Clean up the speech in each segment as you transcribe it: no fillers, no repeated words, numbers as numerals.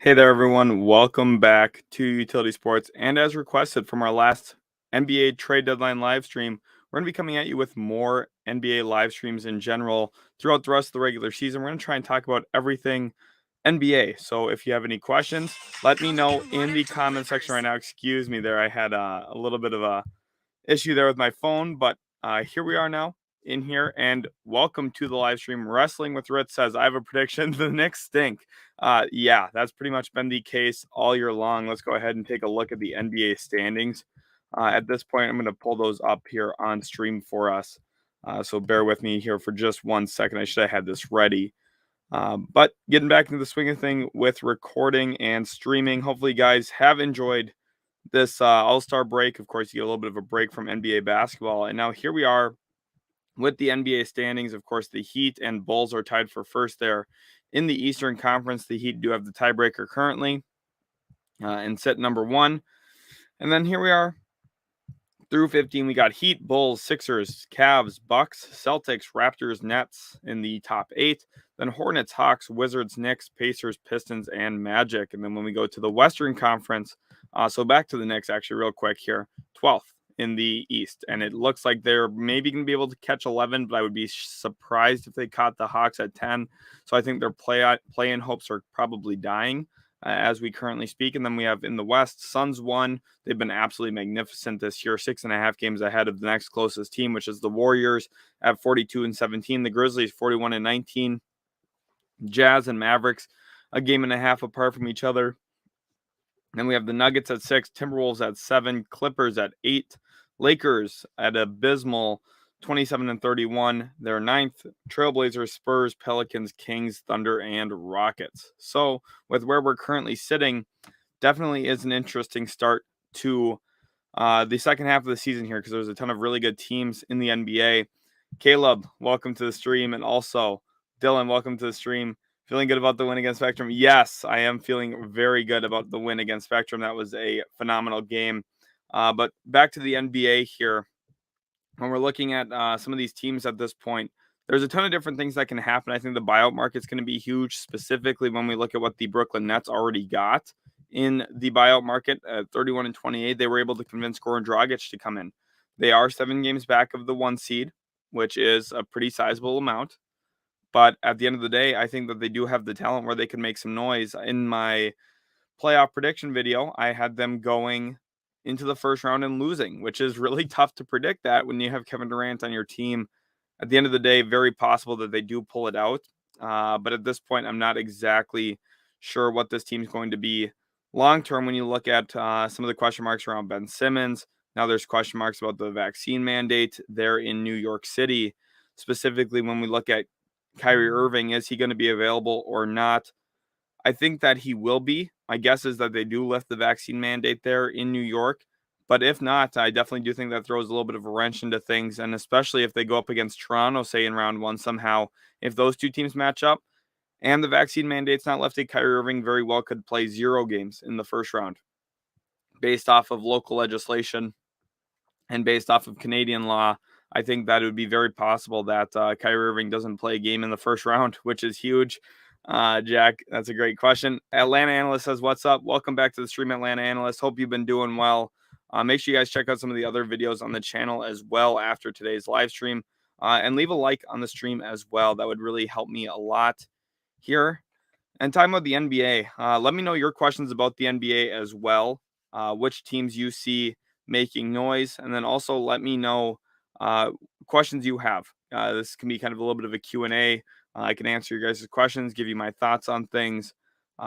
Hey there, everyone. Welcome back to Utility Sports. And as requested from our last NBA trade deadline live stream, we're going to be coming at you with more NBA live streams in general throughout the rest of the regular season. We're going to try and talk about everything NBA. So if you have any questions, let me know in the comment section right now. Excuse me there. I had a little bit of a issue there with my phone, but here we are now in here, and welcome to the live stream. Wrestling with Ritz says, I have a prediction. The Knicks stink. Yeah, that's pretty much been the case all year long. Let's go ahead and take a look at the NBA standings. At this point, I'm going to pull those up here on stream for us. So bear with me here for just 1 second. I should have had this ready. But getting back into the swing of thing with recording and streaming, hopefully you guys have enjoyed this all-star break. Of course, you get a little bit of a break from NBA basketball. And now here we are with the NBA standings. Of course, the Heat and Bulls are tied for first there in the Eastern Conference. The Heat do have the tiebreaker currently and sit number 1. And then here we are through 15. We got Heat, Bulls, Sixers, Cavs, Bucks, Celtics, Raptors, Nets in the top 8. Then Hornets, Hawks, Wizards, Knicks, Pacers, Pistons, and Magic. And then when we go to the Western Conference, so back to the Knicks actually real quick here, 12th in the East. And it looks like they're maybe going to be able to catch 11, but I would be surprised if they caught the Hawks at 10. So I think their play-in hopes are probably dying as we currently speak. And then we have in the West, Suns 1. They've been absolutely magnificent this year, 6.5 games ahead of the next closest team, which is the Warriors at 42-17. The Grizzlies 41-19. Jazz and Mavericks a game and a half apart from each other. Then we have the Nuggets at 6, Timberwolves at 7, Clippers at 8, Lakers at abysmal 27-31. They're 9th. Trailblazers, Spurs, Pelicans, Kings, Thunder, and Rockets. So with where we're currently sitting, definitely is an interesting start to the second half of the season here because there's a ton of really good teams in the NBA. Caleb, welcome to the stream. And also, Dylan, welcome to the stream. Feeling good about the win against Spectrum? Yes, I am feeling very good about the win against Spectrum. That was a phenomenal game. But back to the NBA here. When we're looking at some of these teams at this point, there's a ton of different things that can happen. I think the buyout market's going to be huge, specifically when we look at what the Brooklyn Nets already got in the buyout market at 31-28. They were able to convince Goran Dragic to come in. They are 7 games back of the 1 seed, which is a pretty sizable amount. But at the end of the day, I think that they do have the talent where they can make some noise. In my playoff prediction video, I had them going into the first round and losing, which is really tough to predict that when you have Kevin Durant on your team. At the end of the day, very possible that they do pull it out. But at this point, I'm not exactly sure what this team's going to be long-term when you look at some of the question marks around Ben Simmons. Now there's question marks about the vaccine mandate there in New York City. Specifically, when we look at Kyrie Irving, is he going to be available or not? I think that he will be. My guess is that they do lift the vaccine mandate there in New York. But if not, I definitely do think that throws a little bit of a wrench into things. And especially if they go up against Toronto, say in round 1 somehow, if those two teams match up and the vaccine mandate's not lifted, Kyrie Irving very well could play 0 games in the first round based off of local legislation and based off of Canadian law. I think that it would be very possible that Kyrie Irving doesn't play a game in the first round, which is huge. Jack, that's a great question. Atlanta Analyst says, what's up? Welcome back to the stream, Atlanta Analyst. Hope you've been doing well. Make sure you guys check out some of the other videos on the channel as well after today's live stream. And leave a like on the stream as well. That would really help me a lot here. And talking about the NBA, let me know your questions about the NBA as well. Which teams you see making noise. And then also let me know questions you have. This can be kind of a little bit of a Q&A. I can answer your guys' questions, give you my thoughts on things.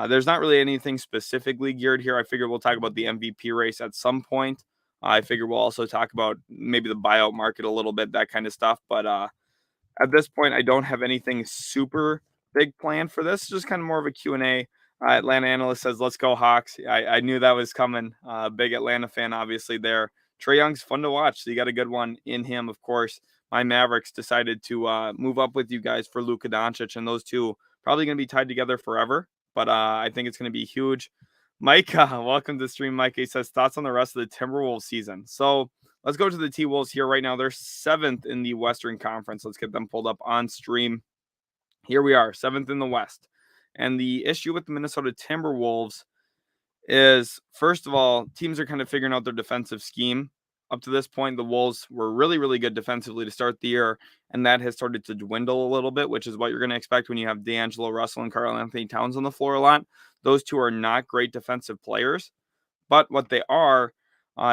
There's not really anything specifically geared here. I figure we'll talk about the MVP race at some point. I figure we'll also talk about maybe the buyout market a little bit, that kind of stuff. But at this point, I don't have anything super big planned for this. Just kind of more of a Q&A. Atlanta Analyst says, let's go Hawks. I knew that was coming. Big Atlanta fan, obviously, there. Trae Young's fun to watch. So you got a good one in him, of course. My Mavericks decided to move up with you guys for Luka Doncic, and those two probably going to be tied together forever. But I think it's going to be huge. Mike, welcome to the stream. Mike, he says, thoughts on the rest of the Timberwolves season. So let's go to the T-Wolves here right now. They're 7th in the Western Conference. Let's get them pulled up on stream. Here we are, 7th in the West. And the issue with the Minnesota Timberwolves is, first of all, teams are kind of figuring out their defensive scheme. Up to this point, the Wolves were really, really good defensively to start the year, and that has started to dwindle a little bit, which is what you're going to expect when you have D'Angelo Russell and Karl-Anthony Towns on the floor a lot. Those two are not great defensive players, but what they are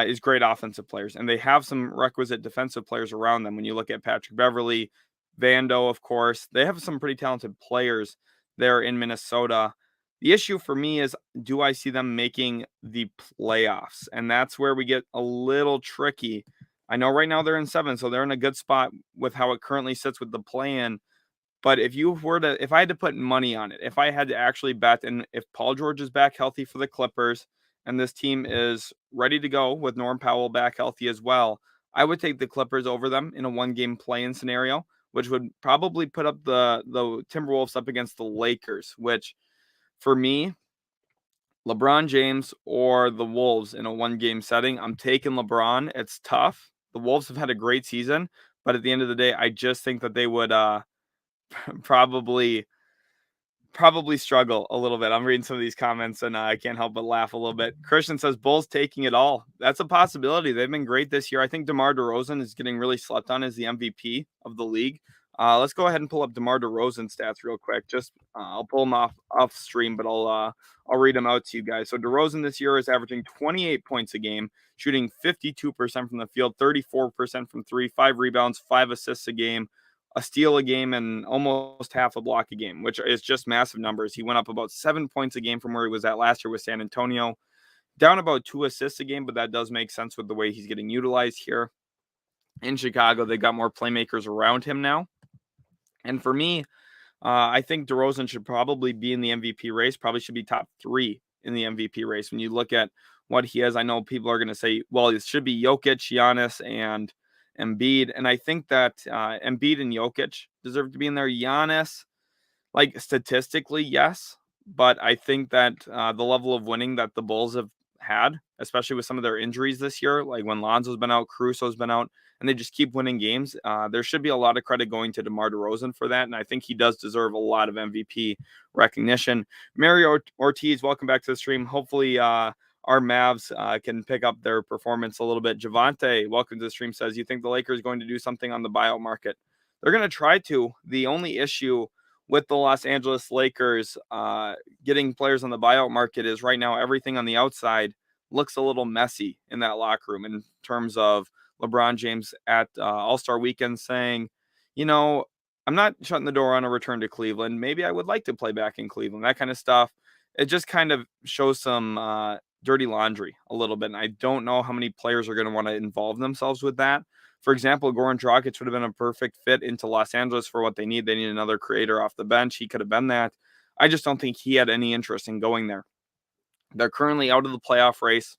is great offensive players, and they have some requisite defensive players around them. When you look at Patrick Beverley, Vando, of course, they have some pretty talented players there in Minnesota. The issue for me is, do I see them making the playoffs? And that's where we get a little tricky. I know right now they're in 7, so they're in a good spot with how it currently sits with the play-in. But if I had to put money on it, if I had to actually bet, and if Paul George is back healthy for the Clippers, and this team is ready to go with Norm Powell back healthy as well, I would take the Clippers over them in a 1-game play-in scenario, which would probably put up the Timberwolves up against the Lakers, which, for me, LeBron James or the Wolves in a 1-game setting, I'm taking LeBron. It's tough. The Wolves have had a great season, but at the end of the day, I just think that they would probably struggle a little bit. I'm reading some of these comments and I can't help but laugh a little bit. Christian says Bulls taking it all. That's a possibility. They've been great this year. I think DeMar DeRozan is getting really slept on as the MVP of the league. Let's go ahead and pull up DeMar DeRozan stats real quick. Just I'll pull them off stream, but I'll read them out to you guys. So DeRozan this year is averaging 28 points a game, shooting 52% from the field, 34% from 3, 5 rebounds, 5 assists a game, a steal a game, and almost half a block a game, which is just massive numbers. He went up about 7 points a game from where he was at last year with San Antonio, down about 2 assists a game, but that does make sense with the way he's getting utilized here. In Chicago, they got more playmakers around him now. And for me, I think DeRozan should probably be in the MVP race, probably should be top 3 in the MVP race. When you look at what he has, I know people are going to say, well, it should be Jokic, Giannis, and Embiid. And I think that Embiid and Jokic deserve to be in there. Giannis, like statistically, yes. But I think that the level of winning that the Bulls have had, especially with some of their injuries this year, like when Lonzo's been out, Caruso's been out, and they just keep winning games, there should be a lot of credit going to DeMar DeRozan for that. And I think he does deserve a lot of MVP recognition. Mario Ortiz, welcome back to the stream. Hopefully our Mavs can pick up their performance a little bit. Javante, welcome to the stream, says, you think the Lakers are going to do something on the buyout market? They're going to try to. The only issue with the Los Angeles Lakers getting players on the buyout market is right now everything on the outside looks a little messy in that locker room, in terms of LeBron James at All-Star Weekend saying, I'm not shutting the door on a return to Cleveland. Maybe I would like to play back in Cleveland, that kind of stuff. It just kind of shows some dirty laundry a little bit. And I don't know how many players are going to want to involve themselves with that. For example, Goran Dragic would have been a perfect fit into Los Angeles for what they need. They need another creator off the bench. He could have been that. I just don't think he had any interest in going there. They're currently out of the playoff race.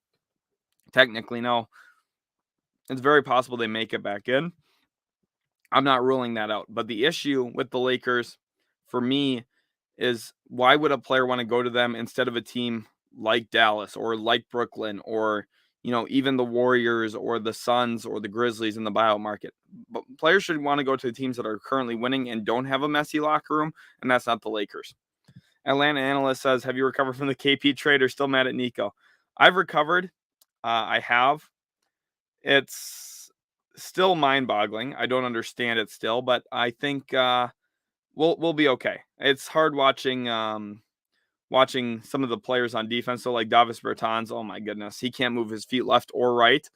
Technically, no. It's very possible they make it back in. I'm not ruling that out. But the issue with the Lakers, for me, is why would a player want to go to them instead of a team like Dallas or like Brooklyn or even the Warriors or the Suns or the Grizzlies in the buyout market? But players should want to go to the teams that are currently winning and don't have a messy locker room, and that's not the Lakers. Atlanta Analyst says, have you recovered from the KP trade or still mad at Nico? I've recovered. I have. It's still mind-boggling. I don't understand it still, but I think we'll be okay. It's hard watching some of the players on defense. So like Davis Bertans, oh my goodness, he can't move his feet left or right.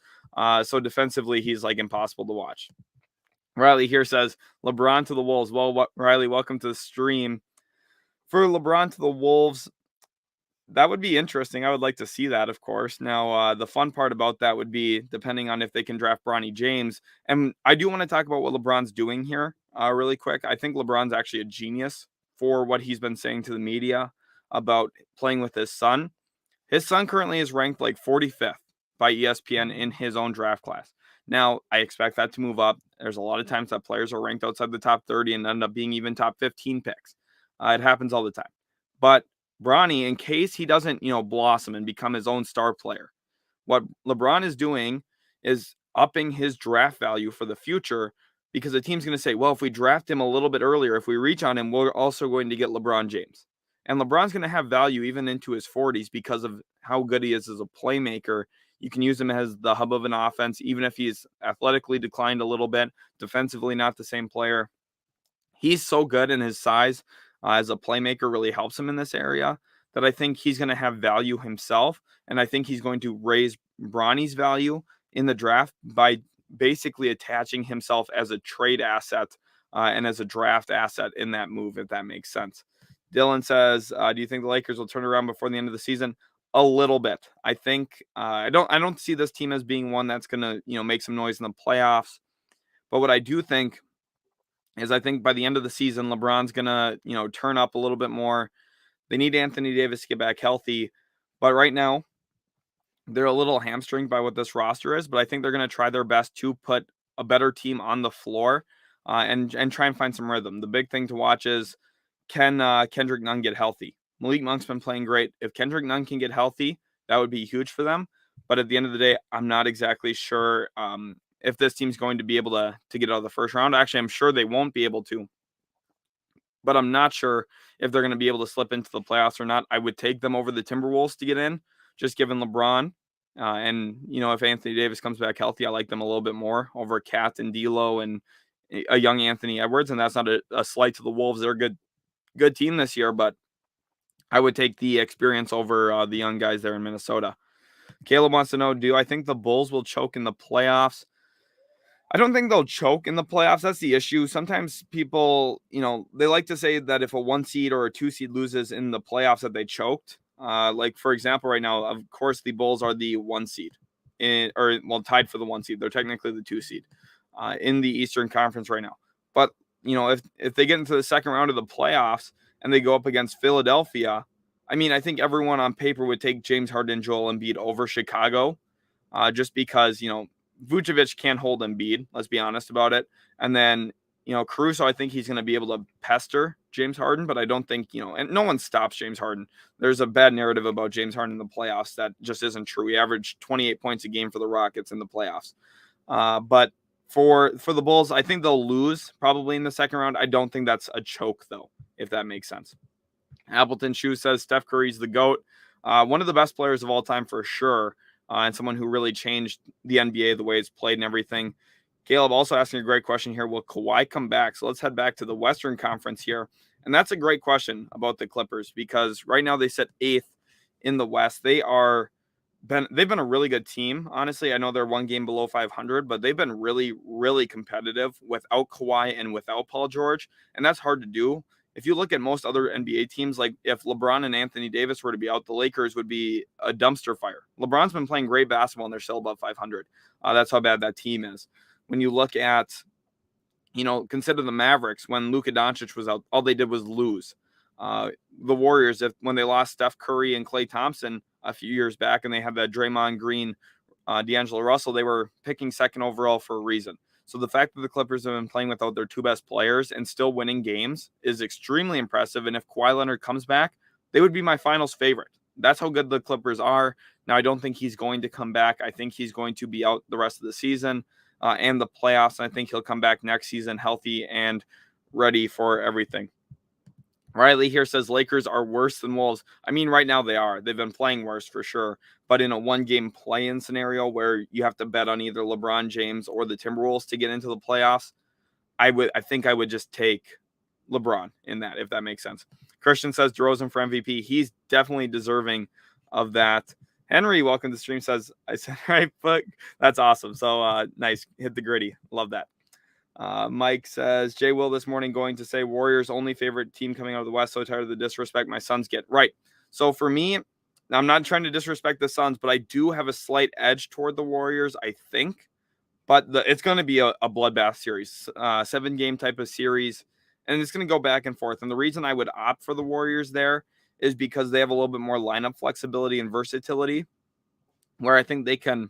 So defensively, he's like impossible to watch. Riley here says, LeBron to the Wolves. Well, Riley, welcome to the stream. For LeBron to the Wolves, that would be interesting. I would like to see that, of course. Now, the fun part about that would be depending on if they can draft Bronny James. And I do want to talk about what LeBron's doing here really quick. I think LeBron's actually a genius for what he's been saying to the media about playing with his son. His son currently is ranked like 45th by ESPN in his own draft class. Now, I expect that to move up. There's a lot of times that players are ranked outside the top 30 and end up being even top 15 picks. It happens all the time. But Bronny, in case he doesn't, blossom and become his own star player, what LeBron is doing is upping his draft value for the future, because the team's going to say, well, if we draft him a little bit earlier, if we reach on him, we're also going to get LeBron James. And LeBron's going to have value even into his 40s because of how good he is as a playmaker. You can use him as the hub of an offense, even if he's athletically declined a little bit, defensively not the same player. He's so good, and his size as a playmaker really helps him in this area, that I think he's going to have value himself. And I think he's going to raise Bronny's value in the draft by basically attaching himself as a trade asset and as a draft asset in that move, if that makes sense. Dylan says, do you think the Lakers will turn around before the end of the season? A little bit. I think I don't see this team as being one that's going to, make some noise in the playoffs. But what I do think is I think by the end of the season, LeBron's going to, turn up a little bit more. They need Anthony Davis to get back healthy. But right now, they're a little hamstringed by what this roster is. But I think they're going to try their best to put a better team on the floor and try and find some rhythm. The big thing to watch is, can Kendrick Nunn get healthy? Malik Monk's been playing great. If Kendrick Nunn can get healthy, that would be huge for them. But at the end of the day, I'm not exactly sure if this team's going to be able to get out of the first round. Actually, I'm sure they won't be able to. But I'm not sure if they're going to be able to slip into the playoffs or not. I would take them over the Timberwolves to get in, just given LeBron. And, if Anthony Davis comes back healthy, I like them a little bit more over Cat and D'Lo and a young Anthony Edwards. And that's not a slight to the Wolves. They're a good team this year, but I would take the experience over the young guys there in Minnesota. Caleb wants to know, do I think the Bulls will choke in the playoffs? I don't think they'll choke in the playoffs. That's the issue. Sometimes people, they like to say that if a 1 seed or a 2 seed loses in the playoffs that they choked. Like, for example, right now, of course, the Bulls are the 1 seed tied for the 1 seed. They're technically the 2 seed in the Eastern Conference right now. But, if they get into the second round of the playoffs and they go up against Philadelphia, I think everyone on paper would take James Harden and Joel Embiid over Chicago just because, Vucevic can't hold Embiid, let's be honest about it. And then, Caruso, I think he's going to be able to pester James Harden, but I don't think, and no one stops James Harden. There's a bad narrative about James Harden in the playoffs that just isn't true. He averaged 28 points a game for the Rockets in the playoffs. But for the Bulls, I think they'll lose probably in the second round. I don't think that's a choke, though, if that makes sense. Appleton Shoe says Steph Curry's the GOAT. One of the best players of all time for sure. And someone who really changed the NBA, the way it's played and everything. Caleb also asking a great question here. Will Kawhi come back? So let's head back to the Western Conference here. And that's a great question about the Clippers because right now they sit 8th in the West. They've been a really good team. Honestly, I know they're 1 game below 500, but they've been really, really competitive without Kawhi and without Paul George. And that's hard to do. If you look at most other NBA teams, like if LeBron and Anthony Davis were to be out, the Lakers would be a dumpster fire. LeBron's been playing great basketball and they're still above 500. That's how bad that team is. When you look at, consider the Mavericks, when Luka Doncic was out, all they did was lose. The Warriors, when they lost Steph Curry and Klay Thompson a few years back and they had that Draymond Green, D'Angelo Russell, they were picking second overall for a reason. So the fact that the Clippers have been playing without their 2 best players and still winning games is extremely impressive. And if Kawhi Leonard comes back, they would be my finals favorite. That's how good the Clippers are. Now, I don't think he's going to come back. I think he's going to be out the rest of the season and the playoffs. And I think he'll come back next season healthy and ready for everything. Riley here says Lakers are worse than Wolves. Right now they are. They've been playing worse for sure. But in a 1-game play-in scenario where you have to bet on either LeBron James or the Timberwolves to get into the playoffs, I think I would just take LeBron in that, if that makes sense. Christian says DeRozan for MVP. He's definitely deserving of that. Henry, welcome to the stream, says, I said right foot. That's awesome. So nice. Hit the gritty. Love that. Mike says, Jay Will this morning going to say Warriors only favorite team coming out of the West. So tired of the disrespect my Suns get. Right. So for me, I'm not trying to disrespect the Suns, but I do have a slight edge toward the Warriors, I think. But it's going to be a bloodbath series, 7-game type of series. And it's going to go back and forth. And the reason I would opt for the Warriors there is because they have a little bit more lineup flexibility and versatility, where I think they can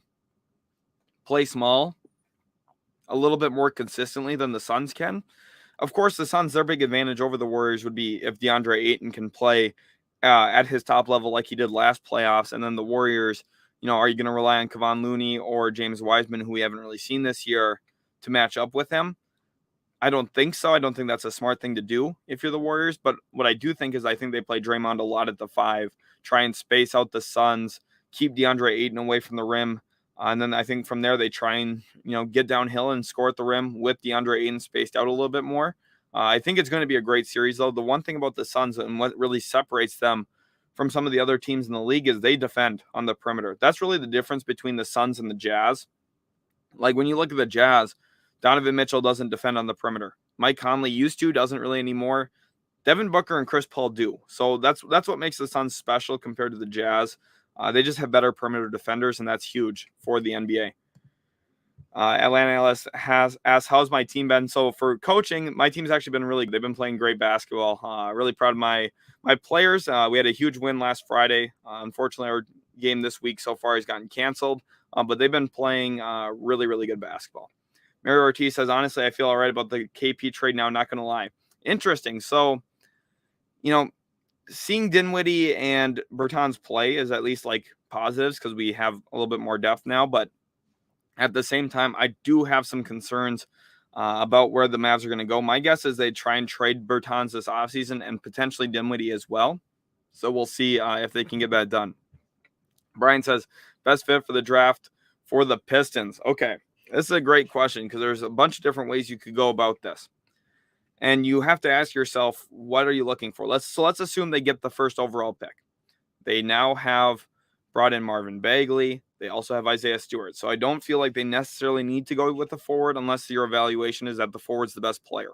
play small a little bit more consistently than the Suns can. Of course, the Suns, their big advantage over the Warriors would be if DeAndre Ayton can play at his top level like he did last playoffs. And then the Warriors, are you going to rely on Kevon Looney or James Wiseman, who we haven't really seen this year, to match up with him? I don't think so. I don't think that's a smart thing to do if you're the Warriors. But what I do think is I think they play Draymond a lot at the 5, try and space out the Suns, keep DeAndre Ayton away from the rim. And then I think from there they try and, get downhill and score at the rim with DeAndre Ayton spaced out a little bit more. I think it's going to be a great series, though. The one thing about the Suns and what really separates them from some of the other teams in the league is they defend on the perimeter. That's really the difference between the Suns and the Jazz. Like when you look at the Jazz, Donovan Mitchell doesn't defend on the perimeter. Mike Conley used to, doesn't really anymore. Devin Booker and Chris Paul do. So that's what makes the Suns special compared to the Jazz. They just have better perimeter defenders, and that's huge for the NBA. Atlanta Ellis has asked, how's my team been? So for coaching, my team's actually been really good. They've been playing great basketball. Really proud of my players. We had a huge win last Friday. Unfortunately, our game this week so far has gotten canceled, but they've been playing really, really good basketball. Mary Ortiz says, honestly, I feel all right about the KP trade now, not going to lie. Interesting. So, seeing Dinwiddie and Bertans play is at least like positives because we have a little bit more depth now. But at the same time, I do have some concerns about where the Mavs are going to go. My guess is they try and trade Bertans this offseason and potentially Dinwiddie as well. So we'll see if they can get that done. Brian says, best fit for the draft for the Pistons. Okay. This is a great question because there's a bunch of different ways you could go about this. And you have to ask yourself, what are you looking for? Let's assume they get the first overall pick. They now have brought in Marvin Bagley. They also have Isaiah Stewart. So I don't feel like they necessarily need to go with the forward unless your evaluation is that the forward's the best player.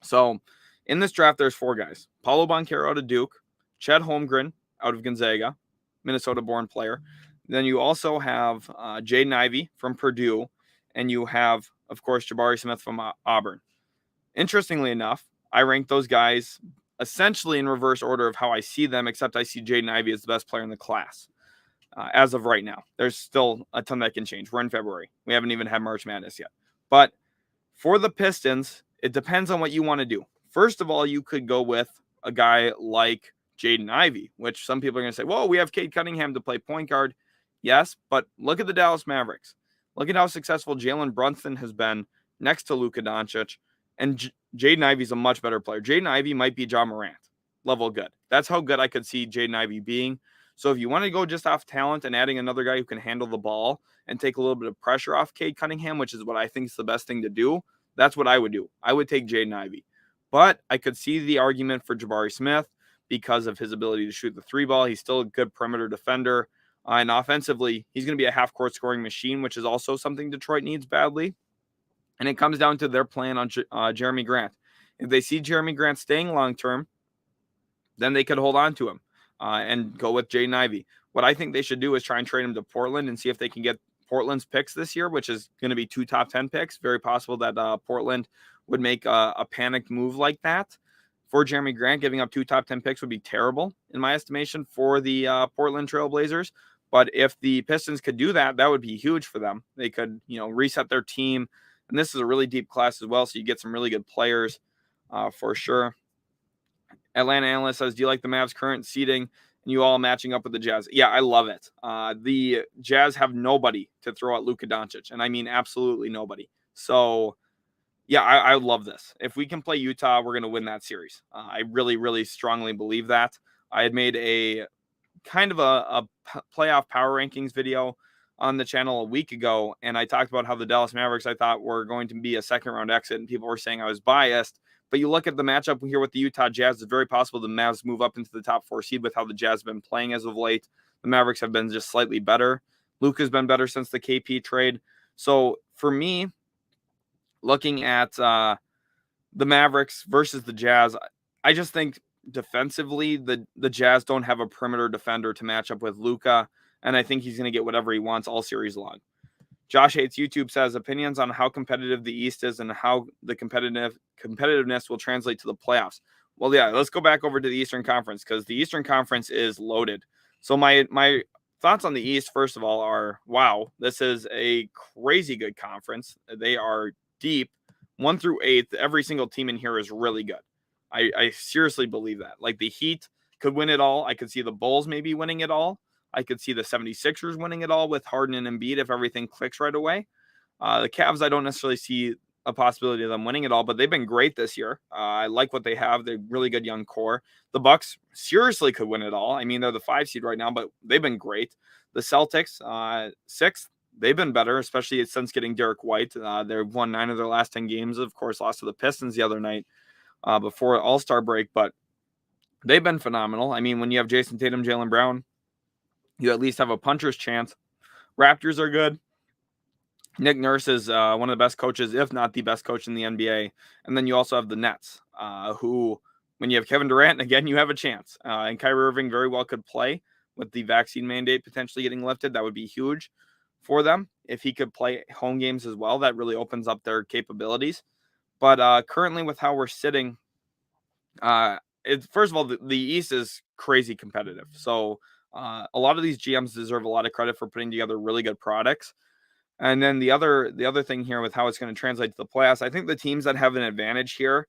So in this draft, there's 4 guys. Paulo Banchero out of Duke, Chet Holmgren out of Gonzaga, Minnesota-born player. Then you also have Jaden Ivey from Purdue, and you have, of course, Jabari Smith from Auburn. Interestingly enough, I rank those guys essentially in reverse order of how I see them, except I see Jaden Ivey as the best player in the class as of right now. There's still a ton that can change. We're in February. We haven't even had March Madness yet. But for the Pistons, it depends on what you want to do. First of all, you could go with a guy like Jaden Ivey, which some people are going to say, well, we have Cade Cunningham to play point guard. Yes, but look at the Dallas Mavericks. Look at how successful Jalen Brunson has been next to Luka Doncic. And Jaden Ivey's a much better player. Jaden Ivey might be Ja Morant level good. That's how good I could see Jaden Ivey being. So if you want to go just off talent and adding another guy who can handle the ball and take a little bit of pressure off Cade Cunningham, which is what I think is the best thing to do, that's what I would do. I would take Jaden Ivey. But I could see the argument for Jabari Smith because of his ability to shoot the 3 ball. He's still a good perimeter defender. And offensively, he's going to be a half-court scoring machine, which is also something Detroit needs badly. And it comes down to their plan on Jeremy Grant. If they see Jeremy Grant staying long-term, then they could hold on to him and go with Jaden Ivey. What I think they should do is try and trade him to Portland and see if they can get Portland's picks this year, which is going to be 2 top 10 picks. Very possible that Portland would make a panicked move like that. For Jeremy Grant, giving up 2 top 10 picks would be terrible, in my estimation, for the Portland Trailblazers. But if the Pistons could do that, that would be huge for them. They could, reset their team. And this is a really deep class as well, so you get some really good players for sure. Atlanta Analyst says, do you like the Mavs' current seeding and you all matching up with the Jazz? Yeah, I love it. The Jazz have nobody to throw at Luka Doncic, and I mean absolutely nobody. So, yeah, I love this. If we can play Utah, we're going to win that series. I really, really strongly believe that. I had made a kind of a playoff power rankings video on the channel a week ago, and I talked about how the Dallas Mavericks I thought were going to be a second-round exit, and people were saying I was biased. But you look at the matchup here with the Utah Jazz, it's very possible the Mavs move up into the top 4 seed with how the Jazz have been playing as of late. The Mavericks have been just slightly better. Luka's been better since the KP trade. So for me, looking at the Mavericks versus the Jazz, I just think defensively the Jazz don't have a perimeter defender to match up with Luka, and I think he's going to get whatever he wants all series long. Josh Hates YouTube says, opinions on how competitive the East is and how the competitiveness will translate to the playoffs. Well, yeah, let's go back over to the Eastern Conference because the Eastern Conference is loaded. So my thoughts on the East, first of all, are, wow, this is a crazy good conference. They are deep. 1 through 8, every single team in here is really good. I seriously believe that. Like the Heat could win it all. I could see the Bulls maybe winning it all. I could see the 76ers winning it all with Harden and Embiid if everything clicks right away. The Cavs, I don't necessarily see a possibility of them winning it all, but they've been great this year. I like what they have. They're really good young core. The Bucks seriously could win it all. I mean, they're the 5 seed right now, but they've been great. The Celtics, 6th, they've been better, especially since getting Derek White. They've won 9 of their last 10 games. Of course, lost to the Pistons the other night before All-Star break, but they've been phenomenal. I mean, when you have Jason Tatum, Jaylen Brown, you at least have a puncher's chance. Raptors are good. Nick Nurse is one of the best coaches, if not the best coach in the NBA. And then you also have the Nets, who, when you have Kevin Durant, again, you have a chance. And Kyrie Irving very well could play with the vaccine mandate potentially getting lifted. That would be huge for them. If he could play home games as well, that really opens up their capabilities. But currently with how we're sitting, first of all, the East is crazy competitive. So a lot of these GMs deserve a lot of credit for putting together really good products. And then the other thing here with how it's going to translate to the playoffs, I think the teams that have an advantage here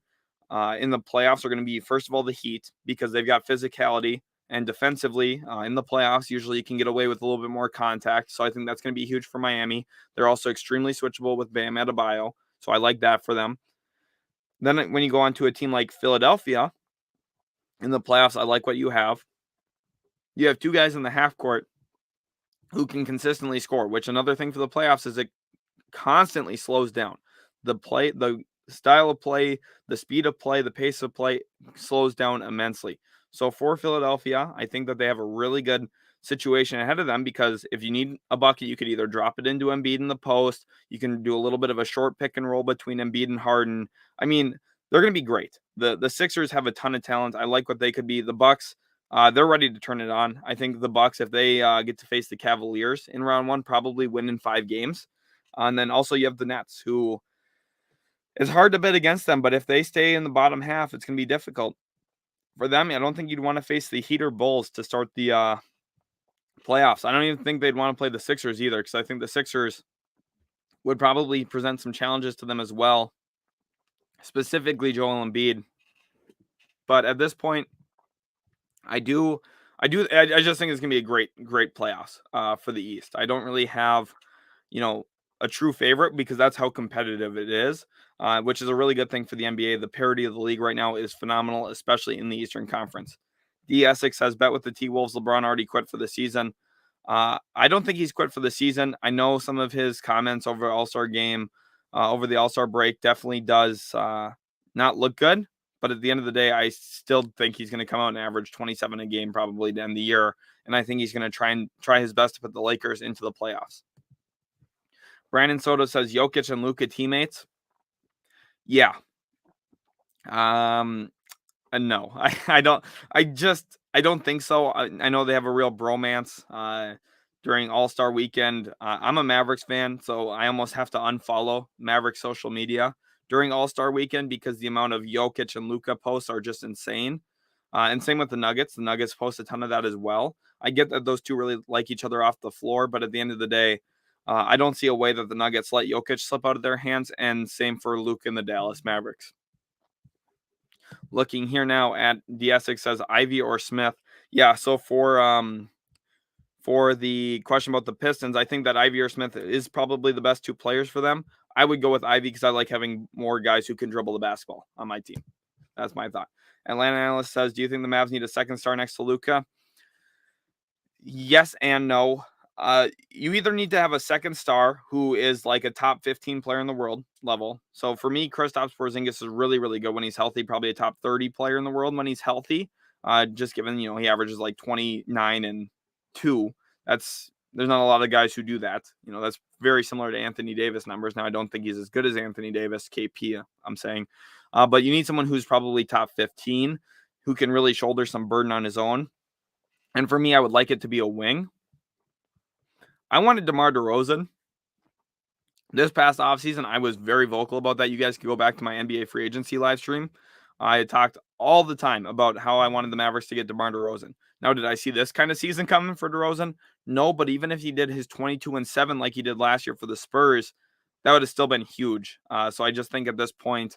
in the playoffs are going to be, first of all, the Heat, because they've got physicality, and defensively in the playoffs, usually you can get away with a little bit more contact. So I think that's going to be huge for Miami. They're also extremely switchable with Bam Adebayo. So I like that for them. Then when you go on to a team like Philadelphia in the playoffs, I like what you have. You have 2 guys in the half court who can consistently score, which another thing for the playoffs is it constantly slows down. The style of play, the speed of play, the pace of play slows down immensely. So for Philadelphia, I think that they have a really good situation ahead of them, because if you need a bucket, you could either drop it into Embiid in the post. You can do a little bit of a short pick and roll between Embiid and Harden. I mean, they're going to be great. The Sixers have a ton of talent. I like what they could be. The Bucks, they're ready to turn it on. I think the Bucks, if they get to face the Cavaliers in round 1, probably win in 5 games. And then also you have the Nets, who is hard to bet against them, but if they stay in the bottom half, it's going to be difficult for them. I don't think you'd want to face the Heat or Bulls to start the playoffs. I don't even think they'd want to play the Sixers either, because I think the Sixers would probably present some challenges to them as well, specifically Joel Embiid. But at this point, I just think it's going to be a great playoffs for the East. I don't really have, a true favorite, because that's how competitive it is, which is a really good thing for the NBA. The parity of the league right now is phenomenal, especially in the Eastern Conference. D. Essex has bet with the T-Wolves. LeBron already quit for the season. I don't think he's quit for the season. I know some of his comments over All-Star game, over the All-Star break, definitely does not look good. But at the end of the day, I still think he's going to come out and average 27 a game probably to end the year. And I think he's going to try his best to put the Lakers into the playoffs. Brandon Soto says Jokic and Luka teammates. Yeah. No, I don't think so. I know they have a real bromance during All-Star weekend. I'm a Mavericks fan, so I almost have to unfollow Mavericks social media during All-Star weekend, because the amount of Jokic and Luka posts are just insane. And same with the Nuggets. The Nuggets post a ton of that as well. I get that those two really like each other off the floor, but at the end of the day, I don't see a way that the Nuggets let Jokic slip out of their hands, and same for Luka and the Dallas Mavericks. Looking here now at DSX says Ivy or Smith. Yeah, so for the question about the Pistons, I think that Ivy or Smith is probably the best 2 players for them. I would go with Ivy, because I like having more guys who can dribble the basketball on my team. That's my thought. Atlanta Analyst says, do you think the Mavs need a second star next to Luka? Yes and no. You either need to have a second star who is like a top 15 player in the world level. So for me, Kristaps Porzingis is really, really good when he's healthy. Probably a top 30 player in the world when he's healthy. Just given, he averages like 29 and 2. There's not a lot of guys who do that. That's very similar to Anthony Davis numbers. Now, I don't think he's as good as Anthony Davis, KP, I'm saying. But you need someone who's probably top 15, who can really shoulder some burden on his own. And for me, I would like it to be a wing. I wanted DeMar DeRozan. This past offseason, I was very vocal about that. You guys can go back to my NBA free agency live stream. I talked all the time about how I wanted the Mavericks to get DeMar DeRozan. Now, did I see this kind of season coming for DeRozan? No, but even if he did his 22-7 like he did last year for the Spurs, that would have still been huge. So I just think at this point,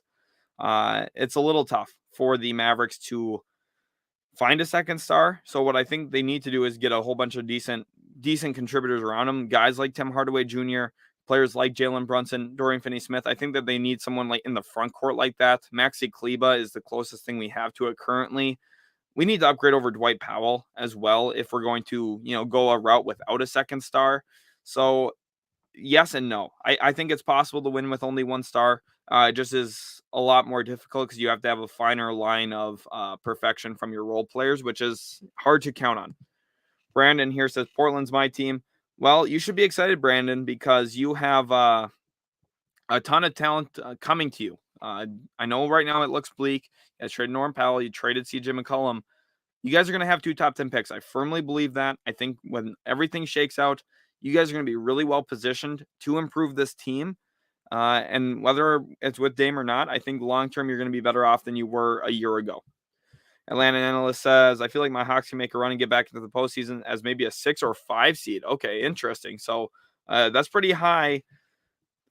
it's a little tough for the Mavericks to find a second star. So what I think they need to do is get a whole bunch of decent contributors around him. Guys like Tim Hardaway Jr., players like Jalen Brunson, Dorian Finney-Smith. I think that they need someone like in the front court like that. Maxi Kleber is the closest thing we have to it currently. We need to upgrade over Dwight Powell as well if we're going to, go a route without a second star. So yes and no. I think it's possible to win with only one star. It just is a lot more difficult because you have to have a finer line of perfection from your role players, which is hard to count on. Brandon here says, Portland's my team. Well, you should be excited, Brandon, because you have a ton of talent coming to you. I know right now it looks bleak. You guys traded Norm Powell. You traded CJ McCollum. You guys are going to have 2 top 10 picks. I firmly believe that. I think when everything shakes out, you guys are going to be really well positioned to improve this team. And whether it's with Dame or not, I think long-term you're going to be better off than you were a year ago. Atlanta analyst says, I feel like my Hawks can make a run and get back into the postseason as maybe a 6 or 5 seed. Okay, interesting. So that's pretty high.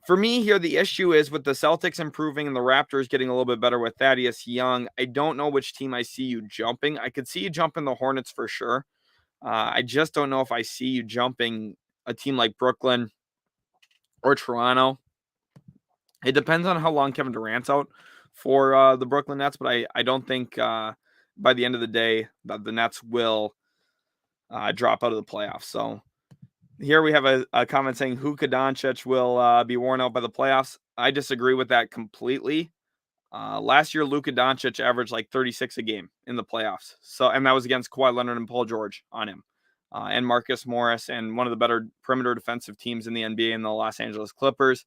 For me here, the issue is with the Celtics improving and the Raptors getting a little bit better with Thaddeus Young. I don't know which team I see you jumping. I could see you jumping the Hornets for sure. I just don't know if I see you jumping a team like Brooklyn or Toronto. It depends on how long Kevin Durant's out for the Brooklyn Nets, but I don't think by the end of the day that the Nets will drop out of the playoffs. So here we have a comment saying Luka Doncic will be worn out by the playoffs. I disagree with that completely. Last year, Luka Doncic averaged like 36 a game in the playoffs. And that was against Kawhi Leonard and Paul George on him. And Marcus Morris and one of the better perimeter defensive teams in the NBA in the Los Angeles Clippers.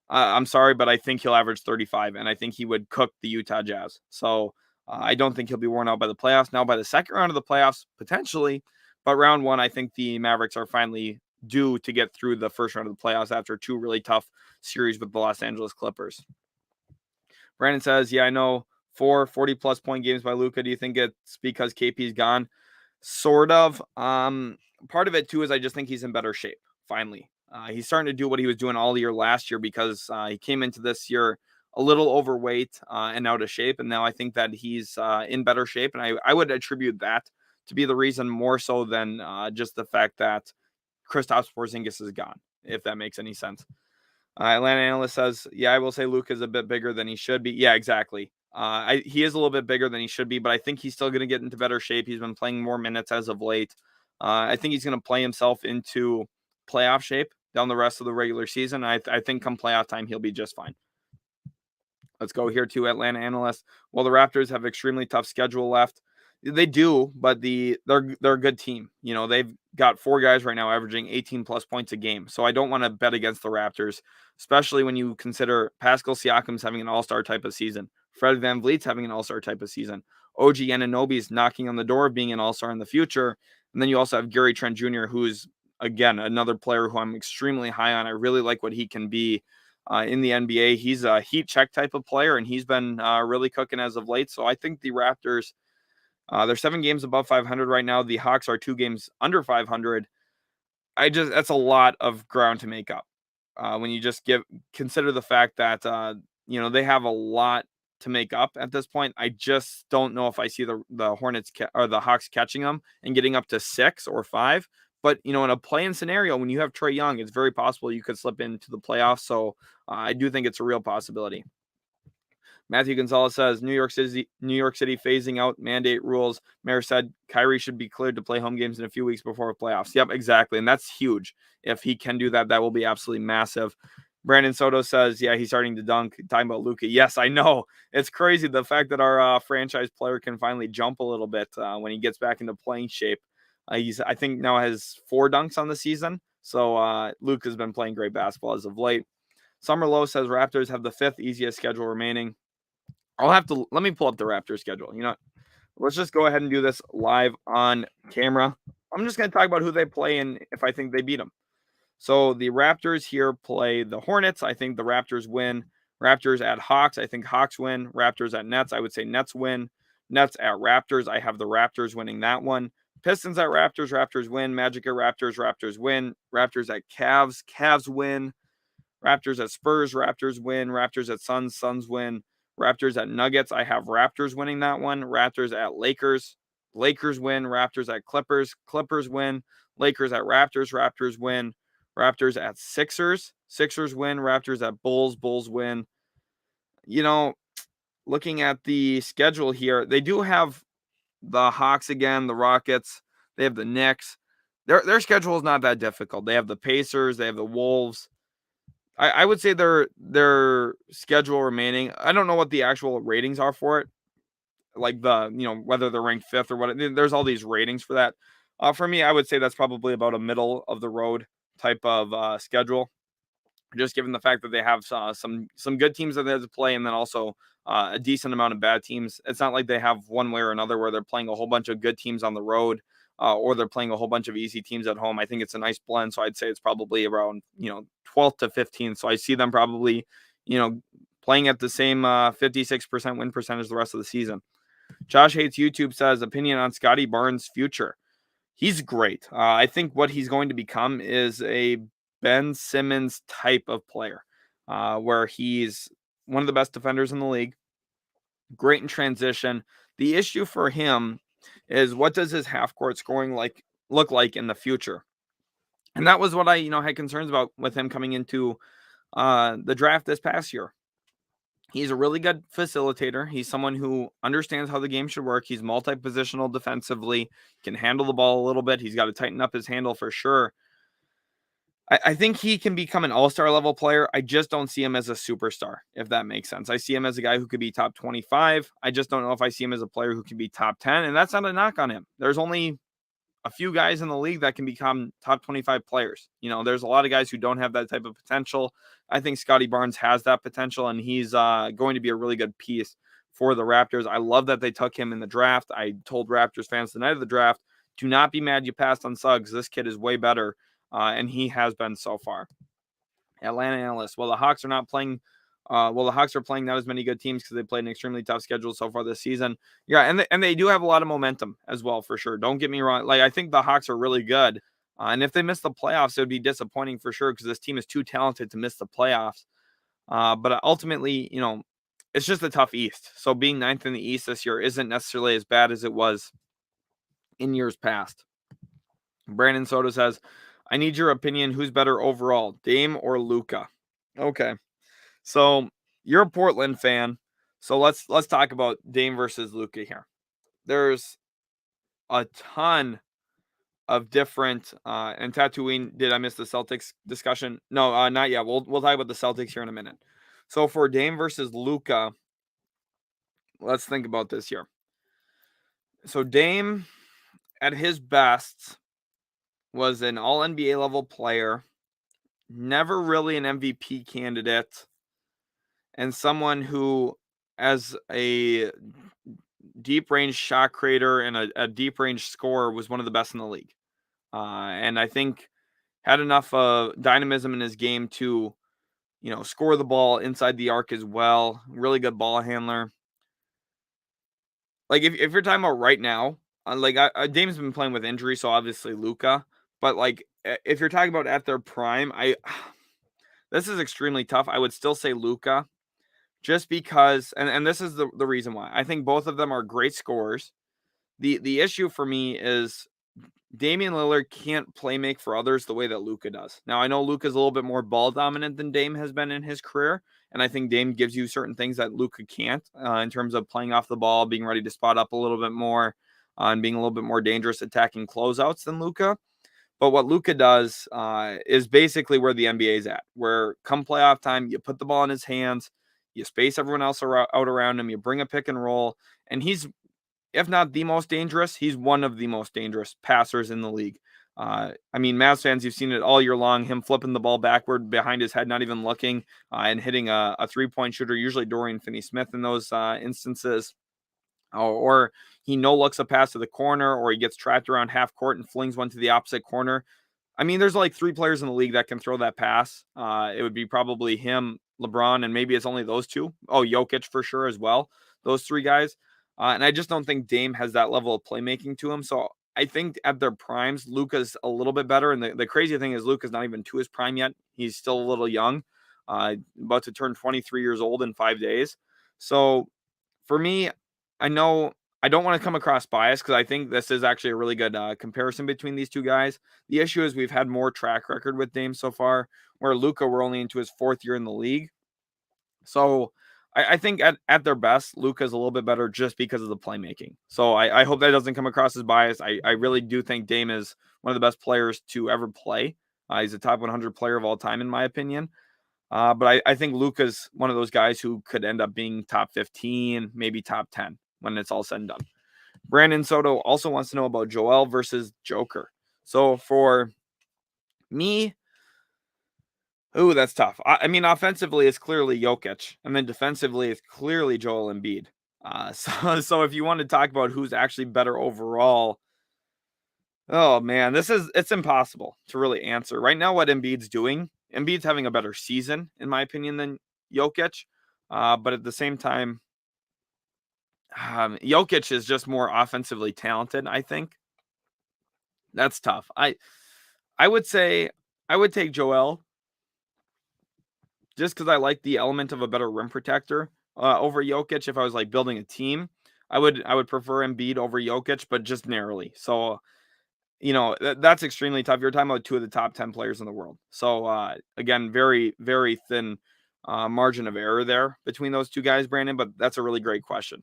I'm sorry, but I think he'll average 35, and I think he would cook the Utah Jazz. So I don't think he'll be worn out by the playoffs. Now, by the second round of the playoffs, potentially, but round 1, I think the Mavericks are finally due to get through the first round of the playoffs after 2 really tough series with the Los Angeles Clippers. Brandon says, yeah, I know 4 40-plus point games by Luka. Do you think it's because KP's gone? Sort of. Part of it, too, is I just think he's in better shape, finally. He's starting to do what he was doing all year last year because he came into this year a little overweight and out of shape. And now I think that he's in better shape. And I would attribute that to be the reason more so than just the fact that Kristaps Porzingis is gone, if that makes any sense. Atlanta analyst says, yeah, I will say Luka is a bit bigger than he should be. Yeah, exactly. He is a little bit bigger than he should be, but I think he's still going to get into better shape. He's been playing more minutes as of late. I think he's going to play himself into playoff shape down the rest of the regular season. I think come playoff time, he'll be just fine. Let's go here to Atlanta analyst. Well, the Raptors have extremely tough schedule left. They do, but they're a good team. They've got 4 guys right now averaging 18-plus points a game. So I don't want to bet against the Raptors, especially when you consider Pascal Siakam's having an all-star type of season. Fred VanVleet's having an all-star type of season. OG Anunoby's knocking on the door of being an all-star in the future. And then you also have Gary Trent Jr., who's, again, another player who I'm extremely high on. I really like what he can be in the NBA. He's a heat check type of player, and he's been really cooking as of late. So I think the Raptors, they're 7 games above 500 right now. The Hawks are 2 games under 500. That's a lot of ground to make up when you just consider the fact that, they have a lot to make up at this point. I just don't know if I see the Hornets or the Hawks catching them and getting up to 6 or 5. But, in a play-in scenario, when you have Trae Young, it's very possible you could slip into the playoffs. So I do think it's a real possibility. Matthew Gonzalez says, New York City phasing out mandate rules. Mayor said Kyrie should be cleared to play home games in a few weeks before playoffs. Yep, exactly. And that's huge. If he can do that, that will be absolutely massive. Brandon Soto says, yeah, he's starting to dunk. Talking about Luka. Yes, I know. It's crazy. The fact that our franchise player can finally jump a little bit when he gets back into playing shape. He's, I think, now has 4 dunks on the season. So Luka's been playing great basketball as of late. Summer Lowe says Raptors have the 5th easiest schedule remaining. Let me pull up the Raptors schedule. Let's just go ahead and do this live on camera. I'm just going to talk about who they play and if I think they beat them. So the Raptors here play the Hornets. I think the Raptors win. Raptors at Hawks. I think Hawks win. Raptors at Nets. I would say Nets win. Nets at Raptors. I have the Raptors winning that one. Pistons at Raptors. Raptors win. Magic at Raptors. Raptors win. Raptors at Cavs. Cavs win. Raptors at Spurs. Raptors win. Raptors at Suns. Suns win. Raptors at Nuggets. I have Raptors winning that one. Raptors at Lakers. Lakers win. Raptors at Clippers. Clippers win. Lakers at Raptors. Raptors win. Raptors at Sixers. Sixers win. Raptors at Bulls. Bulls win. Looking at the schedule here, they do have the Hawks again, the Rockets. They have the Knicks. Their schedule is not that difficult. They have the Pacers. They have the Wolves. I would say their schedule remaining. I don't know what the actual ratings are for it, like whether they're ranked fifth or what. There's all these ratings for that. For me, I would say that's probably about a middle of the road type of schedule, just given the fact that they have some good teams that they have to play, and then also a decent amount of bad teams. It's not like they have one way or another where they're playing a whole bunch of good teams on the road, or they're playing a whole bunch of easy teams at home. I think it's a nice blend. So I'd say it's probably around 12th to 15th. So I see them probably playing at the same 56% win percentage the rest of the season. Josh Hates YouTube says, opinion on Scottie Barnes' future. He's great. I think what he's going to become is a Ben Simmons type of player, where he's one of the best defenders in the league, great in transition. The issue for him is, what does his half-court scoring look like in the future? And that was what I had concerns about with him coming into the draft this past year. He's a really good facilitator. He's someone who understands how the game should work. He's multi-positional defensively, can handle the ball a little bit. He's got to tighten up his handle for sure. I think he can become an all-star level player. I just don't see him as a superstar, if that makes sense. I see him as a guy who could be top 25. I just don't know if I see him as a player who can be top 10, and that's not a knock on him. There's only a few guys in the league that can become top 25 players. There's a lot of guys who don't have that type of potential. I think Scottie Barnes has that potential, and he's going to be a really good piece for the Raptors. I love that they took him in the draft. I told Raptors fans the night of the draft, do not be mad you passed on Suggs. This kid is way better, and he has been so far. Atlanta analyst, the Hawks are not playing. The Hawks are playing not as many good teams because they played an extremely tough schedule so far this season. Yeah, and they do have a lot of momentum as well, for sure. Don't get me wrong. I think the Hawks are really good. And if they miss the playoffs, it would be disappointing for sure, because this team is too talented to miss the playoffs. But ultimately, it's just a tough East. So being ninth in the East this year isn't necessarily as bad as it was in years past. Brandon Soto says, I need your opinion. Who's better overall, Dame or Luka? Okay. So you're a Portland fan. So let's talk about Dame versus Luka here. There's a ton of different and Tatooine. Did I miss the Celtics discussion? No, not yet. We'll talk about the Celtics here in a minute. So for Dame versus Luka, let's think about this here. So Dame, at his best, was an all NBA level player, never really an MVP candidate, and someone who, as a deep range shot creator and a deep range scorer, was one of the best in the league. And I think had enough dynamism in his game to, score the ball inside the arc as well. Really good ball handler. If you're talking about right now, Dame's been playing with injury, so obviously Luka. But if you're talking about at their prime, this is extremely tough. I would still say Luka. Just because, and this is the reason why. I think both of them are great scorers. The issue for me is Damian Lillard can't play make for others the way that Luka does. Now, I know Luka's a little bit more ball dominant than Dame has been in his career, and I think Dame gives you certain things that Luka can't, in terms of playing off the ball, being ready to spot up a little bit more, and being a little bit more dangerous attacking closeouts than Luka. But what Luka does is basically where the NBA is at, where come playoff time, you put the ball in his hands, you space everyone else out around him, you bring a pick and roll, and he's, if not the most dangerous, he's one of the most dangerous passers in the league. Mavs fans, you've seen it all year long, him flipping the ball backward behind his head, not even looking, and hitting a three-point shooter, usually Dorian Finney-Smith in those instances. Or he no-looks a pass to the corner, or he gets trapped around half court and flings one to the opposite corner. There's like three players in the league that can throw that pass. It would be probably him, LeBron, and maybe it's only those two. Oh, Jokic for sure as well. Those three guys. And I just don't think Dame has that level of playmaking to him. So I think at their primes, Luka's a little bit better. And the crazy thing is Luka's not even to his prime yet. He's still a little young, about to turn 23 years old in 5 days. So for me, I know I don't want to come across biased because I think this is actually a really good comparison between these two guys. The issue is we've had more track record with Dame so far, where Luka, we're only into his 4th year in the league. So I think at their best, Luka's a little bit better just because of the playmaking. So I hope that doesn't come across as biased. I really do think Dame is one of the best players to ever play. He's a top 100 player of all time, in my opinion. But I think Luka's one of those guys who could end up being top 15, maybe top 10 when it's all said and done. Brandon Soto also wants to know about Joel versus Joker. So for me, that's tough. I mean, offensively, it's clearly Jokic, and then defensively, it's clearly Joel Embiid. So if you want to talk about who's actually better overall, oh man, it's impossible to really answer. Right now, what Embiid's having a better season, in my opinion, than Jokic. But at the same time, Jokic is just more offensively talented, I think. That's tough. I would say I would take Joel just because I like the element of a better rim protector over Jokic. If I was like building a team, I would prefer Embiid over Jokic, but just narrowly. So, that's extremely tough. You're talking about 2 of the top 10 players in the world. So, again, very, very thin margin of error there between those 2 guys, Brandon, but that's a really great question.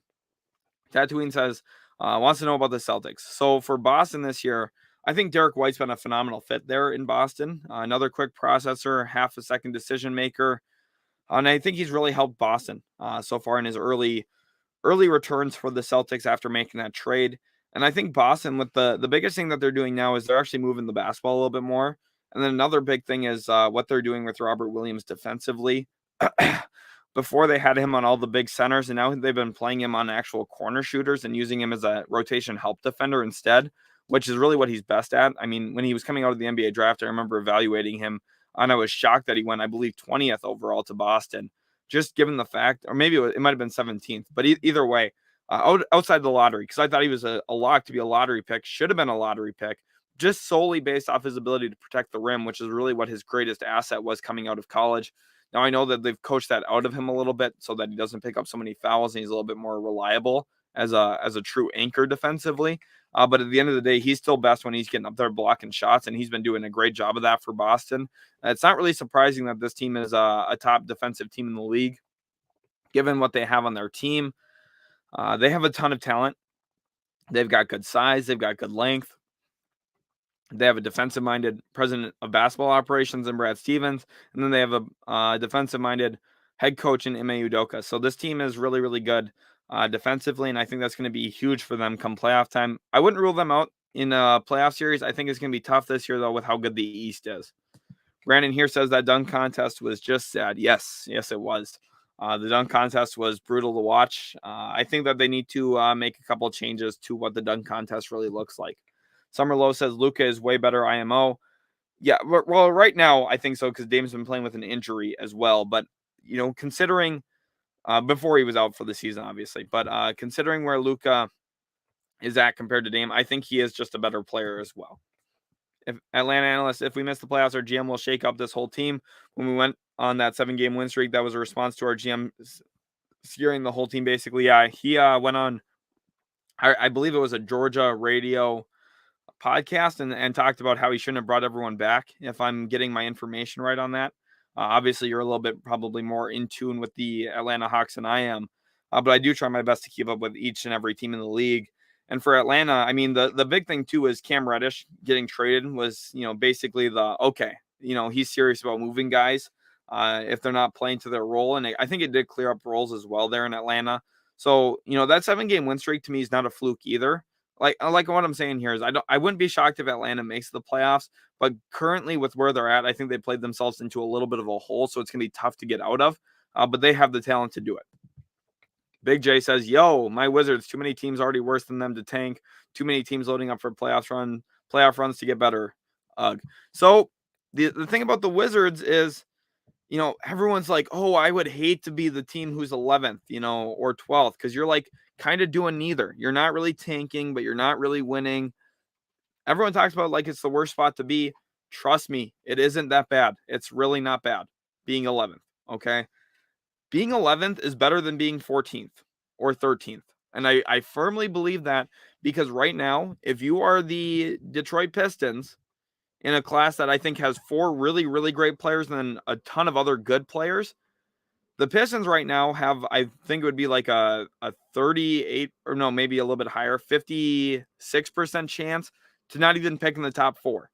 Tatooine says, wants to know about the Celtics. So for Boston this year, I think Derek White's been a phenomenal fit there in Boston. Another quick processor, half a second decision maker. And I think he's really helped Boston so far in his early returns for the Celtics after making that trade. And I think Boston, with the biggest thing that they're doing now is they're actually moving the basketball a little bit more. And then another big thing is what they're doing with Robert Williams defensively. Before they had him on all the big centers, and now they've been playing him on actual corner shooters and using him as a rotation help defender instead, which is really what he's best at. I mean, when he was coming out of the NBA draft, I remember evaluating him, and I was shocked that he went, I believe, 20th overall to Boston, just given the fact, or maybe it might have been 17th, but either way, outside the lottery, because I thought he was a lock to be a lottery pick, should have been a lottery pick, just solely based off his ability to protect the rim, which is really what his greatest asset was coming out of college. Now, I know that they've coached that out of him a little bit so that he doesn't pick up so many fouls and he's a little bit more reliable as a true anchor defensively. But at the end of the day, he's still best when he's getting up there blocking shots, and he's been doing a great job of that for Boston. It's not really surprising that this team is a top defensive team in the league, given what they have on their team. They have a ton of talent. They've got good size. They've got good length. They have a defensive-minded president of basketball operations in Brad Stevens, and then they have a defensive-minded head coach in Ime Udoka. So this team is really, really good defensively, and I think that's going to be huge for them come playoff time. I wouldn't rule them out in a playoff series. I think it's going to be tough this year, though, with how good the East is. Brandon here says that dunk contest was just sad. Yes, it was. The dunk contest was brutal to watch. I think that they need to make a couple of changes to what the dunk contest really looks like. Summer Low says Luka is way better IMO. Yeah, well, right now I think so because Dame's been playing with an injury as well. But, considering before he was out for the season, obviously. But considering where Luka is at compared to Dame, I think he is just a better player as well. If Atlanta analyst, if we miss the playoffs, our GM will shake up this whole team. When we went on that 7-game win streak, that was a response to our GM securing the whole team, basically. Yeah, he went on, I believe it was a Georgia radio podcast and talked about how he shouldn't have brought everyone back, if I'm getting my information right on that. Obviously, you're a little bit probably more in tune with the Atlanta Hawks than I am, but I do try my best to keep up with each and every team in the league. And for Atlanta, I mean, the big thing, too, is Cam Reddish getting traded was, basically he's serious about moving guys if they're not playing to their role. And I think it did clear up roles as well there in Atlanta. So, that 7-game win streak to me is not a fluke either. Like what I'm saying here is I wouldn't be shocked if Atlanta makes the playoffs, but currently with where they're at, I think they played themselves into a little bit of a hole, so it's going to be tough to get out of, but they have the talent to do it. Big J says, yo, my Wizards, too many teams already worse than them to tank, too many teams loading up for playoff runs to get better. So the thing about the Wizards is, everyone's like, oh, I would hate to be the team who's 11th, or 12th, because you're like kind of doing neither. You're not really tanking, but you're not really winning. Everyone talks about like it's the worst spot to be. Trust me, it isn't that bad. It's really not bad being 11th, okay? Being 11th is better than being 14th or 13th, And I firmly believe that, because right now, if you are the Detroit Pistons in a class that I think has 4 really, really great players and then a ton of other good players, the Pistons right now have, I think it would be like a 38, or no, maybe a little bit higher, 56% chance to not even pick in the top 4.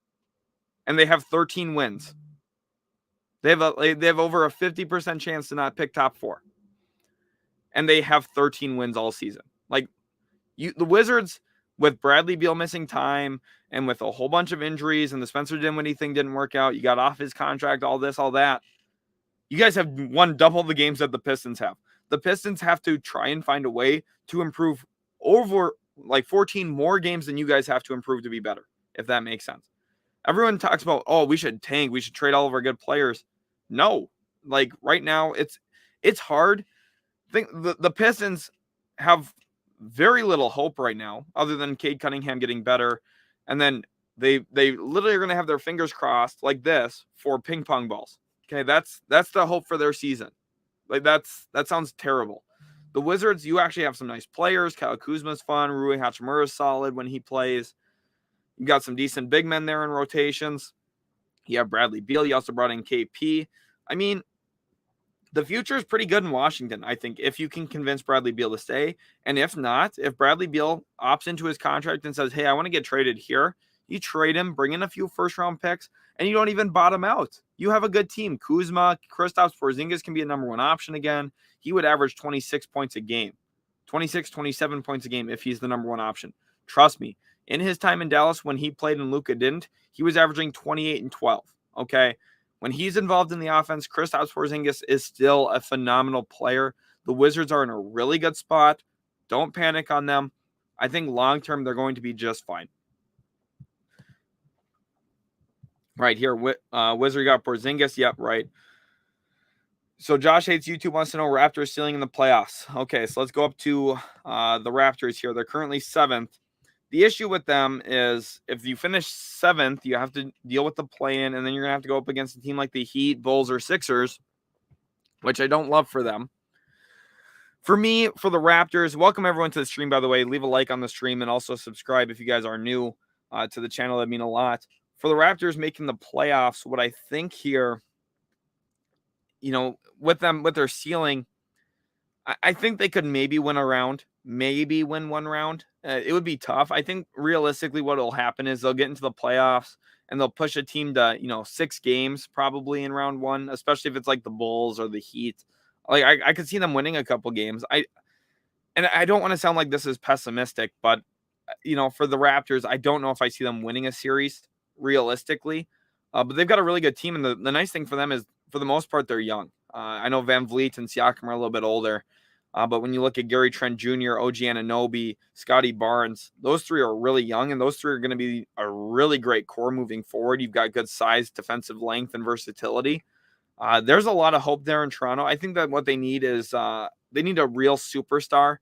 And they have 13 wins. They have over a 50% chance to not pick top 4. And they have 13 wins all season. Like, the Wizards, with Bradley Beal missing time and with a whole bunch of injuries and the Spencer Dinwiddie thing didn't work out, you got off his contract, all this, all that. You guys have won double the games that the Pistons have. The Pistons have to try and find a way to improve over like 14 more games than you guys have to improve to be better, if that makes sense. Everyone talks about, oh, we should tank, we should trade all of our good players. No, like right now, it's hard. I think the Pistons have very little hope right now, other than Cade Cunningham getting better, and then they literally are going to have their fingers crossed like this for ping pong balls. Okay, that's the hope for their season. Like that sounds terrible. The Wizards, you actually have some nice players. Kyle Kuzma's fun. Rui Hachimura is solid when he plays. You got some decent big men there in rotations. You have Bradley Beal. You also brought in KP. I mean, the future is pretty good in Washington, I think, if you can convince Bradley Beal to stay. And if not, if Bradley Beal opts into his contract and says, hey, I want to get traded here, you trade him, bring in a few first-round picks, and you don't even bottom out. You have a good team. Kuzma, Kristaps Porzingis can be a number 1 option again. He would average 26 points a game, 26, 27 points a game if he's the number 1 option. Trust me, in his time in Dallas when he played and Luka didn't, he was averaging 28 and 12, okay? When he's involved in the offense, Kristaps Porzingis is still a phenomenal player. The Wizards are in a really good spot. Don't panic on them. I think long-term they're going to be just fine. Right here, Wizard got Porzingis. Yep, right. So Josh Hates YouTube wants to know Raptors ceiling in the playoffs. Okay, so let's go up to the Raptors here. They're currently 7th. The issue with them is if you finish 7th, you have to deal with the play-in, and then you're going to have to go up against a team like the Heat, Bulls, or Sixers, which I don't love for them. For me, for the Raptors, welcome everyone to the stream, by the way. Leave a like on the stream and also subscribe if you guys are new to the channel. That'd mean a lot. For the Raptors making the playoffs, what I think here, you know, with their ceiling, I think they could maybe win a round, maybe win 1 round. It would be tough. I think realistically what will happen is they'll get into the playoffs and they'll push a team to, 6 games probably in round 1, especially if it's like the Bulls or the Heat. Like I could see them winning a couple games. I don't want to sound like this is pessimistic, but, for the Raptors, I don't know if I see them winning a series realistically. But they've got a really good team. And the nice thing for them is, for the most part, they're young. I know Van Vliet and Siakam are a little bit older. But when you look at Gary Trent Jr., OG Anunoby, Scottie Barnes, those 3 are really young, and those 3 are going to be a really great core moving forward. You've got good size, defensive length, and versatility. There's a lot of hope there in Toronto. I think that what they need is they need a real superstar.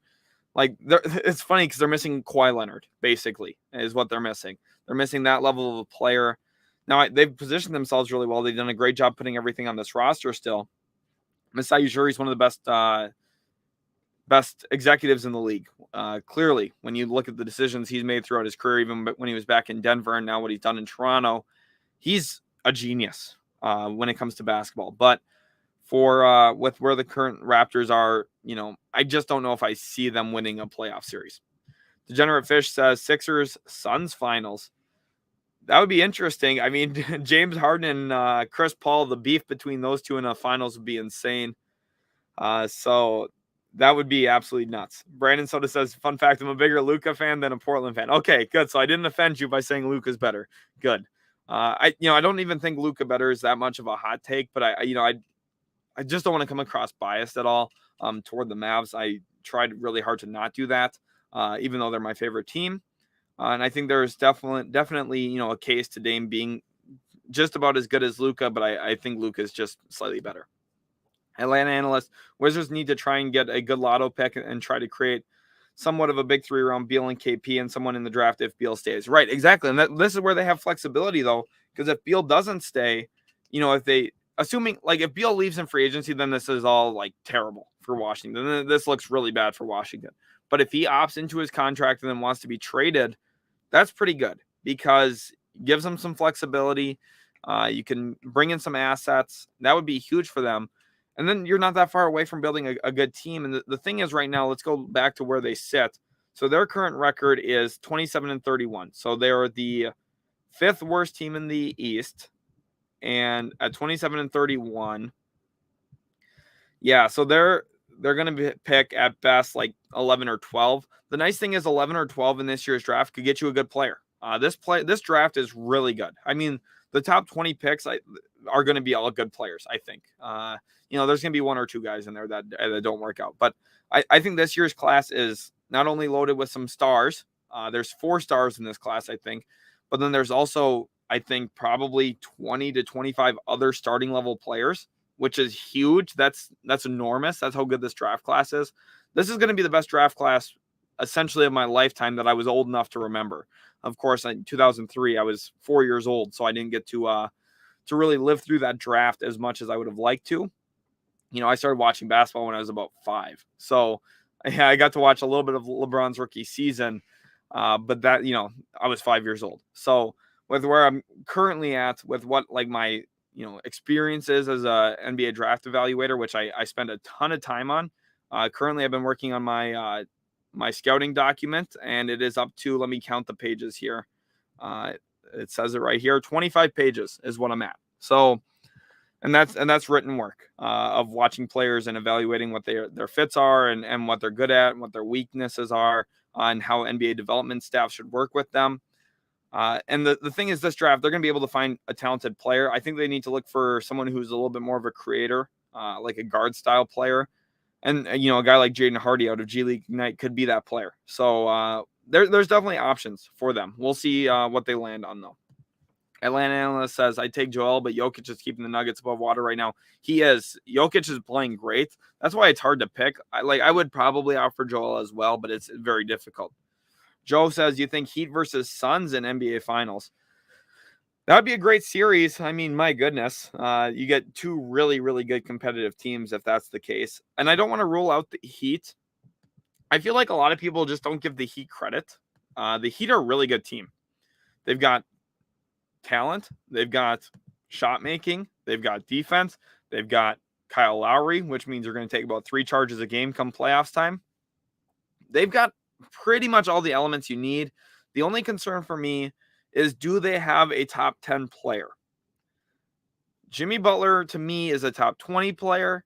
Like, it's funny because they're missing Kawhi Leonard, basically, is what they're missing. They're missing that level of a player. Now, they've positioned themselves really well. They've done a great job putting everything on this roster still. Masai Ujiri is one of the best executives in the league. Clearly, when you look at the decisions he's made throughout his career, even when he was back in Denver and now what he's done in Toronto, he's a genius when it comes to basketball. But for with where the current Raptors are, I just don't know if I see them winning a playoff series. Degenerate Fish says Sixers Suns finals. That would be interesting. I mean, James Harden and Chris Paul, the beef between those two in the finals would be insane. So that would be absolutely nuts. Brandon Soda says, fun fact, I'm a bigger Luka fan than a Portland fan. Okay, good. So I didn't offend you by saying Luka's better. Good. I don't even think Luka better is that much of a hot take, but I just don't want to come across biased at all toward the Mavs. I tried really hard to not do that, even though they're my favorite team. And I think there's definitely, a case to Dame being just about as good as Luka, but I think Luka is just slightly better. Atlanta analyst, Wizards need to try and get a good lotto pick and try to create somewhat of a big 3 around Beal and KP and someone in the draft if Beal stays. Right, exactly. And this is where they have flexibility, though, because if Beal doesn't stay, if Beal leaves in free agency, then this is all like terrible for Washington. Then this looks really bad for Washington. But if he opts into his contract and then wants to be traded, that's pretty good because it gives them some flexibility. You can bring in some assets. That would be huge for them. And then you're not that far away from building a good team. And the thing is right now, let's go back to where they sit. So their current record is 27-31. So they're the 5th worst team in the East. And at 27-31, yeah, so they're going to pick at best like 11 or 12. The nice thing is 11 or 12 in this year's draft could get you a good player. This draft is really good. I mean, the top 20 picks are going to be all good players, I think. There's going to be 1 or 2 guys in there that don't work out. But I think this year's class is not only loaded with some stars. There's 4 stars in this class, I think. But then there's also, I think, probably 20 to 25 other starting level players, which is huge. That's enormous. That's how good this draft class is. This is going to be the best draft class essentially of my lifetime that I was old enough to remember. Of course, in 2003, I was 4 years old, so I didn't get to really live through that draft as much as I would have liked to. I started watching basketball when I was about 5. So I got to watch a little bit of LeBron's rookie season, but that, I was 5 years old. So with where I'm currently at, with what like my experiences as a NBA draft evaluator, which I spend a ton of time on. Currently, I've been working on my scouting document, and it is up to, let me count the pages here. It says it right here, 25 pages is what I'm at. So, and that's written work of watching players and evaluating what their fits are and what they're good at and what their weaknesses are, and how NBA development staff should work with them. And the thing is, this draft, they're going to be able to find a talented player. I think they need to look for someone who's a little bit more of a creator, like a guard style player. And, a guy like Jaden Hardy out of G League Ignite could be that player. So there's definitely options for them. We'll see what they land on, though. Atlanta analyst says, I take Joel, but Jokic is keeping the Nuggets above water right now. He is. Jokic is playing great. That's why it's hard to pick. I would probably opt for Joel as well, but it's very difficult. Joe says, you think Heat versus Suns in NBA Finals? That would be a great series. I mean, my goodness. You get 2 really, really good competitive teams if that's the case. And I don't want to rule out the Heat. I feel like a lot of people just don't give the Heat credit. The Heat are a really good team. They've got talent. They've got shot making. They've got defense. They've got Kyle Lowry, which means they're going to take about 3 charges a game come playoffs time. They've got pretty much all the elements you need. The only concern for me is, do they have a top 10 player? Jimmy Butler, to me, is a top 20 player.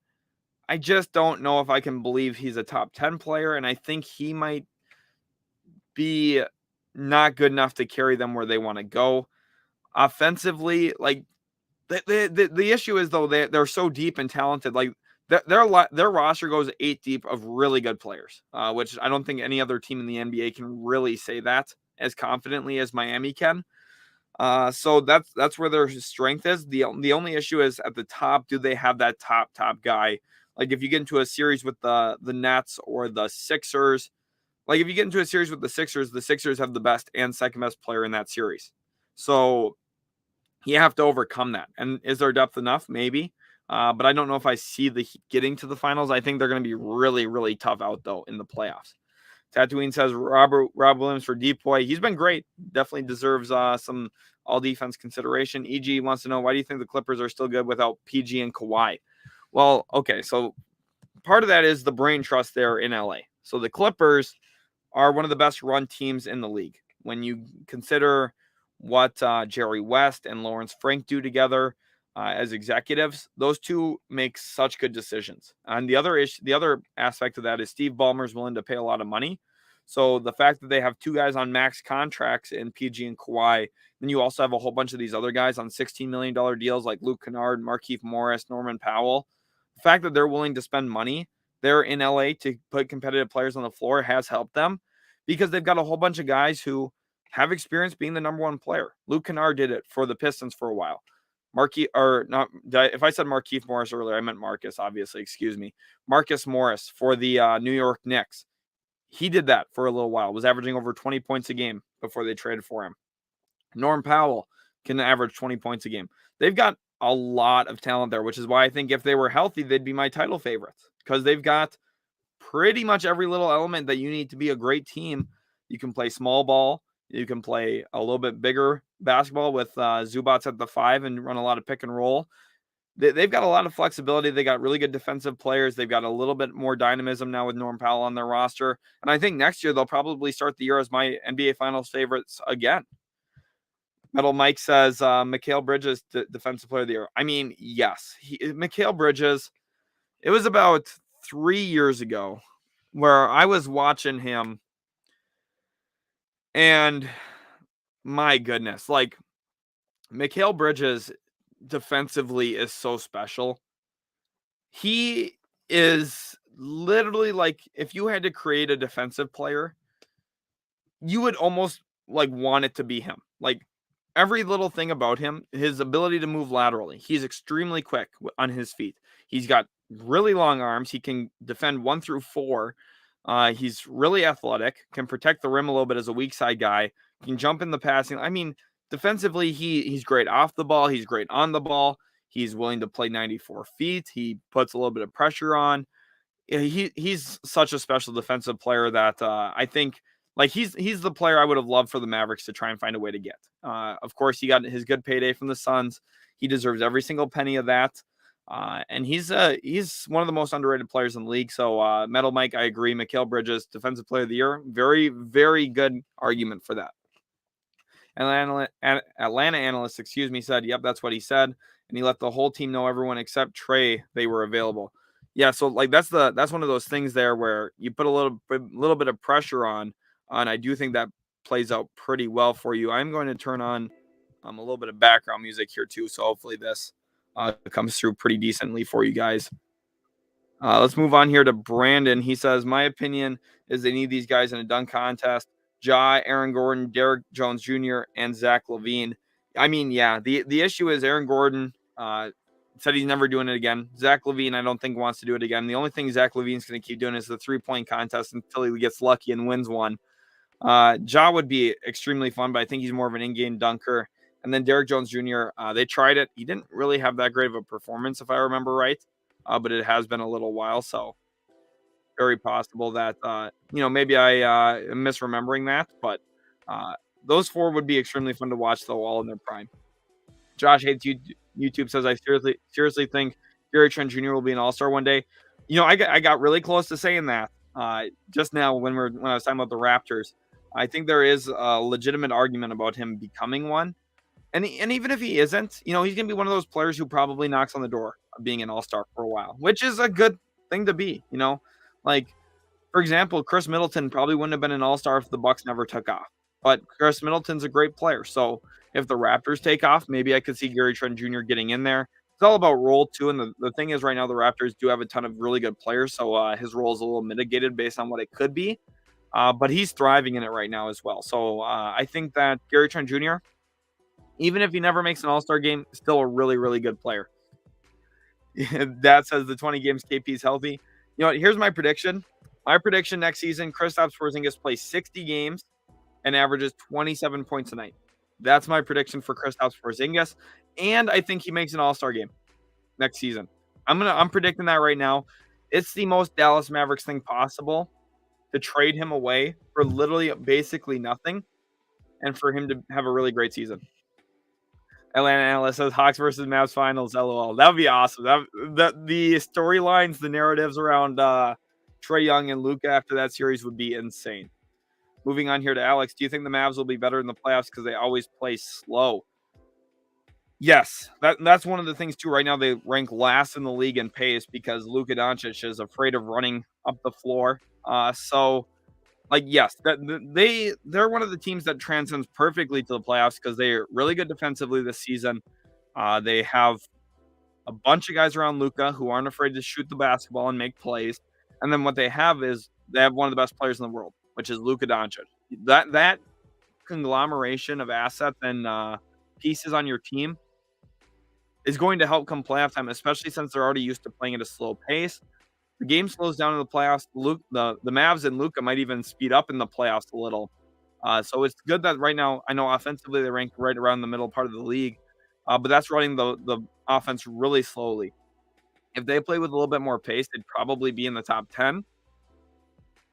I just don't know if I can believe he's a top 10 player, and I think he might be not good enough to carry them where they want to go. Offensively, like, the issue is, though, they're so deep and talented. Like, their roster goes 8 deep of really good players, which I don't think any other team in the NBA can really say that as confidently as Miami can. So that's where their strength is. The only issue is at the top, do they have that top guy? Like, if you get into a series with the Nets or the Sixers, like if you get into a series with the Sixers have the best and second best player in that series. So you have to overcome that. And is there depth enough? Maybe. But I don't know if I see the Heat getting to the finals. I think they're going to be really, really tough out, though, in the playoffs. Tatooine says Rob Williams for Depoy. He's been great. Definitely deserves some all-defense consideration. EG wants to know, why do you think the Clippers are still good without PG and Kawhi? Well, okay, so part of that is the brain trust there in LA. So the Clippers are one of the best run teams in the league. When you consider what Jerry West and Lawrence Frank do together, as executives, those two make such good decisions. And the other aspect of that is Steve Ballmer's willing to pay a lot of money. So the fact that they have 2 guys on max contracts in PG and Kawhi, then you also have a whole bunch of these other guys on $16 million deals like Luke Kennard, Markieff Morris, Norman Powell. The fact that they're willing to spend money there in LA to put competitive players on the floor has helped them, because they've got a whole bunch of guys who have experience being the number 1 player. Luke Kennard did it for the Pistons for a while. If I said Markieff Morris earlier, I meant Marcus, obviously, excuse me. Marcus Morris for the New York Knicks. He did that for a little while, was averaging over 20 points a game before they traded for him. Norm Powell can average 20 points a game. They've got a lot of talent there, which is why I think if they were healthy, they'd be my title favorites because they've got pretty much every little element that you need to be a great team. You can play small ball. You can play a little bit bigger basketball with Zubats at the 5 and run a lot of pick and roll. They've got a lot of flexibility. They got really good defensive players. They've got a little bit more dynamism now with Norm Powell on their roster. And I think next year they'll probably start the year as my NBA Finals favorites again. Metal Mike says Mikal Bridges, defensive player of the year. I mean, yes. Mikal Bridges, it was about 3 years ago where I was watching him. And my goodness, like Mikal Bridges defensively is so special. He is literally like if you had to create a defensive player, you would almost like want it to be him. Like every little thing about him, his ability to move laterally. He's extremely quick on his feet. He's got really long arms. He can defend 1 through 4. He's really athletic, can protect the rim a little bit as a weak side guy, can jump in the passing. I mean, defensively, he's great off the ball. He's great on the ball. He's willing to play 94 feet. He puts a little bit of pressure on. He's such a special defensive player that I think like he's the player I would have loved for the Mavericks to try and find a way to get. Of course, he got his good payday from the Suns. He deserves every single penny of that. And he's one of the most underrated players in the league. So Metal Mike, I agree. Mikal Bridges, defensive player of the year. Very, very good argument for that. Atlanta analyst, said, yep, that's what he said. And he let the whole team know, everyone except Trey, they were available. Yeah, so like that's one of those things there where you put a little bit of pressure on, and I do think that plays out pretty well for you. I'm going to turn on a little bit of background music here too, so hopefully this comes through pretty decently for you guys. Let's move on here to Brandon. He says, my opinion is they need these guys in a dunk contest. Ja, Aaron Gordon, Derek Jones Jr., and Zach LaVine. I mean, yeah, the issue is Aaron Gordon said he's never doing it again. Zach LaVine, I don't think, wants to do it again. The only thing Zach LaVine's going to keep doing is the 3-point contest until he gets lucky and wins one. Ja would be extremely fun, but I think he's more of an in-game dunker. And then Derek Jones Jr., they tried it. He didn't really have that great of a performance, if I remember right, but it has been a little while, so very possible that, maybe I am misremembering that, but those 4 would be extremely fun to watch, though, all in their prime. Josh Hates YouTube says, I seriously think Gary Trent Jr. will be an all-star one day. I got really close to saying that just now when I was talking about the Raptors. I think there is a legitimate argument about him becoming one. And even if he isn't, he's going to be one of those players who probably knocks on the door of being an all-star for a while, which is a good thing to be, Like, for example, Chris Middleton probably wouldn't have been an all-star if the Bucks never took off. But Chris Middleton's a great player. So if the Raptors take off, maybe I could see Gary Trent Jr. getting in there. It's all about role, too. And the thing is, right now, the Raptors do have a ton of really good players. So his role is a little mitigated based on what it could be. But he's thriving in it right now as well. So I think that Gary Trent Jr., even if he never makes an all-star game, still a really, really good player. That says the 20 games KP's healthy. You know what? Here's my prediction. My prediction next season, Kristaps Porzingis plays 60 games and averages 27 points a night. That's my prediction for Kristaps Porzingis. And I think he makes an all-star game next season. I'm predicting that right now. It's the most Dallas Mavericks thing possible to trade him away for literally basically nothing and for him to have a really great season. Atlanta analyst says Hawks versus Mavs finals. LOL. That would be awesome. The storylines, the narratives around Trae Young and Luka after that series would be insane. Moving on here to Alex. Do you think the Mavs will be better in the playoffs because they always play slow? Yes. That's one of the things, too. Right now, they rank last in the league in pace because Luka Doncic is afraid of running up the floor. Yes, they're one of the teams that transcends perfectly to the playoffs because they're really good defensively this season. They have a bunch of guys around Luka who aren't afraid to shoot the basketball and make plays. And then what they have is they have one of the best players in the world, which is Luka Doncic. That conglomeration of assets and pieces on your team is going to help come playoff time, especially since they're already used to playing at a slow pace. The game slows down in the playoffs. The Mavs and Luka might even speed up in the playoffs a little. So it's good that right now, I know offensively they rank right around the middle part of the league. but that's running the offense really slowly. If they play with a little bit more pace, they'd probably be in the top 10.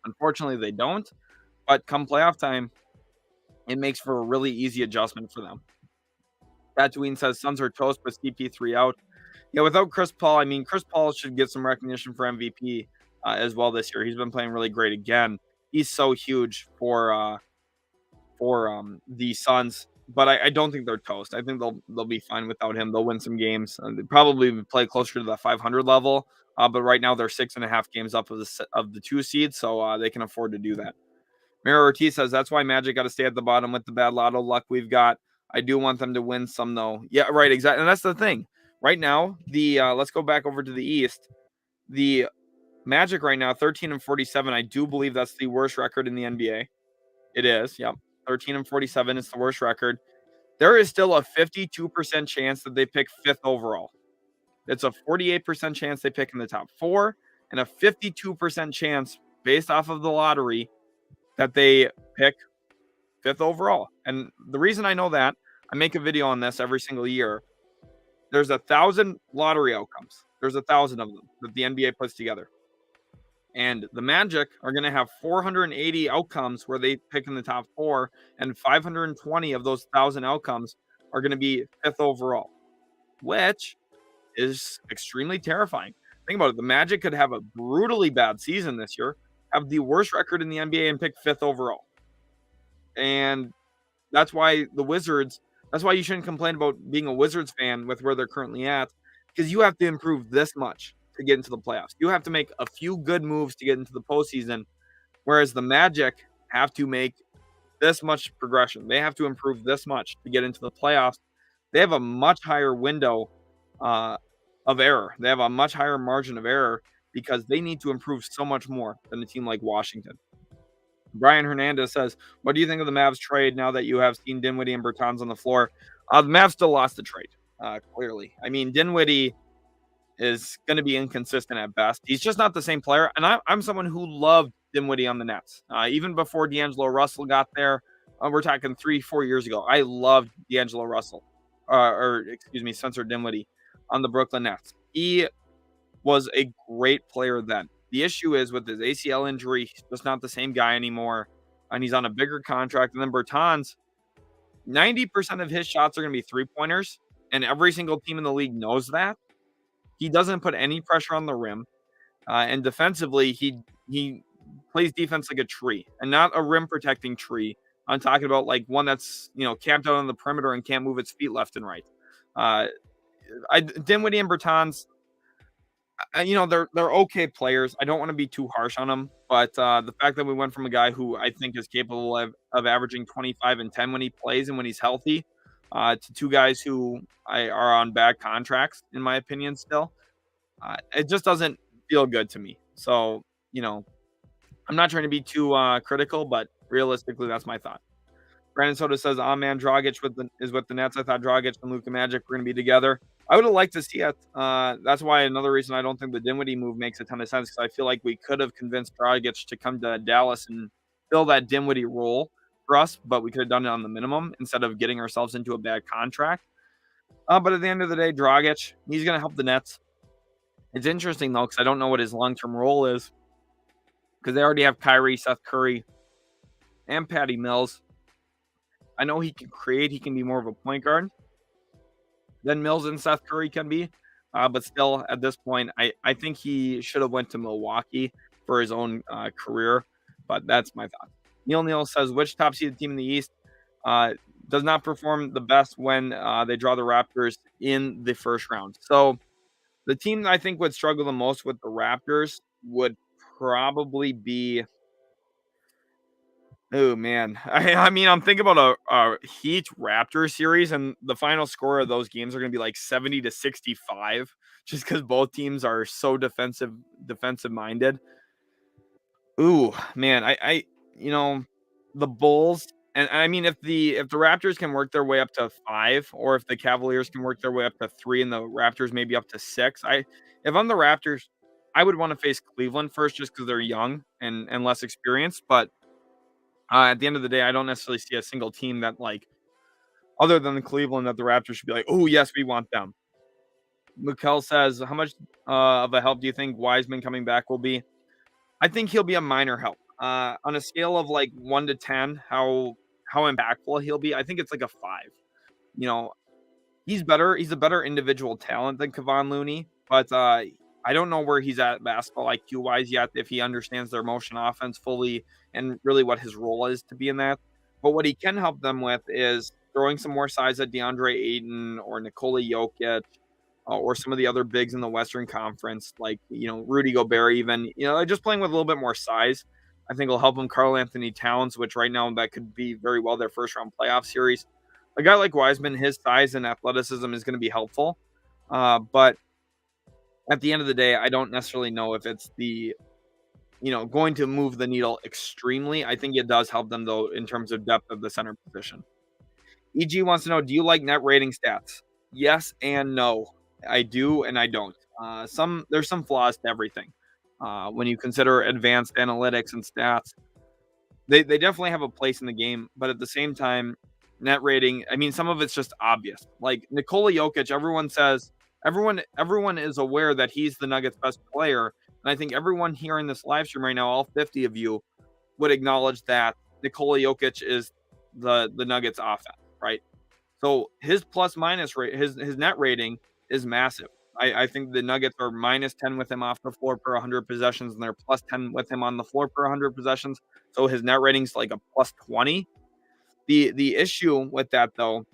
Unfortunately, they don't. But come playoff time, it makes for a really easy adjustment for them. Tatooine says Suns are toast with CP3 out. Yeah, without Chris Paul, I mean, Chris Paul should get some recognition for MVP as well this year. He's been playing really great again. He's so huge for the Suns, but I don't think they're toast. I think they'll be fine without him. They'll win some games. They probably play closer to the 500 level, but right now they're 6.5 games up of the 2 seed, so they can afford to do that. Mira Ortiz says that's why Magic got to stay at the bottom with the bad lotto luck we've got. I do want them to win some though. Yeah, right, exactly. And that's the thing. Right now, the let's go back over to the East. The Magic right now, 13-47. I do believe that's the worst record in the NBA. It is, yep. 13-47 is the worst record. There is still a 52% chance that they pick 5th overall. It's a 48% chance they pick in the top 4, and a 52% chance based off of the lottery that they pick 5th overall. And the reason I know that, I make a video on this every single year. There's 1,000 lottery outcomes. There's 1,000 of them that the NBA puts together. And the Magic are going to have 480 outcomes where they pick in the top 4, and 520 of those 1,000 outcomes are going to be 5th overall, which is extremely terrifying. Think about it. The Magic could have a brutally bad season this year, have the worst record in the NBA, and pick 5th overall. And that's why the Wizards, that's why you shouldn't complain about being a Wizards fan with where they're currently at, because you have to improve this much to get into the playoffs. You have to make a few good moves to get into the postseason, whereas the Magic have to make this much progression. They have to improve this much to get into the playoffs. They have a much higher window of error. They have a much higher margin of error because they need to improve so much more than a team like Washington. Brian Hernandez says, what do you think of the Mavs trade now that you have seen Dinwiddie and Bertans on the floor? The Mavs still lost the trade, clearly. I mean, Dinwiddie is going to be inconsistent at best. He's just not the same player. And I'm someone who loved Dinwiddie on the Nets. Even before D'Angelo Russell got there, we're talking 3-4 years ago. I loved D'Angelo Russell, Spencer Dinwiddie on the Brooklyn Nets. He was a great player then. The issue is with his ACL injury, he's just not the same guy anymore. And he's on a bigger contract. And then Bertans, 90% of his shots are going to be 3-pointers. And every single team in the league knows that. He doesn't put any pressure on the rim. And defensively, he plays defense like a tree and not a rim protecting tree. I'm talking about like one that's, camped out on the perimeter and can't move its feet left and right. Dinwiddie and Bertans, they're okay players. I don't want to be too harsh on them, but the fact that we went from a guy who I think is capable of averaging 25 and 10 when he plays and when he's healthy, to 2 guys who are on bad contracts, in my opinion, still, it just doesn't feel good to me. So, I'm not trying to be too critical, but realistically, that's my thought. Brandon Soda says, man, Dragic is with the Nets. I thought Dragic and Luka Magic were going to be together. I would have liked to see it. That's why another reason I don't think the Dinwiddie move makes a ton of sense, because I feel like we could have convinced Dragic to come to Dallas and fill that Dinwiddie role for us, but we could have done it on the minimum instead of getting ourselves into a bad contract. But at the end of the day, Dragic, he's going to help the Nets. It's interesting, though, because I don't know what his long-term role is, because they already have Kyrie, Seth Curry, and Patty Mills. I know he can create. He can be more of a point guard than Mills and Seth Curry can be. But still, at this point, I think he should have went to Milwaukee for his own career. But that's my thought. Neil says, which top-seeded team in the East does not perform the best when they draw the Raptors in the first round? So the team that I think would struggle the most with the Raptors would probably be... Oh, man. I mean, I'm thinking about a Heat Raptors series, and the final score of those games are going to be like 70-65, just because both teams are so defensive-minded. Ooh, man. The Bulls, and I mean, if the Raptors can work their way up to 5, or if the Cavaliers can work their way up to 3, and the Raptors maybe up to 6, if I'm the Raptors, I would want to face Cleveland first, just because they're young and less experienced, but at the end of the day, I don't necessarily see a single team that other than the Cleveland that the Raptors should be like, oh, yes, we want them. Mikal says, how much of a help do you think Wiseman coming back will be? I think he'll be a minor help. On a scale of like 1 to 10, how impactful he'll be, I think it's like a 5. You know, he's better. He's a better individual talent than Kevon Looney, but I don't know where he's at basketball IQ wise yet. If he understands their motion offense fully and really what his role is to be in that. But what he can help them with is throwing some more size at DeAndre Ayton or Nikola Jokic, or some of the other bigs in the Western Conference, like Rudy Gobert. Even just playing with a little bit more size, I think will help him. Karl Anthony Towns, which right now that could be very well their first round playoff series. A guy like Wiseman, his size and athleticism is going to be helpful. But at the end of the day, I don't necessarily know if it's going to move the needle extremely. I think it does help them, though, in terms of depth of the center position. EG wants to know, do you like net rating stats? Yes and no. I do and I don't. There's some flaws to everything. When you consider advanced analytics and stats, they definitely have a place in the game, but at the same time, net rating, I mean, some of it's just obvious. Like Nikola Jokic, everyone is aware that he's the Nuggets' best player, and I think everyone here in this live stream right now, all 50 of you, would acknowledge that Nikola Jokic is the Nuggets' offense, right? So his plus minus rate, his net rating is massive. I think the Nuggets are minus 10 with him off the floor per 100 possessions, and they're plus 10 with him on the floor per 100 possessions. So his net rating's like a plus 20. The issue with that, though,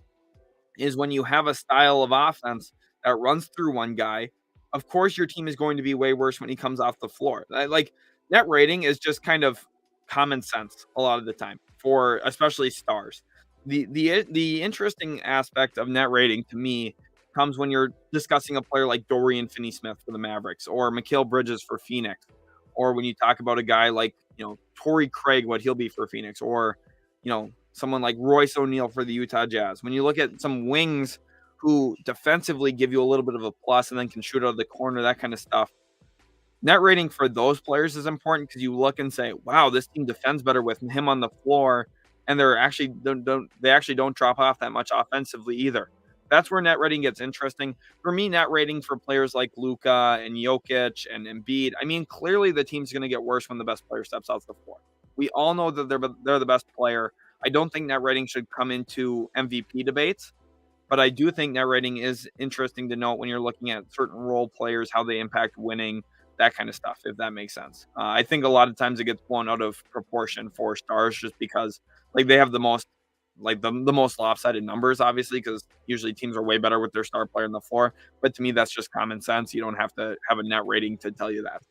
is when you have a style of offense that runs through one guy, of course your team is going to be way worse when he comes off the floor. Like net rating is just kind of common sense a lot of the time for especially stars. The interesting aspect of net rating to me comes when you're discussing a player like Dorian Finney-Smith for the Mavericks or Mikal Bridges for Phoenix, or when you talk about a guy like Torrey Craig, what he'll be for Phoenix, or someone like Royce O'Neal for the Utah Jazz. When you look at some wings who defensively give you a little bit of a plus and then can shoot out of the corner, that kind of stuff, net rating for those players is important because you look and say, wow, this team defends better with him on the floor, and they actually don't drop off that much offensively either. That's where net rating gets interesting. For me, net rating for players like Luka and Jokic and Embiid, I mean, clearly the team's going to get worse when the best player steps off the floor. We all know that they're the best player. I don't think net rating should come into MVP debates, but I do think net rating is interesting to note when you're looking at certain role players, how they impact winning, that kind of stuff, if that makes sense. I think a lot of times it gets blown out of proportion for stars just because they have the most the most lopsided numbers, obviously, because usually teams are way better with their star player on the floor. But to me, that's just common sense. You don't have to have a net rating to tell you that.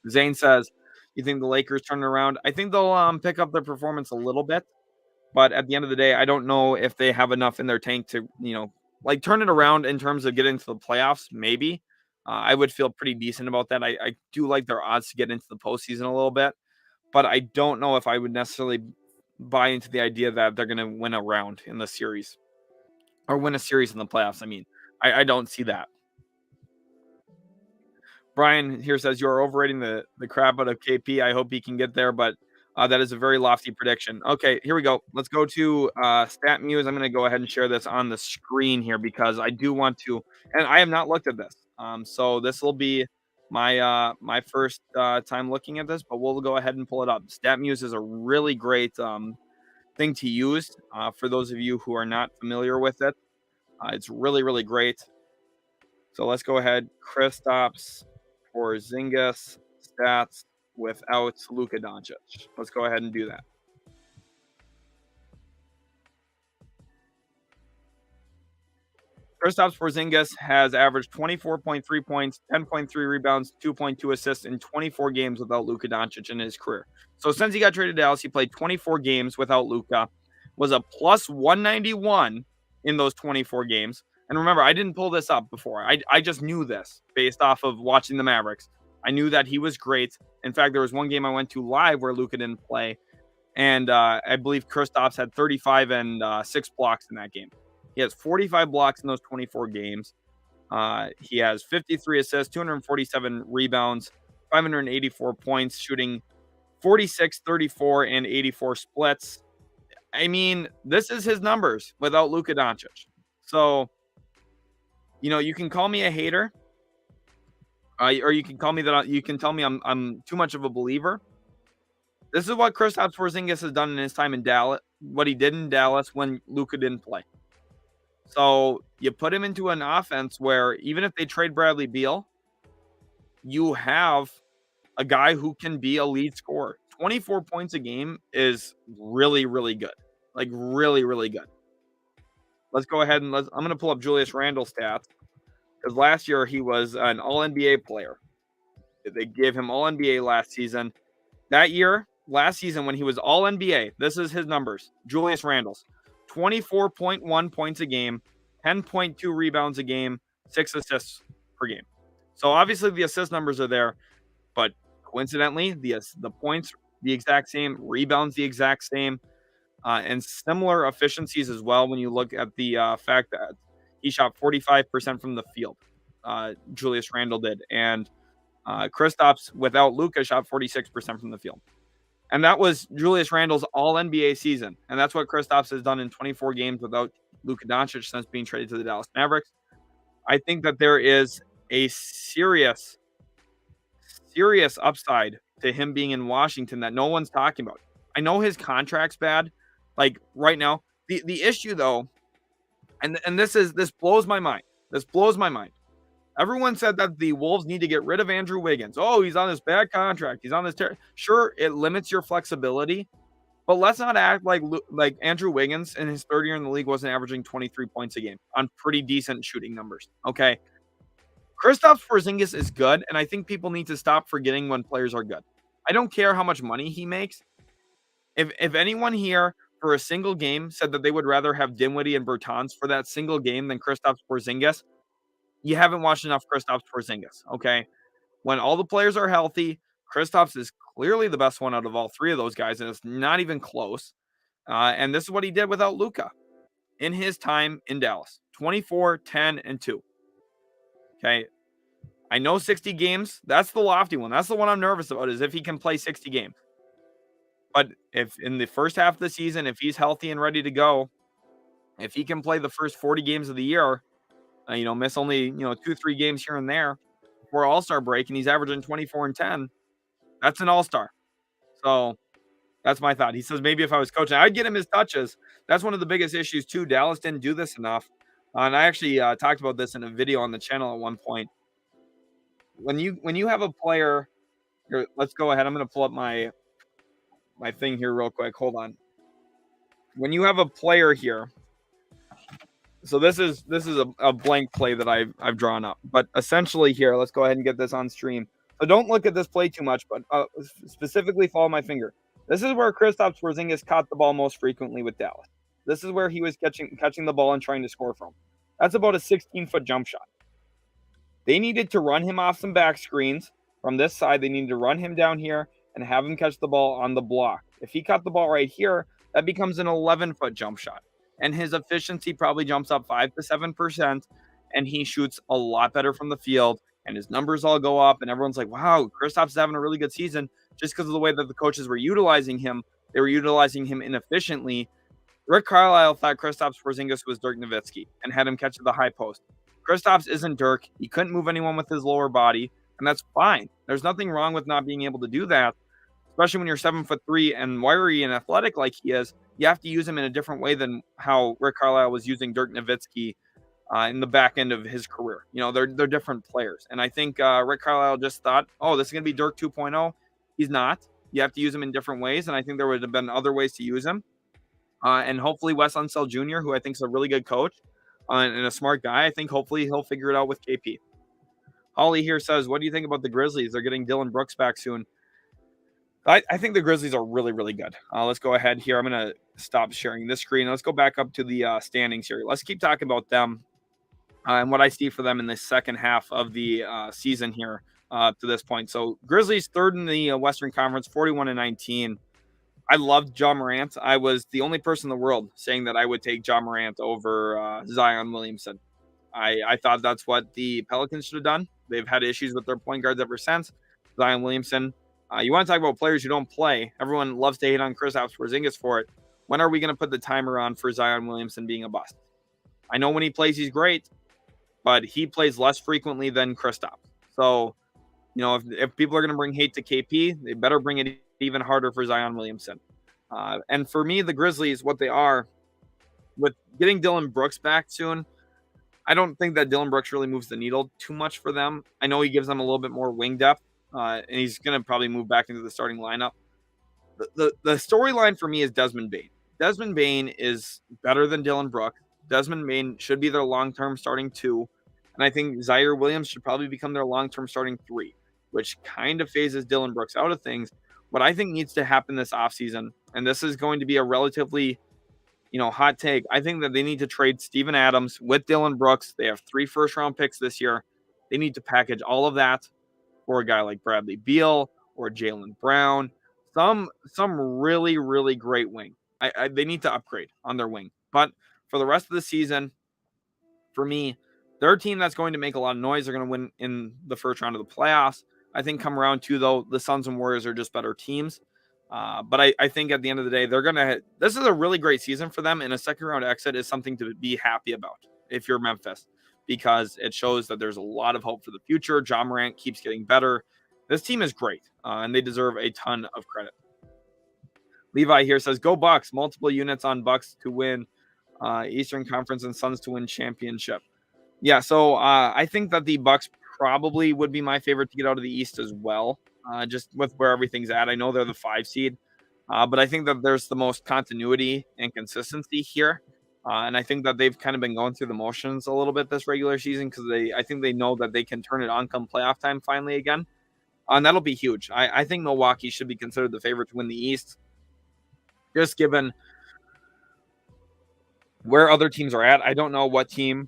Zane says, you think the Lakers turn around? I think they'll pick up their performance a little bit. But at the end of the day, I don't know if they have enough in their tank to, turn it around in terms of getting to the playoffs. Maybe. I would feel pretty decent about that. I do like their odds to get into the postseason a little bit. But I don't know if I would necessarily buy into the idea that they're going to win a round in the series or win a series in the playoffs. I mean, I don't see that. Brian here says you're overrating the crap out of KP. I hope he can get there, but that is a very lofty prediction. Okay, here we go. Let's go to Stat Muse. I'm going to go ahead and share this on the screen here because I do want to, and I have not looked at this. So this will be my first time looking at this, but we'll go ahead and pull it up. Stat Muse is a really great thing to use for those of you who are not familiar with it. It's really, really great. So let's go ahead. Kristaps Porzingis stats without Luka Doncic. Let's go ahead and do that. Kristaps Porzingis has averaged 24.3 points, 10.3 rebounds, 2.2 assists in 24 games without Luka Doncic in his career. So since he got traded to Dallas, he played 24 games without Luka, was a plus 191 in those 24 games. And remember, I didn't pull this up before. I just knew this based off of watching the Mavericks. I knew that he was great. In fact, there was one game I went to live where Luka didn't play. And I believe Kristaps had 35 and 6 blocks in that game. He has 45 blocks in those 24 games. He has 53 assists, 247 rebounds, 584 points, shooting 46, 34, and 84 splits. I mean, this is his numbers without Luka Doncic. So, you can call me a hater, or you can call me that. You can tell me I'm too much of a believer. This is what Kristaps Porzingis has done in his time in Dallas. What he did in Dallas when Luka didn't play. So you put him into an offense where even if they trade Bradley Beal, you have a guy who can be a lead scorer. 24 points a game is really, really good. Like really, really good. Let's go ahead and I'm going to pull up Julius Randle's stats because last year he was an All-NBA player. They gave him All-NBA last season. Last season when he was All-NBA, this is his numbers. Julius Randle's 24.1 points a game, 10.2 rebounds a game, 6 assists per game. So obviously the assist numbers are there, but coincidentally, the points the exact same, rebounds the exact same, and similar efficiencies as well when you look at the fact that he shot 45% from the field. Julius Randle did, and Kristaps without Luka shot 46% from the field. And that was Julius Randle's All-NBA season. And that's what Kristaps has done in 24 games without Luka Doncic since being traded to the Dallas Mavericks. I think that there is a serious upside to him being in Washington that no one's talking about. I know his contract's bad, like right now. The issue though, and this blows my mind. This blows my mind. Everyone said that the Wolves need to get rid of Andrew Wiggins. Oh, he's on this bad contract. He's on this Sure, it limits your flexibility, but let's not act like Andrew Wiggins in his third year in the league wasn't averaging 23 points a game on pretty decent shooting numbers. Okay. Kristaps Porzingis is good, and I think people need to stop forgetting when players are good. I don't care how much money he makes. If anyone here for a single game said that they would rather have Dinwiddie and Bertans for that single game than Kristaps Porzingis, you haven't watched enough Kristaps Porzingis, okay? When all the players are healthy, Kristaps is clearly the best one out of all three of those guys, and it's not even close. And this is what he did without Luka in his time in Dallas. 24, 10, and 2. Okay. I know 60 games. That's the lofty one. That's the one I'm nervous about, is if he can play 60 games. But if in the first half of the season, if he's healthy and ready to go, if he can play the first 40 games of the year, miss only, 2-3 games here and there before All-Star break, and he's averaging 24 and 10, that's an All-Star. So that's my thought. He says maybe if I was coaching, I'd get him his touches. That's one of the biggest issues too. Dallas didn't do this enough. And I actually talked about this in a video on the channel at one point. When you have a player, let's go ahead. I'm going to pull up my thing here real quick. Hold on. When you have a player here, so this is a blank play that I've drawn up. But essentially here, let's go ahead and get this on stream. So don't look at this play too much, but specifically follow my finger. This is where Kristaps Porzingis caught the ball most frequently with Dallas. This is where he was catching the ball and trying to score from. That's about a 16-foot jump shot. They needed to run him off some back screens from this side. They needed to run him down here and have him catch the ball on the block. If he caught the ball right here, that becomes an 11-foot jump shot. And his efficiency probably jumps up 5 to 7%, and he shoots a lot better from the field, and his numbers all go up, and everyone's like, wow, Kristaps is having a really good season just because of the way that the coaches were utilizing him. They were utilizing him inefficiently. Rick Carlisle thought Kristaps Porzingis was Dirk Nowitzki and had him catch the high post. Kristaps isn't Dirk. He couldn't move anyone with his lower body, and that's fine. There's nothing wrong with not being able to do that, especially when you're 7'3" and wiry and athletic like he is. You have to use him in a different way than how Rick Carlisle was using Dirk Nowitzki in the back end of his career. They're different players. And I think Rick Carlisle just thought, oh, this is going to be Dirk 2.0. He's not. You have to use him in different ways, and I think there would have been other ways to use him. And hopefully Wes Unseld Jr., who I think is a really good coach and a smart guy, I think hopefully he'll figure it out with KP. Holly here says, what do you think about the Grizzlies? They're getting Dylan Brooks back soon. I think the Grizzlies are really, really good. Let's go ahead here. I'm going to stop sharing this screen. Let's go back up to the standings here. Let's keep talking about them and what I see for them in the second half of the season here to this point. So Grizzlies third in the Western Conference, 41-19. I loved Ja Morant. I was the only person in the world saying that I would take Ja Morant over Zion Williamson. I thought that's what the Pelicans should have done. They've had issues with their point guards ever since. Zion Williamson. You want to talk about players who don't play. Everyone loves to hate on Kristaps Porzingis for it. when are we going to put the timer on for Zion Williamson being a bust? I know when he plays, he's great, but he plays less frequently than Kristaps. So, if people are going to bring hate to KP, they better bring it even harder for Zion Williamson. And for me, the Grizzlies, what they are, with getting Dillon Brooks back soon, I don't think that Dillon Brooks really moves the needle too much for them. I know he gives them a little bit more wing depth, and he's going to probably move back into the starting lineup. The storyline for me is Desmond Bane. Desmond Bane is better than Dillon Brooks. Desmond Bane should be their long-term starting 2, and I think Zaire Williams should probably become their long-term starting 3, which kind of phases Dillon Brooks out of things. What I think needs to happen this offseason, and this is going to be a relatively hot take. I think that they need to trade Steven Adams with Dillon Brooks. They have 3 first-round picks this year. They need to package all of that for a guy like Bradley Beal or Jaylen Brown. Some really, really great wing. They need to upgrade on their wing. But for the rest of the season, for me, they're a team that's going to make a lot of noise. They're going to win in the first round of the playoffs. I think come round 2, though, the Suns and Warriors are just better teams. But I think at the end of the day, this is a really great season for them, and a second round exit is something to be happy about if you're Memphis, because it shows that there's a lot of hope for the future. Ja Morant keeps getting better. This team is great, and they deserve a ton of credit. Levi here says, go Bucks, multiple units on Bucks to win Eastern Conference and Suns to win championship. Yeah, so I think that the Bucks probably would be my favorite to get out of the East as well. Just with where everything's at. I know they're the 5 seed, but I think that there's the most continuity and consistency here. And I think that they've kind of been going through the motions a little bit this regular season because I think they know that they can turn it on come playoff time finally again. And that'll be huge. I think Milwaukee should be considered the favorite to win the East, just given where other teams are at. I don't know what team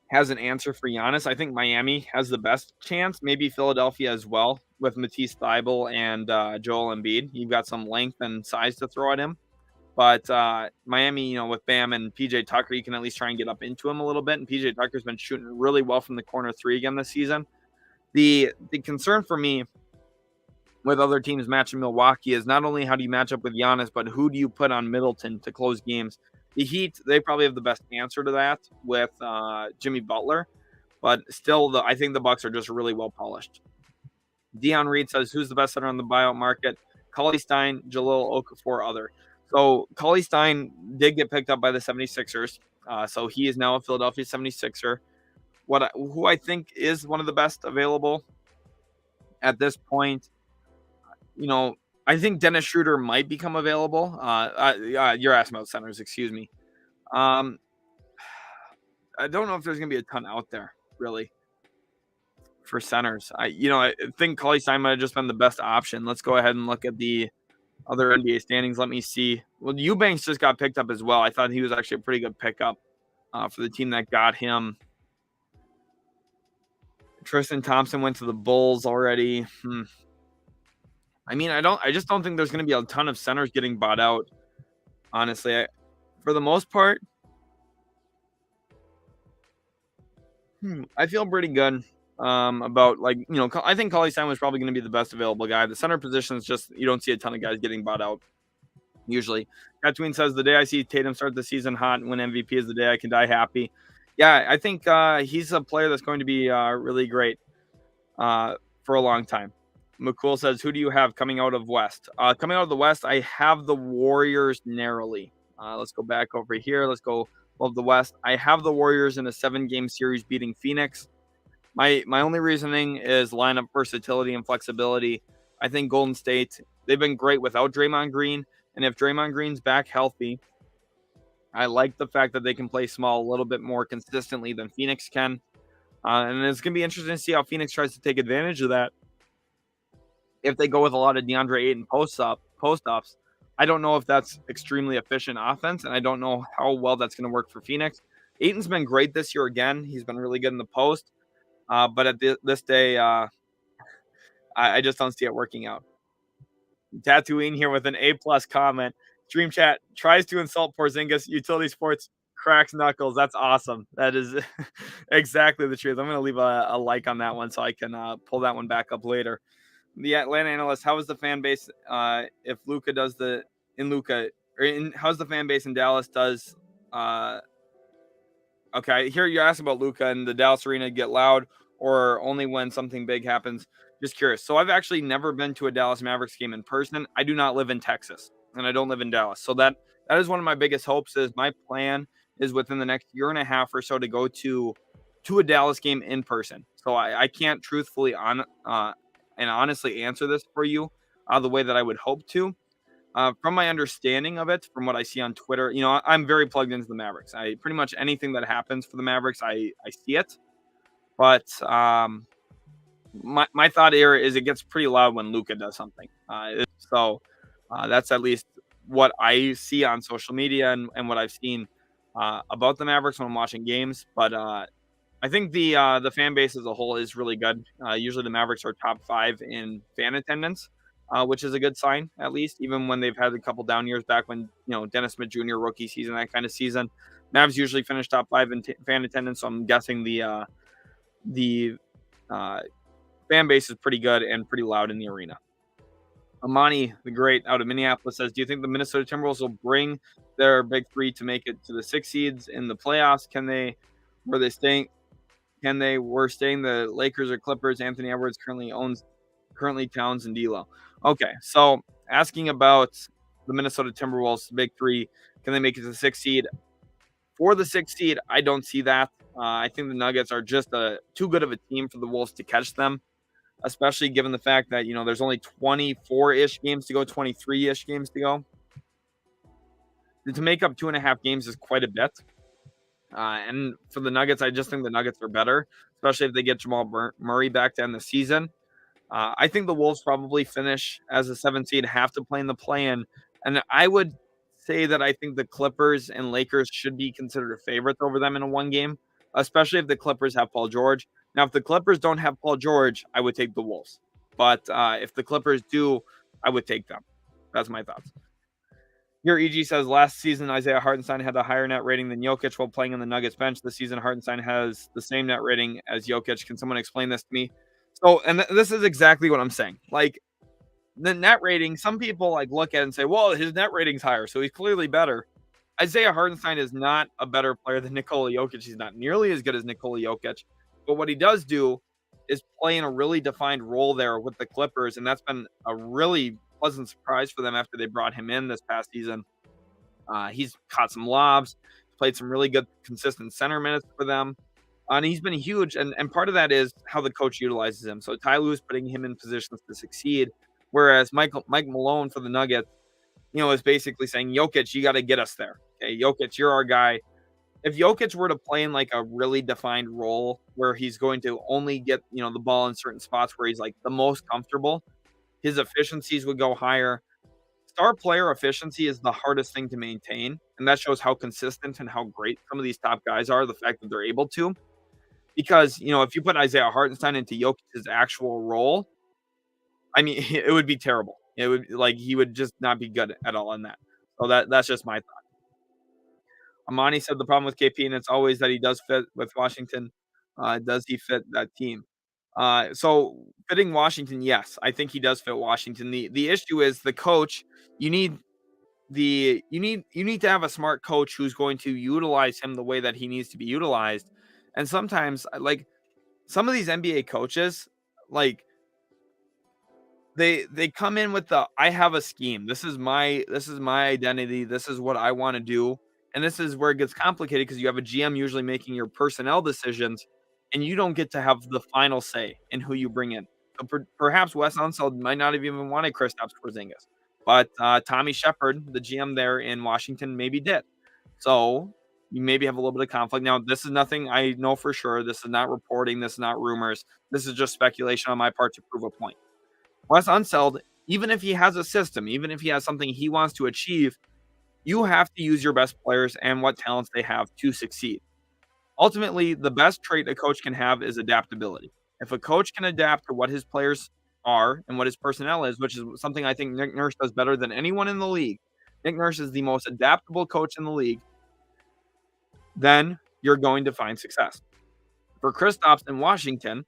has an answer for Giannis. I think Miami has the best chance, maybe Philadelphia as well, with Matisse Thybulle and Joel Embiid. You've got some length and size to throw at him. But Miami, with Bam and PJ Tucker, you can at least try and get up into him a little bit. And PJ Tucker's been shooting really well from the corner 3 again this season. The concern for me with other teams matching Milwaukee is not only how do you match up with Giannis, but who do you put on Middleton to close games? The Heat, they probably have the best answer to that with Jimmy Butler. But still, I think the Bucks are just really well polished. Dion Reed says, who's the best center on the buyout market? Cauley Stein, Jahlil Okafor, other. So Cauley Stein did get picked up by the 76ers. So he is now a Philadelphia 76er. Who I think is one of the best available at this point, I think Dennis Schroeder might become available. You're asking about centers, excuse me. I don't know if there's going to be a ton out there, really, for centers. I think Cauley Stein might have just been the best option. Let's go ahead and look at the other NBA standings. Let me see. Well, Eubanks just got picked up as well. I thought he was actually a pretty good pickup for the team that got him. Tristan Thompson went to the Bulls already. I just don't think there's going to be a ton of centers getting bought out. Honestly, for the most part, I feel pretty good about I think Cauley Stein was probably going to be the best available guy. The center position is just, you don't see a ton of guys getting bought out usually. Tatooine says, the day I see Tatum start the season hot and win MVP is the day I can die happy. Yeah, I think he's a player that's going to be really great for a long time. McCool says, who do you have coming out of West? Coming out of the West, I have the Warriors narrowly. Let's go back over here. Let's go above the West. I have the Warriors in a 7-game series beating Phoenix. My only reasoning is lineup versatility and flexibility. I think Golden State, they've been great without Draymond Green. And if Draymond Green's back healthy, I like the fact that they can play small a little bit more consistently than Phoenix can. And it's going to be interesting to see how Phoenix tries to take advantage of that. If they go with a lot of DeAndre Ayton post-ups, I don't know if that's extremely efficient offense, and I don't know how well that's going to work for Phoenix. Ayton's been great this year again. He's been really good in the post. But at this day, I just don't see it working out. Tatooine here with an A+ comment. Stream chat tries to insult Porzingis. Utility Sports cracks knuckles. That's awesome. That is exactly the truth. I'm going to leave a like on that one so I can pull that one back up later. The Atlanta analyst, how is the fan base if Luka does the in Luka, or how's the fan base in Dallas does okay, here you're asking about Luka and the Dallas arena get loud or only when something big happens. Just curious. So I've actually never been to a Dallas Mavericks game in person. I do not live in Texas and I don't live in Dallas. So that is one of my biggest hopes. Is my plan is within the next year and a half or so to go to a Dallas game in person. So I can't truthfully and honestly answer this for you the way that I would hope to. From my understanding of it, from what I see on Twitter, I'm very plugged into the Mavericks. I pretty much anything that happens for the Mavericks, I see it. But my thought here is it gets pretty loud when Luka does something. So that's at least what I see on social media and what I've seen about the Mavericks when I'm watching games. But I think the fan base as a whole is really good. Usually the Mavericks are top 5 in fan attendance, which is a good sign, at least, even when they've had a couple down years back when, Dennis Smith Jr. rookie season, that kind of season. Mavs usually finish top 5 in fan attendance, so I'm guessing the fan base is pretty good and pretty loud in the arena. Amani, the great, out of Minneapolis says, do you think the Minnesota Timberwolves will bring their big three to make it to the 6 seeds in the playoffs? We're staying the Lakers or Clippers? Anthony Edwards currently Towns and D'Lo. Okay, so asking about the Minnesota Timberwolves, big three, can they make it to the 6 seed? For the 6 seed, I don't see that. I think the Nuggets are just too good of a team for the Wolves to catch them, especially given the fact that, there's only 24-ish games to go, 23-ish games to go. To make up 2.5 games is quite a bit. And for the Nuggets, I just think the Nuggets are better, especially if they get Jamal Murray back to end the season. I think the Wolves probably finish as a 7 seed, have to play in the play-in. And I would say that I think the Clippers and Lakers should be considered favorites over them in a one game, especially if the Clippers have Paul George. Now, if the Clippers don't have Paul George, I would take the Wolves. But if the Clippers do, I would take them. That's my thoughts. Here, EG says, last season, Isaiah Hartenstein had a higher net rating than Jokic while playing on the Nuggets bench. This season, Hartenstein has the same net rating as Jokic. Can someone explain this to me? So, and this is exactly what I'm saying. Like, the net rating, some people look at it and say, well, his net rating's higher, so he's clearly better. Isaiah Hartenstein is not a better player than Nikola Jokic. He's not nearly as good as Nikola Jokic. But what he does do is play in a really defined role there with the Clippers, and that's been a really pleasant surprise for them after they brought him in this past season. He's caught some lobs, played some really good, consistent center minutes for them. And he's been huge, and part of that is how the coach utilizes him. So Ty Lue's putting him in positions to succeed, whereas Mike Malone for the Nuggets, is basically saying, Jokic, you got to get us there. Okay, Jokic, you're our guy. If Jokic were to play in a really defined role where he's going to only get, the ball in certain spots where he's the most comfortable, his efficiencies would go higher. Star player efficiency is the hardest thing to maintain, and that shows how consistent and how great some of these top guys are, the fact that they're able to. Because, if you put Isaiah Hartenstein into Jokic's actual role, I mean, it would be terrible. It would he would just not be good at all in that. So that's just my thought. Amani said the problem with KP, and it's always that he does fit with Washington. Does he fit that team? So fitting Washington, yes, I think he does fit Washington. The issue is the coach. You need to have a smart coach who's going to utilize him the way that he needs to be utilized. And sometimes, some of these NBA coaches, they come in with I have a scheme. This is my identity. This is what I want to do. And this is where it gets complicated because you have a GM usually making your personnel decisions, and you don't get to have the final say in who you bring in. So perhaps Wes Unseld might not have even wanted Kristaps Porzingis, but Tommy Shepard, the GM there in Washington, maybe did. So you maybe have a little bit of conflict. Now, this is nothing I know for sure. This is not reporting. This is not rumors. This is just speculation on my part to prove a point. Wes Unseld, even if he has a system, even if he has something he wants to achieve, you have to use your best players and what talents they have to succeed. Ultimately, the best trait a coach can have is adaptability. If a coach can adapt to what his players are and what his personnel is, which is something I think Nick Nurse does better than anyone in the league. Nick Nurse is the most adaptable coach in the league. Then you're going to find success. For Kristaps in Washington,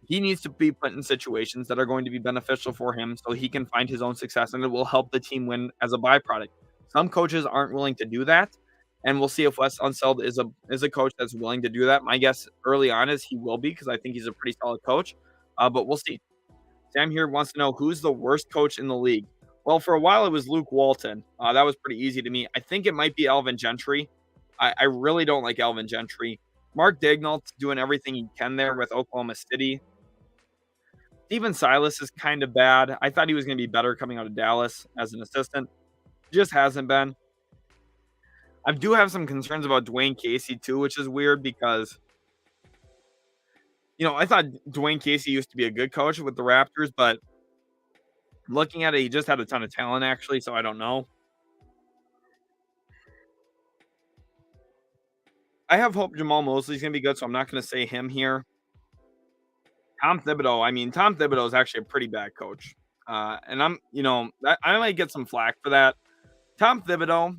He needs to be put in situations that are going to be beneficial for him so he can find his own success and it will help the team win as a byproduct. Some coaches aren't willing to do that, and we'll see if Wes Unseld is a coach that's willing to do that. My guess early on is he will be because I think he's a pretty solid coach, but we'll see. Sam here wants to know who's the worst coach in the league. Well, for a while it was Luke Walton. That was pretty easy to me. I think it might be Alvin Gentry. I really don't like Alvin Gentry. Mark Daignault's doing everything he can there with Oklahoma City. Steven Silas is kind of bad. I thought he was going to be better coming out of Dallas as an assistant. Just hasn't been. I do have some concerns about Dwayne Casey too, which is weird because I thought Dwayne Casey used to be a good coach with the Raptors, but looking at it, he just had a ton of talent actually, so I don't know. I have hope Jamal Mosley's going to be good, so I'm not going to say him here. Tom Thibodeau is actually a pretty bad coach. And I might get some flack for that. Tom Thibodeau,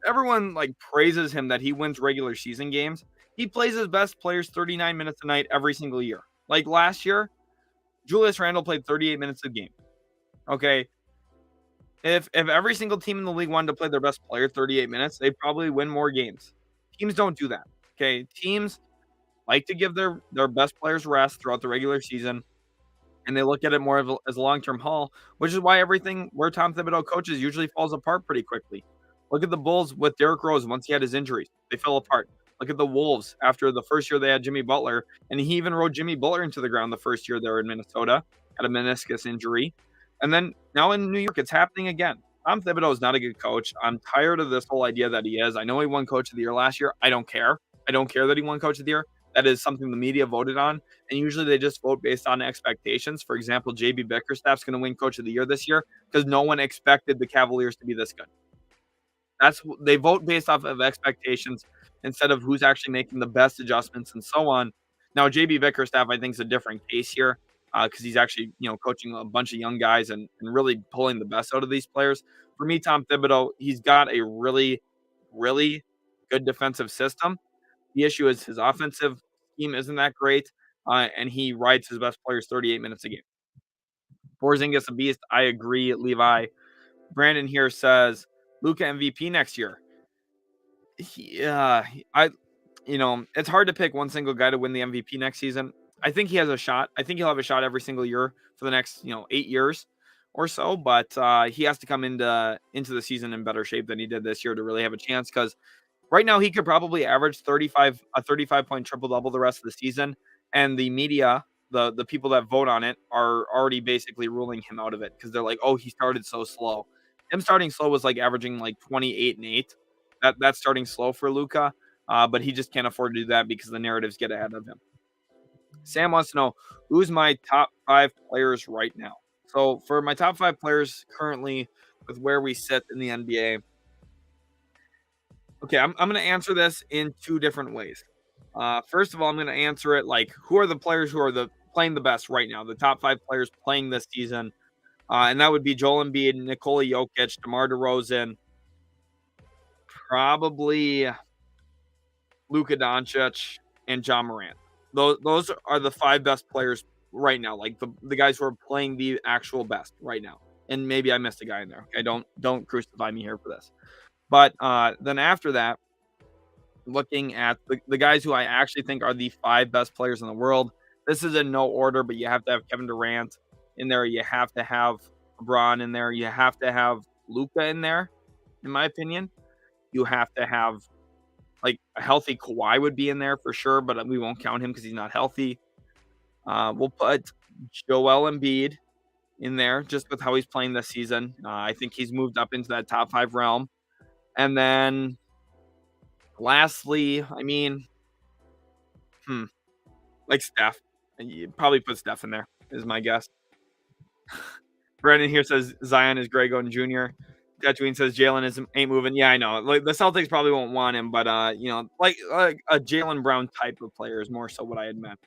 everyone praises him that he wins regular season games. He plays his best players 39 minutes a night every single year. Like last year, Julius Randle played 38 minutes a game. Okay. If every single team in the league wanted to play their best player 38 minutes, they'd probably win more games. Teams don't do that. Okay. Teams like to give their best players rest throughout the regular season, and they look at it more as a long-term haul, which is why everything where Tom Thibodeau coaches usually falls apart pretty quickly. Look at the Bulls with Derrick Rose once he had his injuries. They fell apart. Look at the Wolves after the first year they had Jimmy Butler, and he even rode Jimmy Butler into the ground the first year they were in Minnesota, had a meniscus injury. And then now in New York, it's happening again. Tom Thibodeau is not a good coach. I'm tired of this whole idea that he is. I know he won Coach of the Year last year. I don't care. I don't care that he won Coach of the Year. That is something the media voted on, and usually they just vote based on expectations. For example, JB Bickerstaff's going to win Coach of the Year this year because no one expected the Cavaliers to be this good. They vote based off of expectations instead of who's actually making the best adjustments and so on. Now, JB Bickerstaff, I think, is a different case here because he's actually coaching a bunch of young guys and really pulling the best out of these players. For me, Tom Thibodeau, he's got a really, really good defensive system. The issue is his offensive scheme isn't that great, and he rides his best players 38 minutes a game. Porzingis a beast. I agree, Levi. Brandon here says Luka MVP next year. It's hard to pick one single guy to win the MVP next season. I think he has a shot. I think he'll have a shot every single year for the next 8 years or so. But he has to come into the season in better shape than he did this year to really have a chance because right now, he could probably average a 35-point triple-double the rest of the season, and the media, the people that vote on it, are already basically ruling him out of it because they're like, oh, he started so slow. Him starting slow was averaging 28 and 8. That's starting slow for Luka, but he just can't afford to do that because the narratives get ahead of him. Sam wants to know, who's my top 5 players right now? So for my top 5 players currently with where we sit in the NBA, okay, I'm going to answer this in 2 different ways. First of all, I'm going to answer it who are the players who are playing the best right now, the top 5 players playing this season, and that would be Joel Embiid, Nikola Jokic, DeMar DeRozan, probably Luka Doncic, and John Morant. Those are the 5 best players right now, the guys who are playing the actual best right now. And maybe I missed a guy in there. Okay, don't crucify me here for this. But then after that, looking at the guys who I actually think are the 5 best players in the world, this is in no order, but you have to have Kevin Durant in there. You have to have LeBron in there. You have to have Luka in there, in my opinion. You have to have a healthy Kawhi would be in there for sure, but we won't count him because he's not healthy. We'll put Joel Embiid in there just with how he's playing this season. I think he's moved up into that top 5 realm. And then lastly, Steph. And you probably put Steph in there, is my guess. Brandon here says Zion is Greg Oden Jr. Tatooine says Jalen ain't moving. Yeah, I know. The Celtics probably won't want him, but a Jalen Brown type of player is more so what I had meant.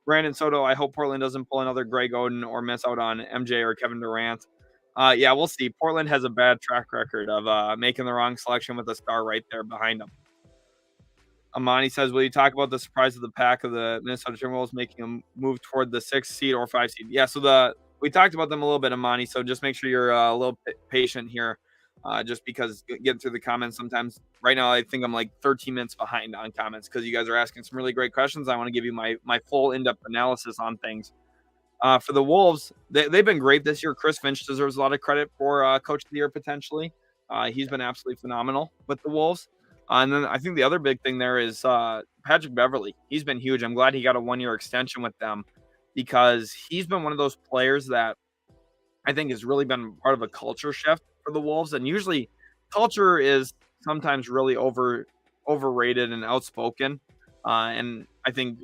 Brandon Soto, I hope Portland doesn't pull another Greg Oden or miss out on MJ or Kevin Durant. Yeah, we'll see. Portland has a bad track record of making the wrong selection with a star right there behind them. Amani says, will you talk about the surprise of the pack of the Minnesota Timberwolves making a move toward the 6th seed or 5 seed? Yeah, so we talked about them a little bit, Amani, so just make sure you're a little patient here, just because getting through the comments sometimes. Right now, I think I'm like 13 minutes behind on comments because you guys are asking some really great questions. I want to give you my full in-depth analysis on things. For the Wolves, they've been great this year. Chris Finch deserves a lot of credit for Coach of the Year potentially. He's been absolutely phenomenal with the Wolves. And then I think the other big thing there is Patrick Beverley. He's been huge. I'm glad he got a 1-year extension with them because he's been one of those players that I think has really been part of a culture shift for the Wolves. And usually culture is sometimes really overrated and outspoken. And I think,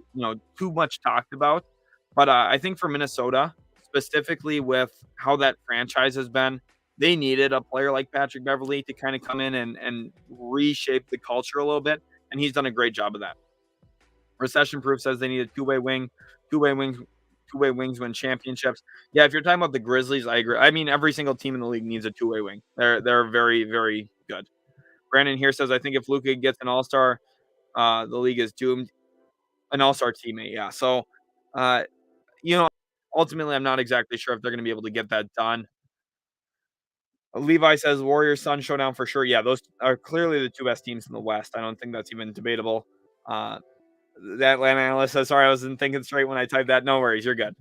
too much talked about. But I think for Minnesota, specifically with how that franchise has been, they needed a player like Patrick Beverley to kind of come in and reshape the culture a little bit, and he's done a great job of that. Recession Proof says they need a two-way wing. Two-way wings win championships. Yeah, if you're talking about the Grizzlies, I agree. I mean, every single team in the league needs a two-way wing. They're very, very good. Brandon here says, I think if Luka gets an all-star, the league is doomed. An all-star teammate, yeah. So, ultimately, I'm not exactly sure if they're going to be able to get that done. Levi says Warriors Sun showdown for sure. Yeah, those are clearly the two best teams in the West. I don't think that's even debatable. The Atlanta analyst says, sorry, I wasn't thinking straight when I typed that. No worries, you're good.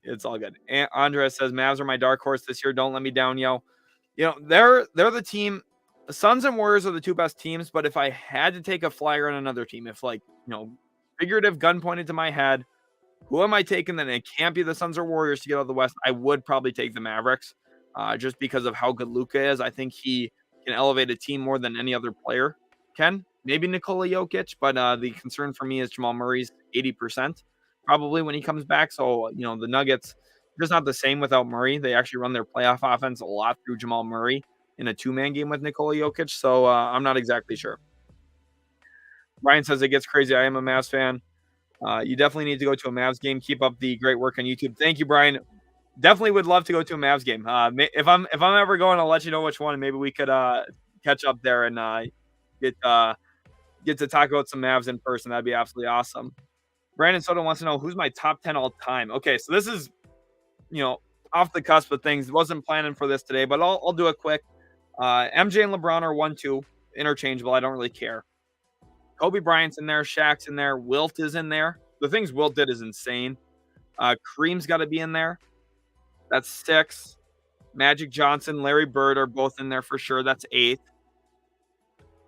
It's all good. And Andres says, Mavs are my dark horse this year. Don't let me down, yo. They're the team. The Suns and Warriors are the two best teams, but if I had to take a flyer on another team, if figurative gun pointed to my head, who am I taking? Then it can't be the Suns or Warriors to get out of the West. I would probably take the Mavericks, just because of how good Luka is. I think he can elevate a team more than any other player can. Maybe Nikola Jokic, but the concern for me is Jamal Murray's 80% probably when he comes back. So, the Nuggets, just not the same without Murray. They actually run their playoff offense a lot through Jamal Murray in a two-man game with Nikola Jokic. So I'm not exactly sure. Brian says it gets crazy. I am a Mavs fan. You definitely need to go to a Mavs game. Keep up the great work on YouTube. Thank you, Brian. Definitely would love to go to a Mavs game. If I'm ever going, I'll let you know which one, and maybe we could catch up there and get to talk about some Mavs in person. That'd be absolutely awesome. Brandon Soto wants to know who's my top 10 all time. Okay, so this is off the cusp of things. Wasn't planning for this today, but I'll do it quick. MJ and LeBron are 1-2, interchangeable. I don't really care. Kobe Bryant's in there, Shaq's in there, Wilt is in there. The things Wilt did is insane. Kareem's got to be in there. That's 6. Magic Johnson, Larry Bird are both in there for sure. That's 8.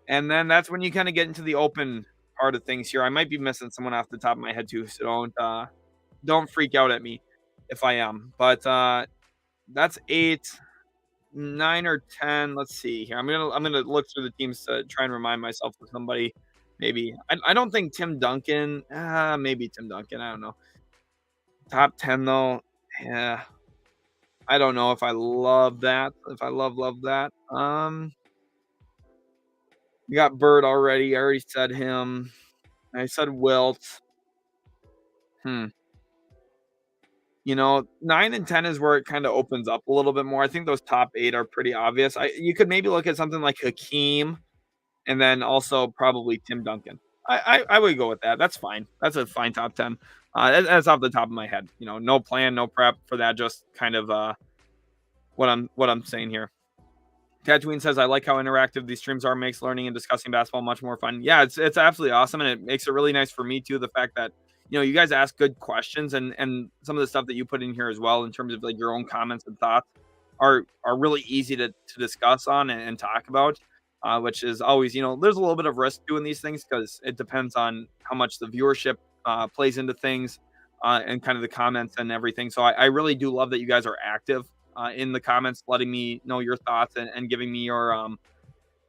And then that's when you kind of get into the open part of things here. I might be missing someone off the top of my head too, so don't freak out at me if I am. But that's 8, 9 or 10. Let's see here. I'm gonna look through the teams to try and remind myself of somebody. Maybe I don't think Tim Duncan. Maybe Tim Duncan. I don't know. Top 10 though. Yeah. I don't know if I love that. If I love that. We got Bird already. I already said him. I said Wilt. 9 and 10 is where it kind of opens up a little bit more. I think those top 8 are pretty obvious. You could maybe look at something like Hakeem, and then also probably Tim Duncan. I would go with that. That's fine. That's a fine top 10. That's off the top of my head. No plan, no prep for that. Just kind of what I'm saying here. Tatooine says, I like how interactive these streams are. Makes learning and discussing basketball much more fun. Yeah, it's absolutely awesome, and it makes it really nice for me too. The fact that you guys ask good questions, and some of the stuff that you put in here as well in terms of like your own comments and thoughts are really easy to discuss on and talk about. Which is always, there's a little bit of risk doing these things because it depends on how much the viewership plays into things and kind of the comments and everything. So I really do love that you guys are active in the comments, letting me know your thoughts and giving me your,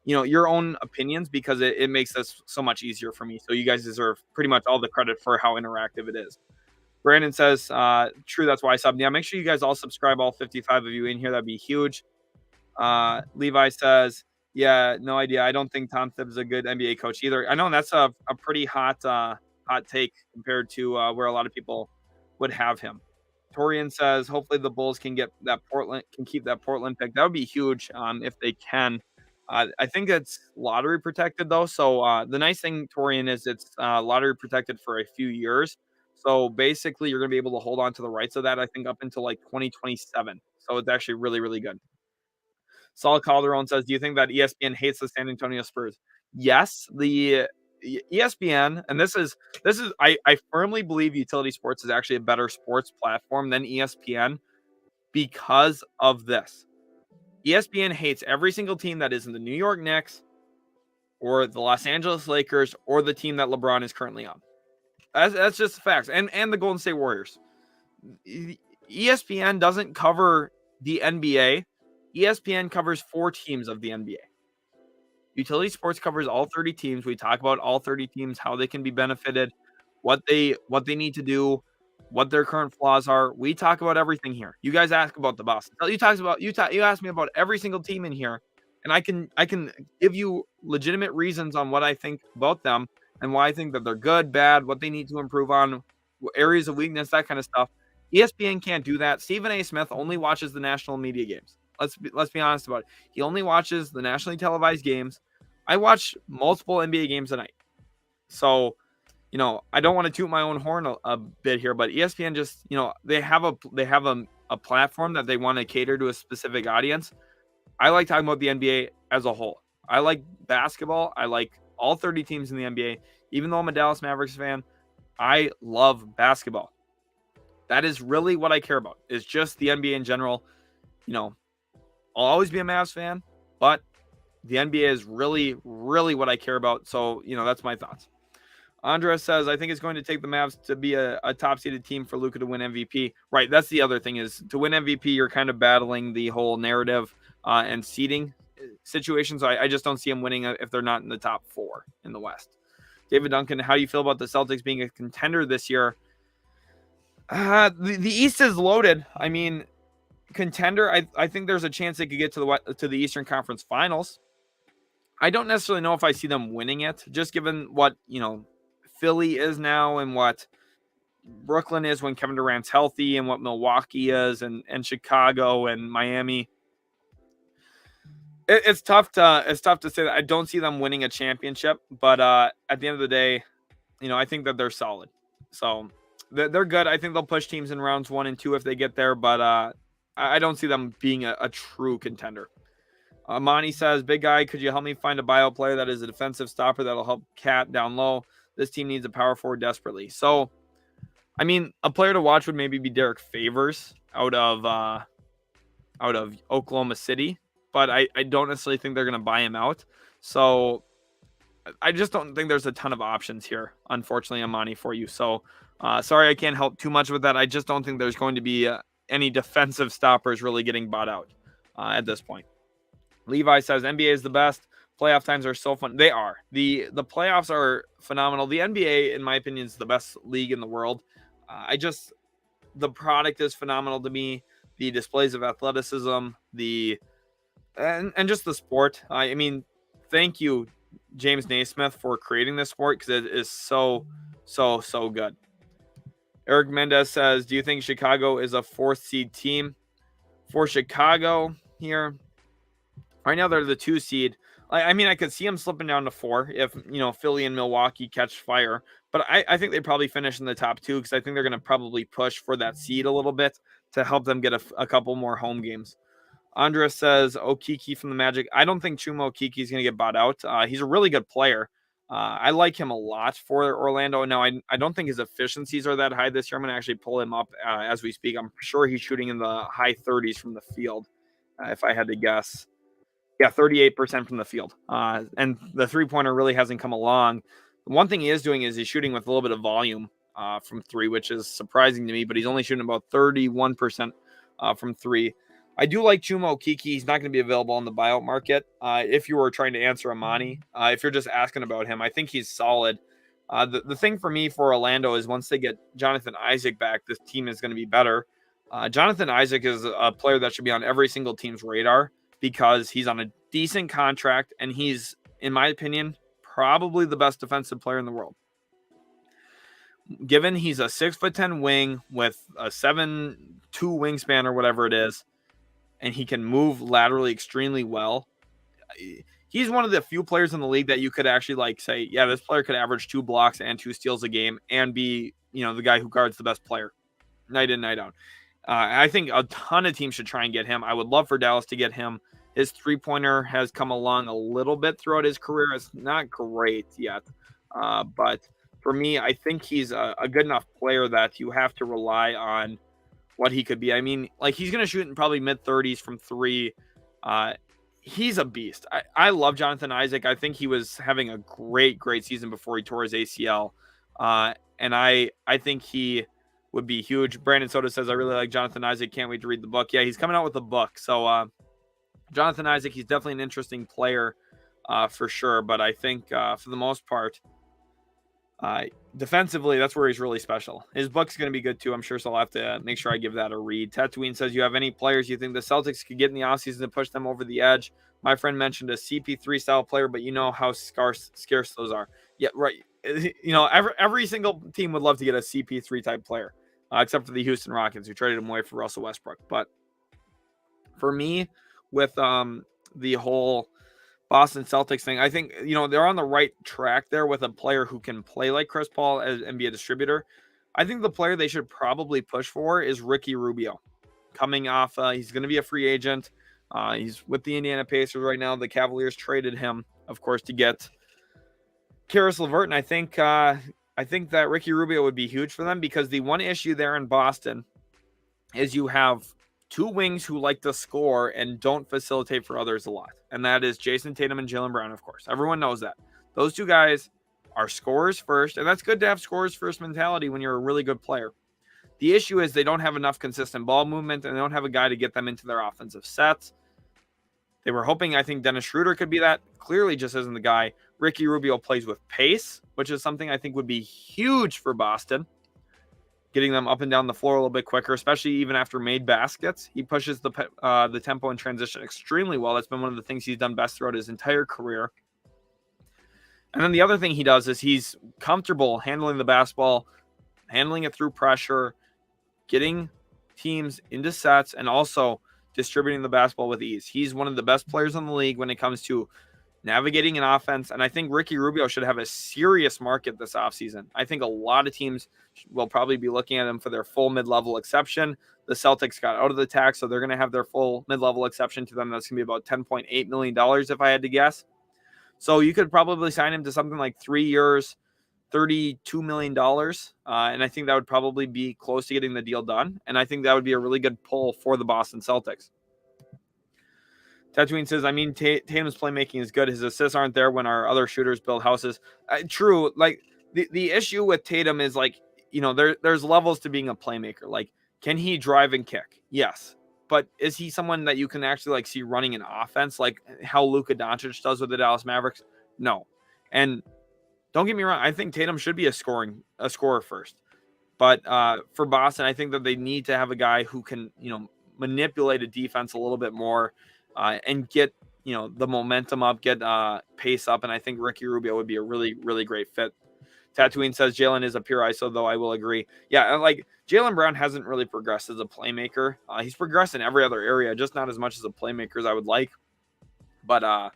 your own opinions, because it makes this so much easier for me. So you guys deserve pretty much all the credit for how interactive it is. Brandon says, true, that's why I subbed. Yeah, make sure you guys all subscribe, all 55 of you in here. That'd be huge. Levi says, yeah, no idea. I don't think Tom Thibodeau's a good NBA coach either. I know that's a pretty hot take compared to where a lot of people would have him. Torian says, hopefully the Bulls can keep that Portland pick. That would be huge if they can. I think it's lottery protected though. So the nice thing, Torian, is it's lottery protected for a few years. So basically, you're going to be able to hold on to the rights of that, I think, up until like 2027. So it's actually really, really good. Saul Calderon says, "Do you think that ESPN hates the San Antonio Spurs?" Yes, the ESPN, and this is I firmly believe Utility Sports is actually a better sports platform than ESPN because of this. ESPN hates every single team that is in the New York Knicks or the Los Angeles Lakers or the team that LeBron is currently on. That's just the facts, and the Golden State Warriors. ESPN doesn't cover the NBA. ESPN covers 4 teams of the NBA. Utility Sports covers all 30 teams. We talk about all 30 teams, how they can be benefited, what they need to do, what their current flaws are. We talk about everything here. You guys ask about the Boston. You ask me about every single team in here, and I can give you legitimate reasons on what I think about them and why I think that they're good, bad, what they need to improve on, areas of weakness, that kind of stuff. ESPN can't do that. Stephen A. Smith only watches the national media games. Let's be honest about it. He only watches the nationally televised games. I watch multiple NBA games a night. So, I don't want to toot my own horn a bit here, but ESPN just, they have a platform that they want to cater to a specific audience. I like talking about the NBA as a whole. I like basketball. I like all 30 teams in the NBA. Even though I'm a Dallas Mavericks fan, I love basketball. That is really what I care about. Is just the NBA in general. I'll always be a Mavs fan, but the NBA is really, really what I care about. So, that's my thoughts. Andres says, I think it's going to take the Mavs to be a top-seeded team for Luka to win MVP. Right, that's the other thing is to win MVP, you're kind of battling the whole narrative and seeding situation. So I just don't see them winning if they're not in the top 4 in the West. David Duncan, how do you feel about the Celtics being a contender this year? The East is loaded. I mean, contender, I think there's a chance they could get to the Eastern Conference Finals. I don't necessarily know if I see them winning it, just given what, Philly is now and what Brooklyn is when Kevin Durant's healthy and what Milwaukee is and Chicago and Miami. It's tough to say that. I don't see them winning a championship, but at the end of the day, I think that they're solid. So they're good. I think they'll push teams in rounds 1 and 2 if they get there, but I don't see them being a true contender. Monty says, big guy, could you help me find a buyout player that is a defensive stopper that'll help Cat down low? This team needs a power forward desperately. So, I mean, a player to watch would maybe be Derek Favors out of Oklahoma City, but I don't necessarily think they're going to buy him out. So, I just don't think there's a ton of options here, unfortunately, Amani, for you. So, sorry I can't help too much with that. I just don't think there's going to be any defensive stoppers really getting bought out at this point. Levi says NBA is the best. Playoff times are so fun. They are. The playoffs are phenomenal. The NBA, in my opinion, is the best league in the world. The product is phenomenal to me. The displays of athleticism, and just the sport. I mean, thank you, James Naismith, for creating this sport because it is so good. Eric Mendez says, do you think Chicago is a 4th seed team? For Chicago here, right now they're the 2 seed. I mean, I could see them slipping down to 4 if, Philly and Milwaukee catch fire. But I think they probably finish in the top 2 because I think they're going to probably push for that seed a little bit to help them get a couple more home games. Andres says, Okiki from the Magic. I don't think Chuma Okiki is going to get bought out. He's a really good player. I like him a lot for Orlando. Now, I don't think his efficiencies are that high this year. I'm going to actually pull him up as we speak. I'm sure he's shooting in the high 30s from the field, if I had to guess. Yeah, 38% from the field. And the three-pointer really hasn't come along. One thing he is doing is he's shooting with a little bit of volume from 3, which is surprising to me, but he's only shooting about 31% from 3. I do like Chuma Okiki. He's not going to be available on the buyout market. If you were trying to answer Amani, if you're just asking about him, I think he's solid. The thing for me for Orlando is once they get Jonathan Isaac back, this team is going to be better. Jonathan Isaac is a player that should be on every single team's radar because he's on a decent contract and he's, in my opinion, probably the best defensive player in the world. Given he's a 6'10" wing with a 7'2" wingspan or whatever it is, and he can move laterally extremely well, he's one of the few players in the league that you could actually like say, yeah, this player could average 2 blocks and 2 steals a game and be, the guy who guards the best player night in, night out. I think a ton of teams should try and get him. I would love for Dallas to get him. His three-pointer has come along a little bit throughout his career. It's not great yet. But for me, I think he's a good enough player that you have to rely on what he could be. I mean, like, he's going to shoot in probably mid-30s from three. He's a beast. I love Jonathan Isaac. I think he was having a great season before he tore his ACL. And I think he would be huge. Brandon Soda says, I really like Jonathan Isaac. Can't wait to read the book. Yeah, he's coming out with a book. So Jonathan Isaac, he's definitely an interesting player for sure. But I think for the most part, defensively, that's where he's really special. His book's going to be good too, I'm sure, so I'll have to make sure I give that a read. Tatooine says, you have any players you think the Celtics could get in the offseason to push them over the edge? My friend mentioned a CP3 style player, but you know how scarce those are. Yeah, right. Every single team would love to get a CP3 type player, except for the Houston Rockets, who traded him away for Russell Westbrook. But for me, with the whole Boston Celtics thing, I think, they're on the right track there with a player who can play like Chris Paul and be a distributor. I think the player they should probably push for is Ricky Rubio. Coming off, he's going to be a free agent. He's with the Indiana Pacers right now. The Cavaliers traded him, of course, to get Karis LeVert, and I think that Ricky Rubio would be huge for them, because the one issue there in Boston is you have two wings who like to score and don't facilitate for others a lot. And that is Jason Tatum and Jaylen Brown, of course. Everyone knows that. Those two guys are scorers first, and that's good to have scorers first mentality when you're a really good player. The issue is they don't have enough consistent ball movement, and they don't have a guy to get them into their offensive sets. They were hoping, I think, Dennis Schroeder could be that. Clearly just isn't the guy. Ricky Rubio plays with pace, which is something I think would be huge for Boston. Getting them up and down the floor a little bit quicker, especially even after made baskets. He pushes the tempo and transition extremely well. That's been one of the things he's done best throughout his entire career. And then the other thing he does is he's comfortable handling the basketball, handling it through pressure, getting teams into sets, and also distributing the basketball with ease. He's one of the best players in the league when it comes to navigating an offense, and I think Ricky Rubio should have a serious market this offseason. I think a lot of teams will probably be looking at him for their full mid-level exception. The Celtics got out of the tax, so they're going to have their full mid-level exception to them. That's going to be about $10.8 million if I had to guess. So you could probably sign him to something like 3 years, $32 million, and I think that would probably be close to getting the deal done, and I think that would be a really good pull for the Boston Celtics. Tatooine says, I mean, Tatum's playmaking is good. His assists aren't there when our other shooters build houses. True. Like, the issue with Tatum is, like, there's levels to being a playmaker. Like, can he drive and kick? Yes. But is he someone that you can actually, like, see running an offense like how Luka Doncic does with the Dallas Mavericks? No. And don't get me wrong, I think Tatum should be a scorer first. But for Boston, I think that they need to have a guy who can, manipulate a defense a little bit more. And get, the momentum up, get pace up. And I think Ricky Rubio would be a really, really great fit. Tatooine says Jaylen is a pure ISO, though I will agree. Yeah, like, Jaylen Brown hasn't really progressed as a playmaker. He's progressed in every other area, just not as much as a playmaker as I would like. But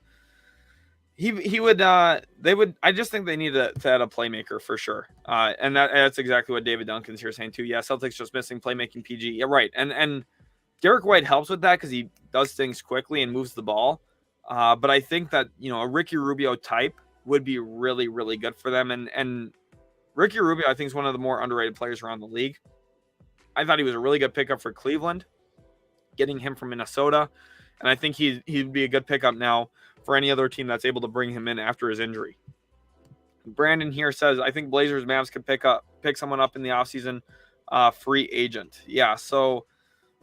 he would, they would, I just think they need to add a playmaker for sure. And that's exactly what David Duncan's here saying too. Yeah, Celtics just missing playmaking PG. Yeah, right. And Derek White helps with that because he does things quickly and moves the ball. But I think that, a Ricky Rubio type would be really, really good for them. And Ricky Rubio, I think, is one of the more underrated players around the league. I thought he was a really good pickup for Cleveland, getting him from Minnesota. And I think he'd be a good pickup now for any other team that's able to bring him in after his injury. Brandon here says, I think Blazers Mavs could pick someone up in the offseason, free agent. Yeah, so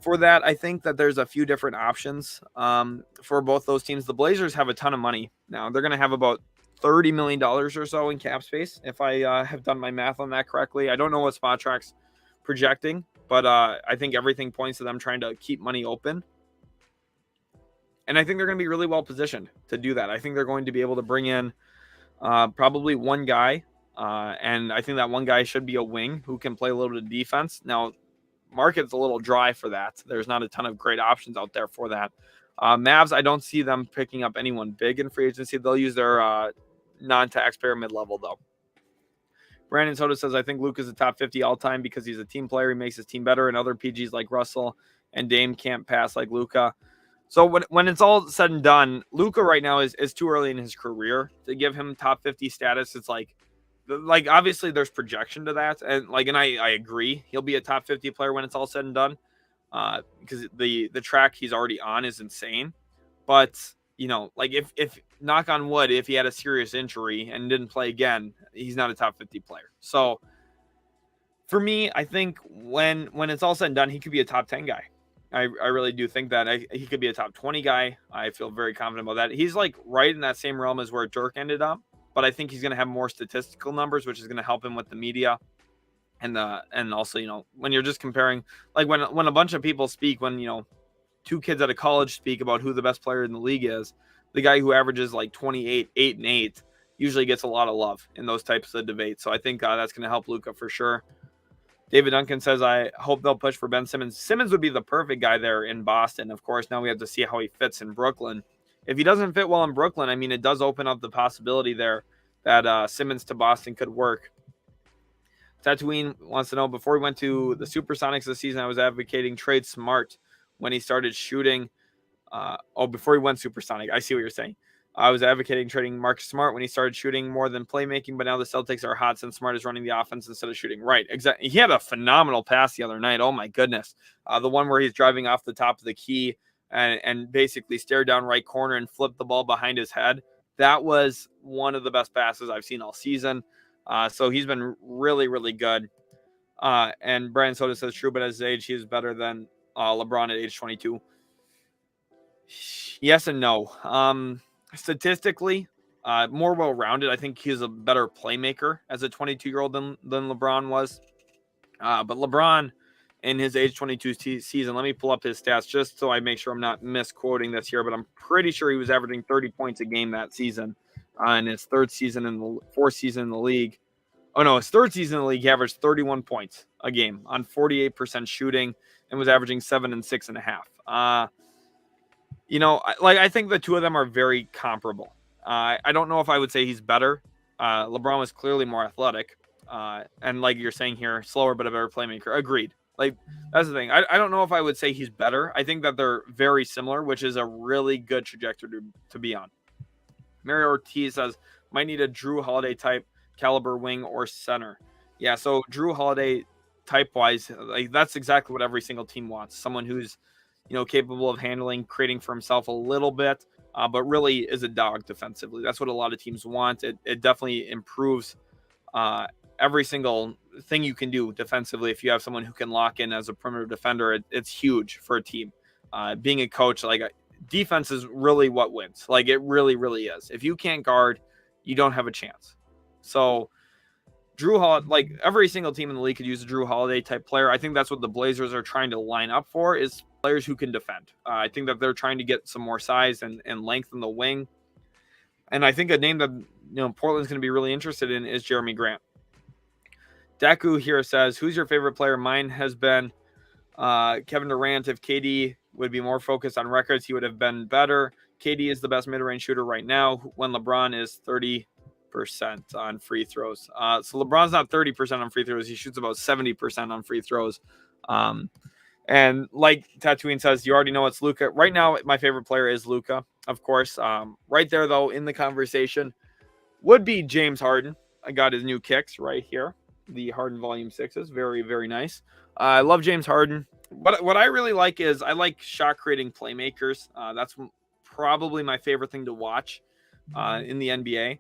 for that, I think that there's a few different options for both those teams. The Blazers have a ton of money now. They're going to have about $30 million or so in cap space, if I have done my math on that correctly. I don't know what Spotrac's projecting, but I think everything points to them trying to keep money open. And I think they're going to be really well positioned to do that. I think they're going to be able to bring in probably one guy, and I think that one guy should be a wing who can play a little bit of defense. Now, market's a little dry for that. There's not a ton of great options out there for that. Mavs, I don't see them picking up anyone big in free agency. They'll use their non-taxpayer mid-level, though. Brandon Soto says, I think Luka's a top 50 all-time because he's a team player. He makes his team better, and other PGs like Russell and Dame can't pass like Luka. So when it's all said and done, Luka right now is too early in his career to give him top 50 status. It's like obviously there's projection to that, and I agree he'll be a top 50 player when it's all said and done, because the track he's already on is insane. But if knock on wood, if he had a serious injury and didn't play again, he's not a top 50 player. So for me, I think when it's all said and done, he could be a top 10 guy. I really do think that he could be a top 20 guy. I feel very confident about that. He's right in that same realm as where Dirk ended up, but I think he's going to have more statistical numbers, which is going to help him with the media. And also, when you're just comparing, when a bunch of people speak, when, two kids out of college speak about who the best player in the league is, the guy who averages 28, 8, and 8 usually gets a lot of love in those types of debates. So I think that's going to help Luka for sure. David Duncan says, I hope they'll push for Ben Simmons. Simmons would be the perfect guy there in Boston. Of course, now we have to see how he fits in Brooklyn. If he doesn't fit well in Brooklyn, it does open up the possibility there that Simmons to Boston could work. Tatooine wants to know, before we went to the Supersonics this season, I was advocating trade Smart when he started shooting. Before he went supersonic. I see what you're saying. I was advocating trading Marcus Smart when he started shooting more than playmaking, but now the Celtics are hot since Smart is running the offense instead of shooting. Right, exactly. He had a phenomenal pass the other night. Oh, my goodness. The one where he's driving off the top of the key and basically stared down right corner and flipped the ball behind his head. That was one of the best passes I've seen all season. So he's been really, really good. And Brian Soto says, true, but at his age, he is better than LeBron at age 22. Yes and no. Statistically, more well-rounded. I think he's a better playmaker as a 22-year-old than LeBron was. But LeBron, in his age 22 season, let me pull up his stats just so I make sure I'm not misquoting this here, but I'm pretty sure he was averaging 30 points a game that season. In his fourth season in the league. Oh, no, his third season in the league, he averaged 31 points a game on 48% shooting and was averaging 7 and 6.5. I think the two of them are very comparable. I don't know if I would say he's better. LeBron was clearly more athletic. And like you're saying here, slower but a better playmaker. Agreed. That's the thing. I don't know if I would say he's better. I think that they're very similar, which is a really good trajectory to be on. Mary Ortiz says, might need a Drew Holiday type caliber wing or center. Yeah, so Drew Holiday type-wise, that's exactly what every single team wants. Someone who's capable of handling, creating for himself a little bit, but really is a dog defensively. That's what a lot of teams want. It definitely improves every single thing you can do defensively. If you have someone who can lock in as a perimeter defender, it's huge for a team. Being a coach, defense is really what wins. It really, really is. If you can't guard, you don't have a chance. So Drew Holiday, every single team in the league could use a Drew Holiday type player. I think that's what the Blazers are trying to line up for, is players who can defend. I think that they're trying to get some more size and length in the wing. And I think a name that Portland's going to be really interested in is Jeremy Grant. Daku here says, who's your favorite player? Mine has been Kevin Durant. If KD would be more focused on records, he would have been better. KD is the best mid-range shooter right now when LeBron is 30% on free throws. So LeBron's not 30% on free throws. He shoots about 70% on free throws. And like Tatooine says, you already know it's Luka. Right now, my favorite player is Luka, of course. Right there, though, in the conversation would be James Harden. I got his new kicks right here. The Harden Volume 6s. Very, very nice. I love James Harden. But what I really like is I like shot-creating playmakers. That's probably my favorite thing to watch in the NBA,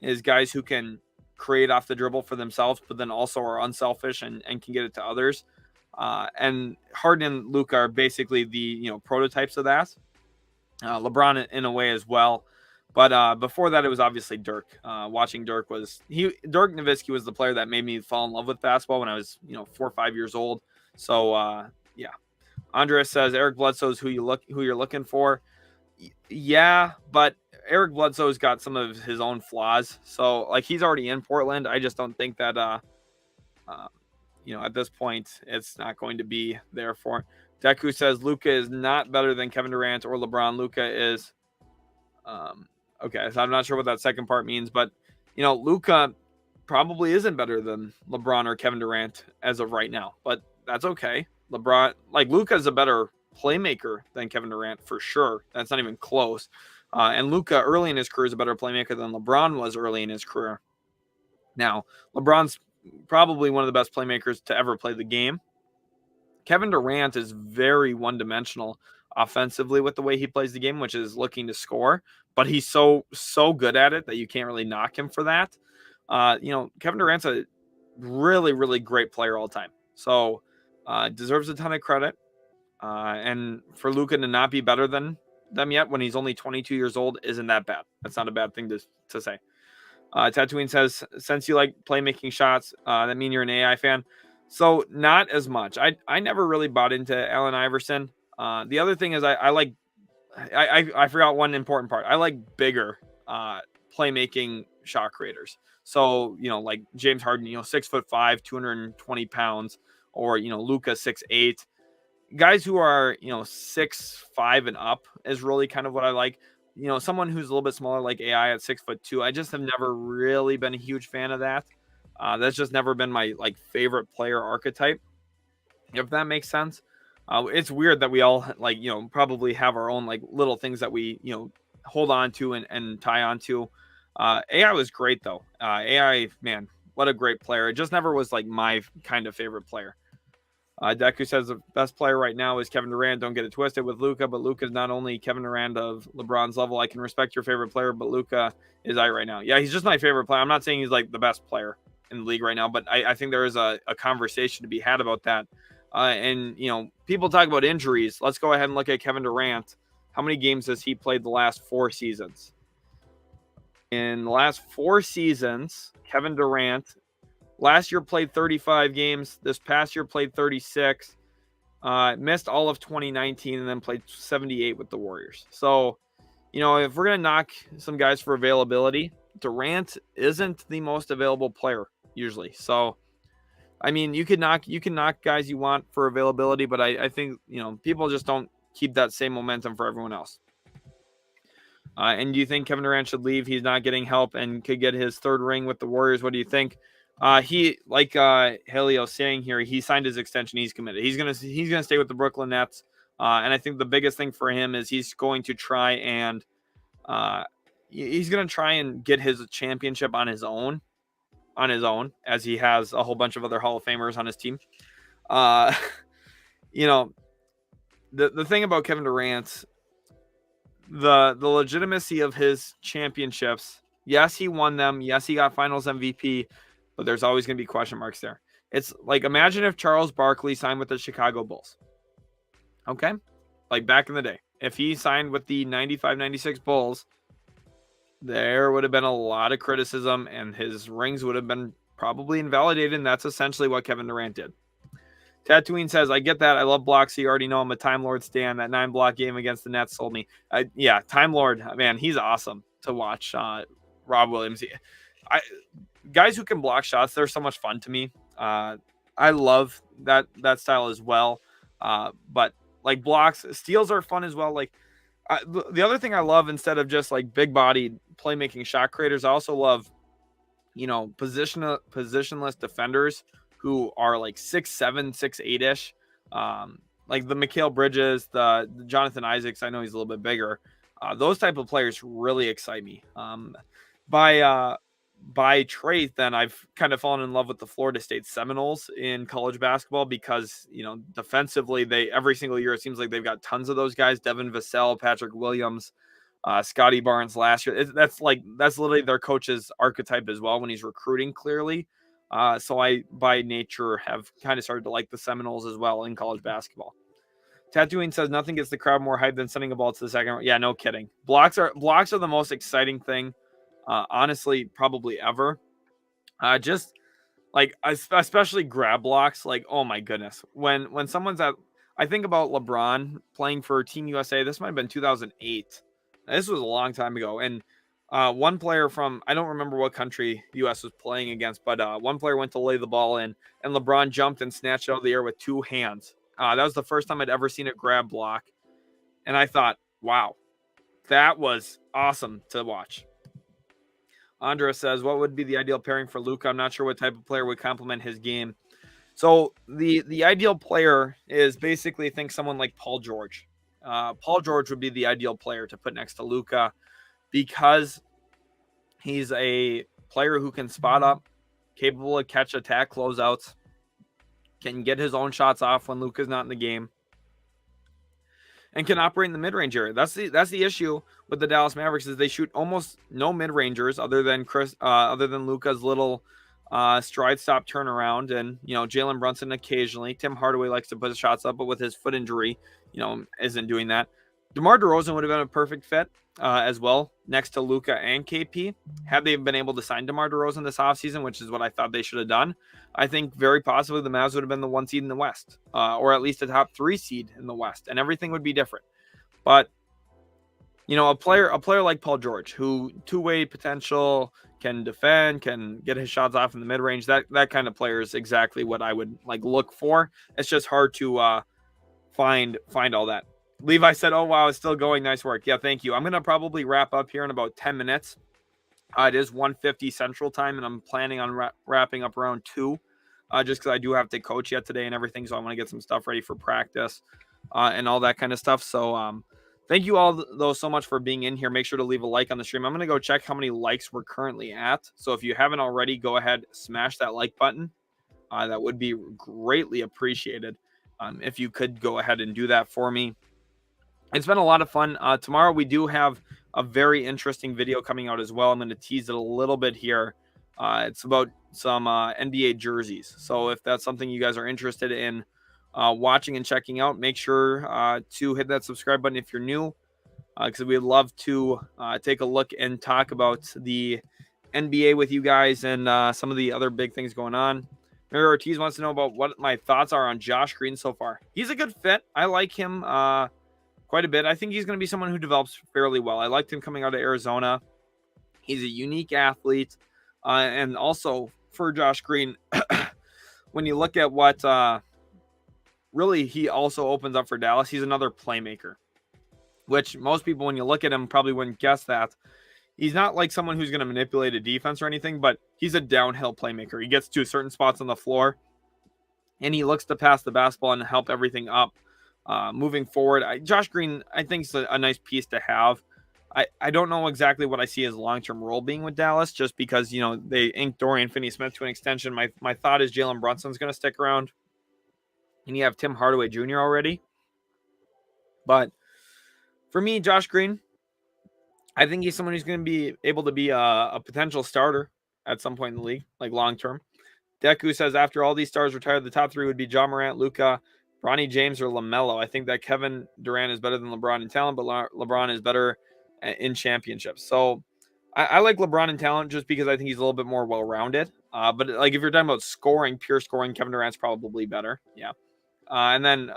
is guys who can create off the dribble for themselves, but then also are unselfish and can get it to others. And Harden and Luka are basically the prototypes of that. LeBron in a way as well. But before that, it was obviously Dirk. Watching Dirk Dirk Nowitzki was the player that made me fall in love with basketball when I was 4 or 5 years old. So yeah. Andres says Eric Bledsoe's who you're looking for. Yeah, but Eric Bledsoe's got some of his own flaws. So he's already in Portland. I just don't think that at this point it's not going to be there for him. Deku says Luka is not better than Kevin Durant or LeBron. Luka is okay, so I'm not sure what that second part means, but Luka probably isn't better than LeBron or Kevin Durant as of right now, but that's okay. Luka is a better playmaker than Kevin Durant for sure. That's not even close. And Luka early in his career is a better playmaker than LeBron was early in his career. Now, LeBron's probably one of the best playmakers to ever play the game. Kevin Durant is very one-dimensional offensively with the way he plays the game, which is looking to score, but he's so good at it that you can't really knock him for that. Kevin Durant's a really, really great player all the time. So deserves a ton of credit. And for Luka to not be better than them yet when he's only 22 years old isn't that bad. That's not a bad thing to say. Tatooine says, since you like playmaking shots, that mean you're an AI fan. So not as much. I never really bought into Allen Iverson. The other thing is I forgot one important part. I like bigger playmaking shot creators. So, like James Harden, 6'5", 220 pounds, or, Luka 6'8". Guys who are, 6'5" and up is really kind of what I like. Someone who's a little bit smaller like AI at 6'2". I just have never really been a huge fan of that. That's just never been my favorite player archetype, if that makes sense. It's weird that we all probably have our own little things that we hold on to and tie on to. AI was great though. AI, man, what a great player. It just never was my kind of favorite player. Deku says the best player right now is Kevin Durant. Don't get it twisted with Luka, but Luka is not only Kevin Durant of LeBron's level. I can respect your favorite player, but Luka is right now. Yeah, he's just my favorite player. I'm not saying he's the best player in the league right now, but I think there is a conversation to be had about that. And people talk about injuries. Let's go ahead and look at Kevin Durant. How many games has he played the last 4 seasons? In the last 4 seasons, Kevin Durant last year played 35 games. This past year played 36. Missed all of 2019 and then played 78 with the Warriors. So, if we're going to knock some guys for availability, Durant isn't the most available player usually. So, I mean, you can knock guys you want for availability, but I think, people just don't keep that same momentum for everyone else. And do you think Kevin Durant should leave? He's not getting help and could get his 3rd ring with the Warriors. What do you think? He, Helio saying here, he signed his extension. He's committed. He's gonna stay with the Brooklyn Nets. And I think the biggest thing for him is he's going to try and get his championship on his own, as he has a whole bunch of other Hall of Famers on his team. The thing about Kevin Durant, the legitimacy of his championships. Yes, he won them. Yes, he got Finals MVP. But there's always going to be question marks there. It's imagine if Charles Barkley signed with the Chicago Bulls. Okay? Back in the day. If he signed with the 95-96 Bulls, there would have been a lot of criticism and his rings would have been probably invalidated, and that's essentially what Kevin Durant did. Tatooine says, I get that. I love blocks. So you already know I'm a Time Lord stan. That 9-block game against the Nets sold me. Time Lord, man, he's awesome to watch. Rob Williams. Guys who can block shots, they're so much fun to me. I love that style as well. But blocks, steals are fun as well. The other thing I love, instead of just big bodied playmaking shot creators, I also love, positionless defenders who are 6'7", 6'8"-ish. The Mikal Bridges, the Jonathan Isaacs. I know he's a little bit bigger. Those type of players really excite me. By trade, then I've kind of fallen in love with the Florida State Seminoles in college basketball because, defensively, every single year it seems like they've got tons of those guys. Devin Vassell, Patrick Williams, Scottie Barnes last year. That's literally their coach's archetype as well when he's recruiting clearly. So I, by nature, have kind of started to like the Seminoles as well in college basketball. Tatooine says nothing gets the crowd more hyped than sending a ball to the second row. Yeah, no kidding. Blocks are the most exciting thing. Honestly, probably ever. Just especially grab blocks. Oh my goodness, when someone's I think about LeBron playing for Team USA. This might have been 2008. This was a long time ago. And one player from, I don't remember what country the US was playing against, but one player went to lay the ball in, and LeBron jumped and snatched it out of the air with 2 hands. That was the first time I'd ever seen a grab block. And I thought, wow, that was awesome to watch. Andra says, what would be the ideal pairing for Luka? I'm not sure what type of player would complement his game. So the ideal player is basically, think someone like Paul George. Paul George would be the ideal player to put next to Luka because he's a player who can spot up, capable of catch, attack, closeouts, can get his own shots off when Luka's not in the game, and can operate in the mid-range area. That's the issue with the Dallas Mavericks is they shoot almost no mid-rangers other than Luka's little stride stop turnaround, and Jalen Brunson occasionally. Tim Hardaway likes to put his shots up, but with his foot injury, isn't doing that. DeMar DeRozan would have been a perfect fit as well next to Luka and KP. Had they been able to sign DeMar DeRozan this offseason, which is what I thought they should have done, I think very possibly the Mavs would have been the 1 seed in the West, or at least a top 3 seed in the West, and everything would be different. But a player like Paul George, who two-way potential, can defend, can get his shots off in the mid-range, that kind of player is exactly what I would look for. It's just hard to find all that. Levi said, oh, wow, it's still going. Nice work. Yeah, thank you. I'm going to probably wrap up here in about 10 minutes. It is 1:50 Central Time, and I'm planning on wrapping up around 2, just because I do have to coach yet today and everything, so I want to get some stuff ready for practice and all that kind of stuff. So thank you all, though, so much for being in here. Make sure to leave a like on the stream. I'm going to go check how many likes we're currently at. So if you haven't already, go ahead, smash that like button. That would be greatly appreciated if you could go ahead and do that for me. It's been a lot of fun. Tomorrow we do have a very interesting video coming out as well. I'm going to tease it a little bit here. It's about some NBA jerseys. So if that's something you guys are interested in watching and checking out, make sure to hit that subscribe button if you're new, because we'd love to take a look and talk about the NBA with you guys and some of the other big things going on. Mary Ortiz wants to know about what my thoughts are on Josh Green so far. He's a good fit. I like him quite a bit. I think he's going to be someone who develops fairly well. I liked him coming out of Arizona. He's a unique athlete. And also for Josh Green, when you look at what really he also opens up for Dallas, he's another playmaker, which most people, when you look at him, probably wouldn't guess that. He's not like someone who's going to manipulate a defense or anything, but he's a downhill playmaker. He gets to certain spots on the floor, and he looks to pass the basketball and help everything up. Moving forward, Josh Green, I think, is a nice piece to have. I don't know exactly what I see his long-term role being with Dallas, just because, they inked Dorian Finney-Smith to an extension. My thought is Jalen Brunson's going to stick around, and you have Tim Hardaway Jr. already. But for me, Josh Green, I think he's someone who's going to be able to be a potential starter at some point in the league, long-term. Deku says, after all these stars retired, the top 3 would be Ja Morant, Luka, Bronny James, or LaMelo. I think that Kevin Durant is better than LeBron in talent, but LeBron is better in championships. So I like LeBron in talent just because I think he's a little bit more well-rounded. But if you're talking about scoring, pure scoring, Kevin Durant's probably better. Yeah. And then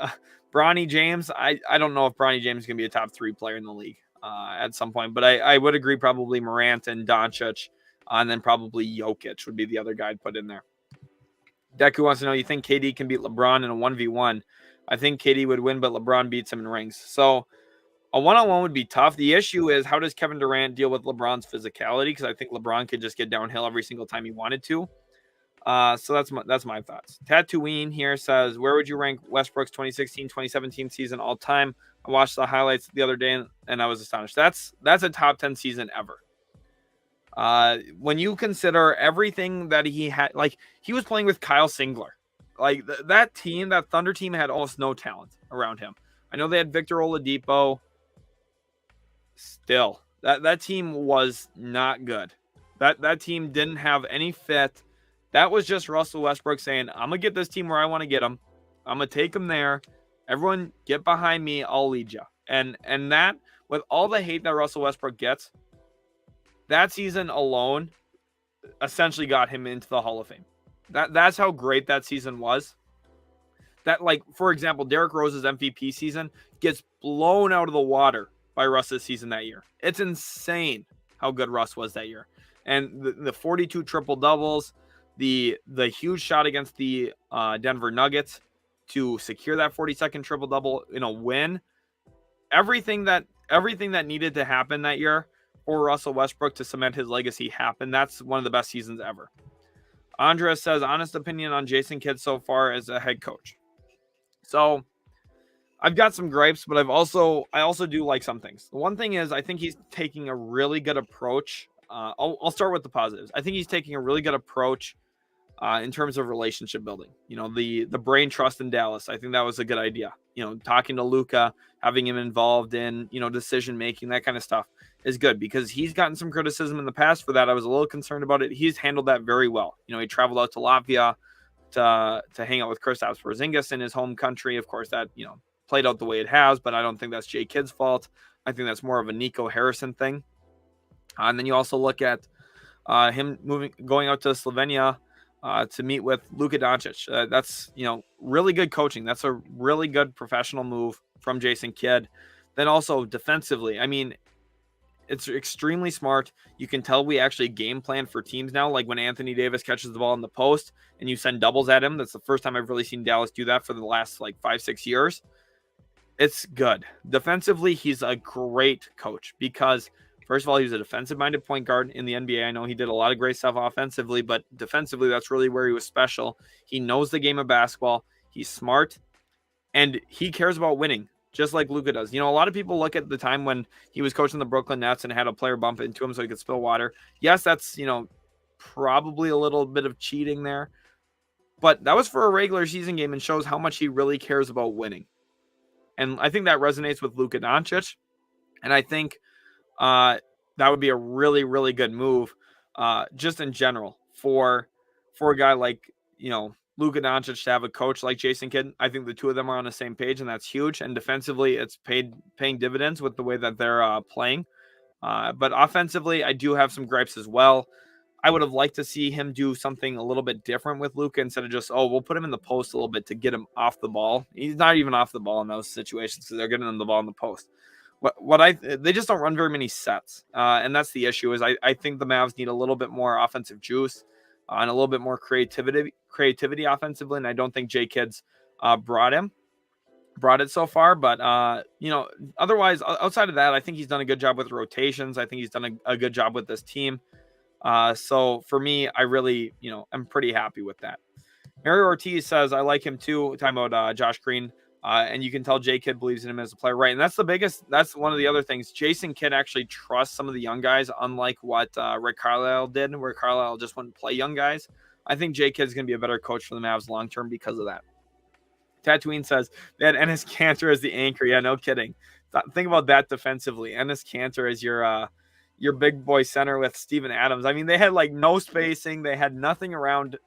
Bronny James, I don't know if Bronny James is going to be a top 3 player in the league at some point, but I would agree probably Morant and Doncic, and then probably Jokic would be the other guy I'd put in there. Deku wants to know, you think KD can beat LeBron in a 1v1? I think KD would win, but LeBron beats him in rings. So a one-on-one would be tough. The issue is, how does Kevin Durant deal with LeBron's physicality? Because I think LeBron could just get downhill every single time he wanted to. So that's my thoughts. Tatooine here says, where would you rank Westbrook's 2016-2017 season all time? I watched the highlights the other day and I was astonished. That's a top 10 season ever. When you consider everything that he had, he was playing with Kyle Singler. That team, that Thunder team, had almost no talent around him. I know they had Victor Oladipo. Still, that team was not good. That team didn't have any fit. That was just Russell Westbrook saying, I'm going to get this team where I want to get them. I'm going to take them there. Everyone get behind me. I'll lead you. And that, with all the hate that Russell Westbrook gets, that season alone essentially got him into the Hall of Fame. That's how great that season was. That, for example, Derrick Rose's MVP season gets blown out of the water by Russ's season that year. It's insane how good Russ was that year. And the 42 triple doubles, the huge shot against the Denver Nuggets, to secure that 40-second triple-double in a win. Everything that needed to happen that year for Russell Westbrook to cement his legacy happened. That's one of the best seasons ever. Andres says, honest opinion on Jason Kidd so far as a head coach. So I've got some gripes, but I also do like some things. The one thing is I think he's taking a really good approach. I'll start with the positives. I think he's taking a really good approach in terms of relationship building. The brain trust in Dallas. I think that was a good idea. Talking to Luka, having him involved in, decision making, that kind of stuff is good because he's gotten some criticism in the past for that. I was a little concerned about it. He's handled that very well. He traveled out to Latvia to hang out with Kristaps Porzingis in his home country. Of course, that, played out the way it has, but I don't think that's Jay Kidd's fault. I think that's more of a Nico Harrison thing. And then you also look at him going out to Slovenia to meet with Luka Doncic. That's, really good coaching. That's a really good professional move from Jason Kidd. Then also defensively, I mean, it's extremely smart. You can tell we actually game plan for teams now. Like when Anthony Davis catches the ball in the post and you send doubles at him. That's the first time I've really seen Dallas do that for the last 5-6 years. It's good. Defensively, he's a great coach because, first of all, he was a defensive-minded point guard in the NBA. I know he did a lot of great stuff offensively, but defensively, that's really where he was special. He knows the game of basketball. He's smart, and he cares about winning, just like Luka does. A lot of people look at the time when he was coaching the Brooklyn Nets and had a player bump into him so he could spill water. Yes, that's, probably a little bit of cheating there, but that was for a regular season game and shows how much he really cares about winning. And I think that resonates with Luka Doncic. And I think that would be a really, really good move just in general for a guy like, Luka Doncic to have a coach like Jason Kidd. I think the two of them are on the same page, and that's huge. And defensively, it's paying dividends with the way that they're playing. But offensively, I do have some gripes as well. I would have liked to see him do something a little bit different with Luka instead of just, we'll put him in the post a little bit to get him off the ball. He's not even off the ball in those situations because they're getting him the ball in the post. They just don't run very many sets. And that's the issue is I think the Mavs need a little bit more offensive juice and a little bit more creativity offensively. And I don't think Jay Kidd's brought it so far. But, otherwise, outside of that, I think he's done a good job with rotations. I think he's done a good job with this team. So for me, I really, I'm pretty happy with that. Mary Ortiz says, I like him too. Talking about Josh Green. And you can tell Jay Kidd believes in him as a player. Right. And that's one of the other things. Jason Kidd actually trusts some of the young guys, unlike what Rick Carlisle did, where Carlisle just wouldn't play young guys. I think Jay Kidd's going to be a better coach for the Mavs long-term because of that. Tatooine says they had Enes Kanter as the anchor. Yeah, no kidding. Think about that defensively. Enes Kanter as your big boy center with Steven Adams. I mean, they had no spacing. They had nothing around,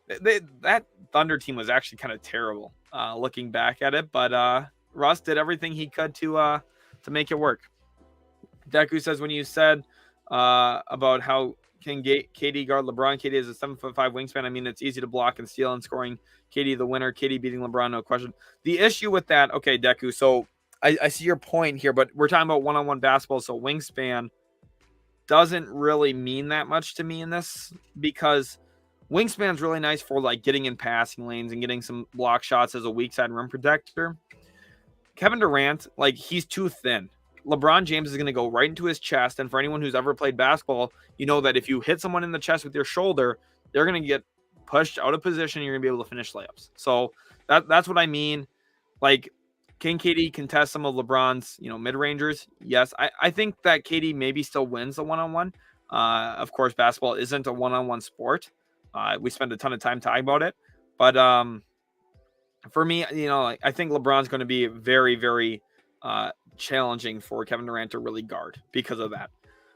that Thunder team was actually kind of terrible looking back at it. But Russ did everything he could to make it work. Deku says, when you said about how can KD guard LeBron, KD is a 7'5" wingspan. I mean, it's easy to block and steal and scoring. KD the winner, KD beating LeBron, no question. The issue with that, okay, Deku, so I see your point here, but we're talking about one-on-one basketball, so wingspan doesn't really mean that much to me in this because wingspan's really nice for getting in passing lanes and getting some block shots as a weak side rim protector. Kevin Durant, he's too thin. LeBron James is going to go right into his chest, and for anyone who's ever played basketball, you know that if you hit someone in the chest with your shoulder, they're going to get pushed out of position and you're going to be able to finish layups. So that's what I mean. Can KD contest some of LeBron's, mid-rangers? Yes. I think that KD maybe still wins the one-on-one. Of course, basketball isn't a one-on-one sport. We spend a ton of time talking about it. But for me, I think LeBron's going to be very, very challenging for Kevin Durant to really guard because of that.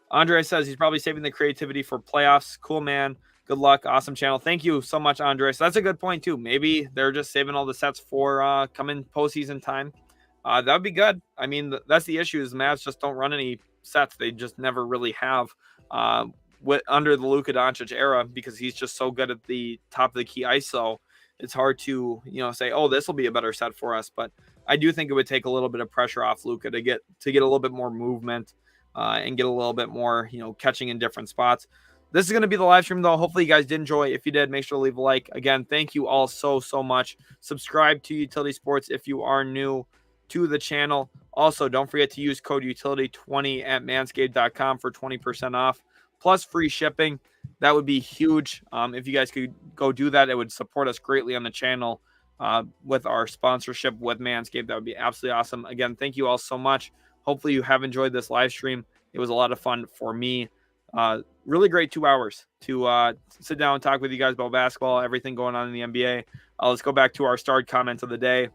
Andre says he's probably saving the creativity for playoffs. Cool, man. Good luck. Awesome channel. Thank you so much, Andre. So that's a good point, too. Maybe they're just saving all the sets for coming postseason time. That would be good. I mean, that's the issue is the Mavs just don't run any sets. They just never really have under the Luka Doncic era because he's just so good at the top of the key ISO. It's hard to, say, this will be a better set for us. But I do think it would take a little bit of pressure off Luka to get a little bit more movement and get a little bit more, catching in different spots. This is going to be the live stream, though. Hopefully, you guys did enjoy. If you did, make sure to leave a like. Again, thank you all so much. Subscribe to Utility Sports if you are new to the channel. Also, don't forget to use code utility20 at manscaped.com for 20% off, plus free shipping. That would be huge. If you guys could go do that, it would support us greatly on the channel with our sponsorship with Manscaped. That would be absolutely awesome. Again, thank you all so much. Hopefully, you have enjoyed this live stream. It was a lot of fun for me. Really great 2 hours to sit down and talk with you guys about basketball, everything going on in the NBA. Let's go back to our starred comment of the day.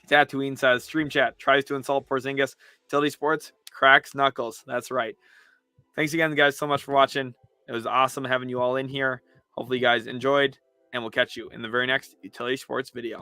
Tatooine says, Stream Chat tries to insult Porzingis. Utility Sports cracks knuckles. That's right. Thanks again, guys, so much for watching. It was awesome having you all in here. Hopefully you guys enjoyed, and we'll catch you in the very next Utility Sports video.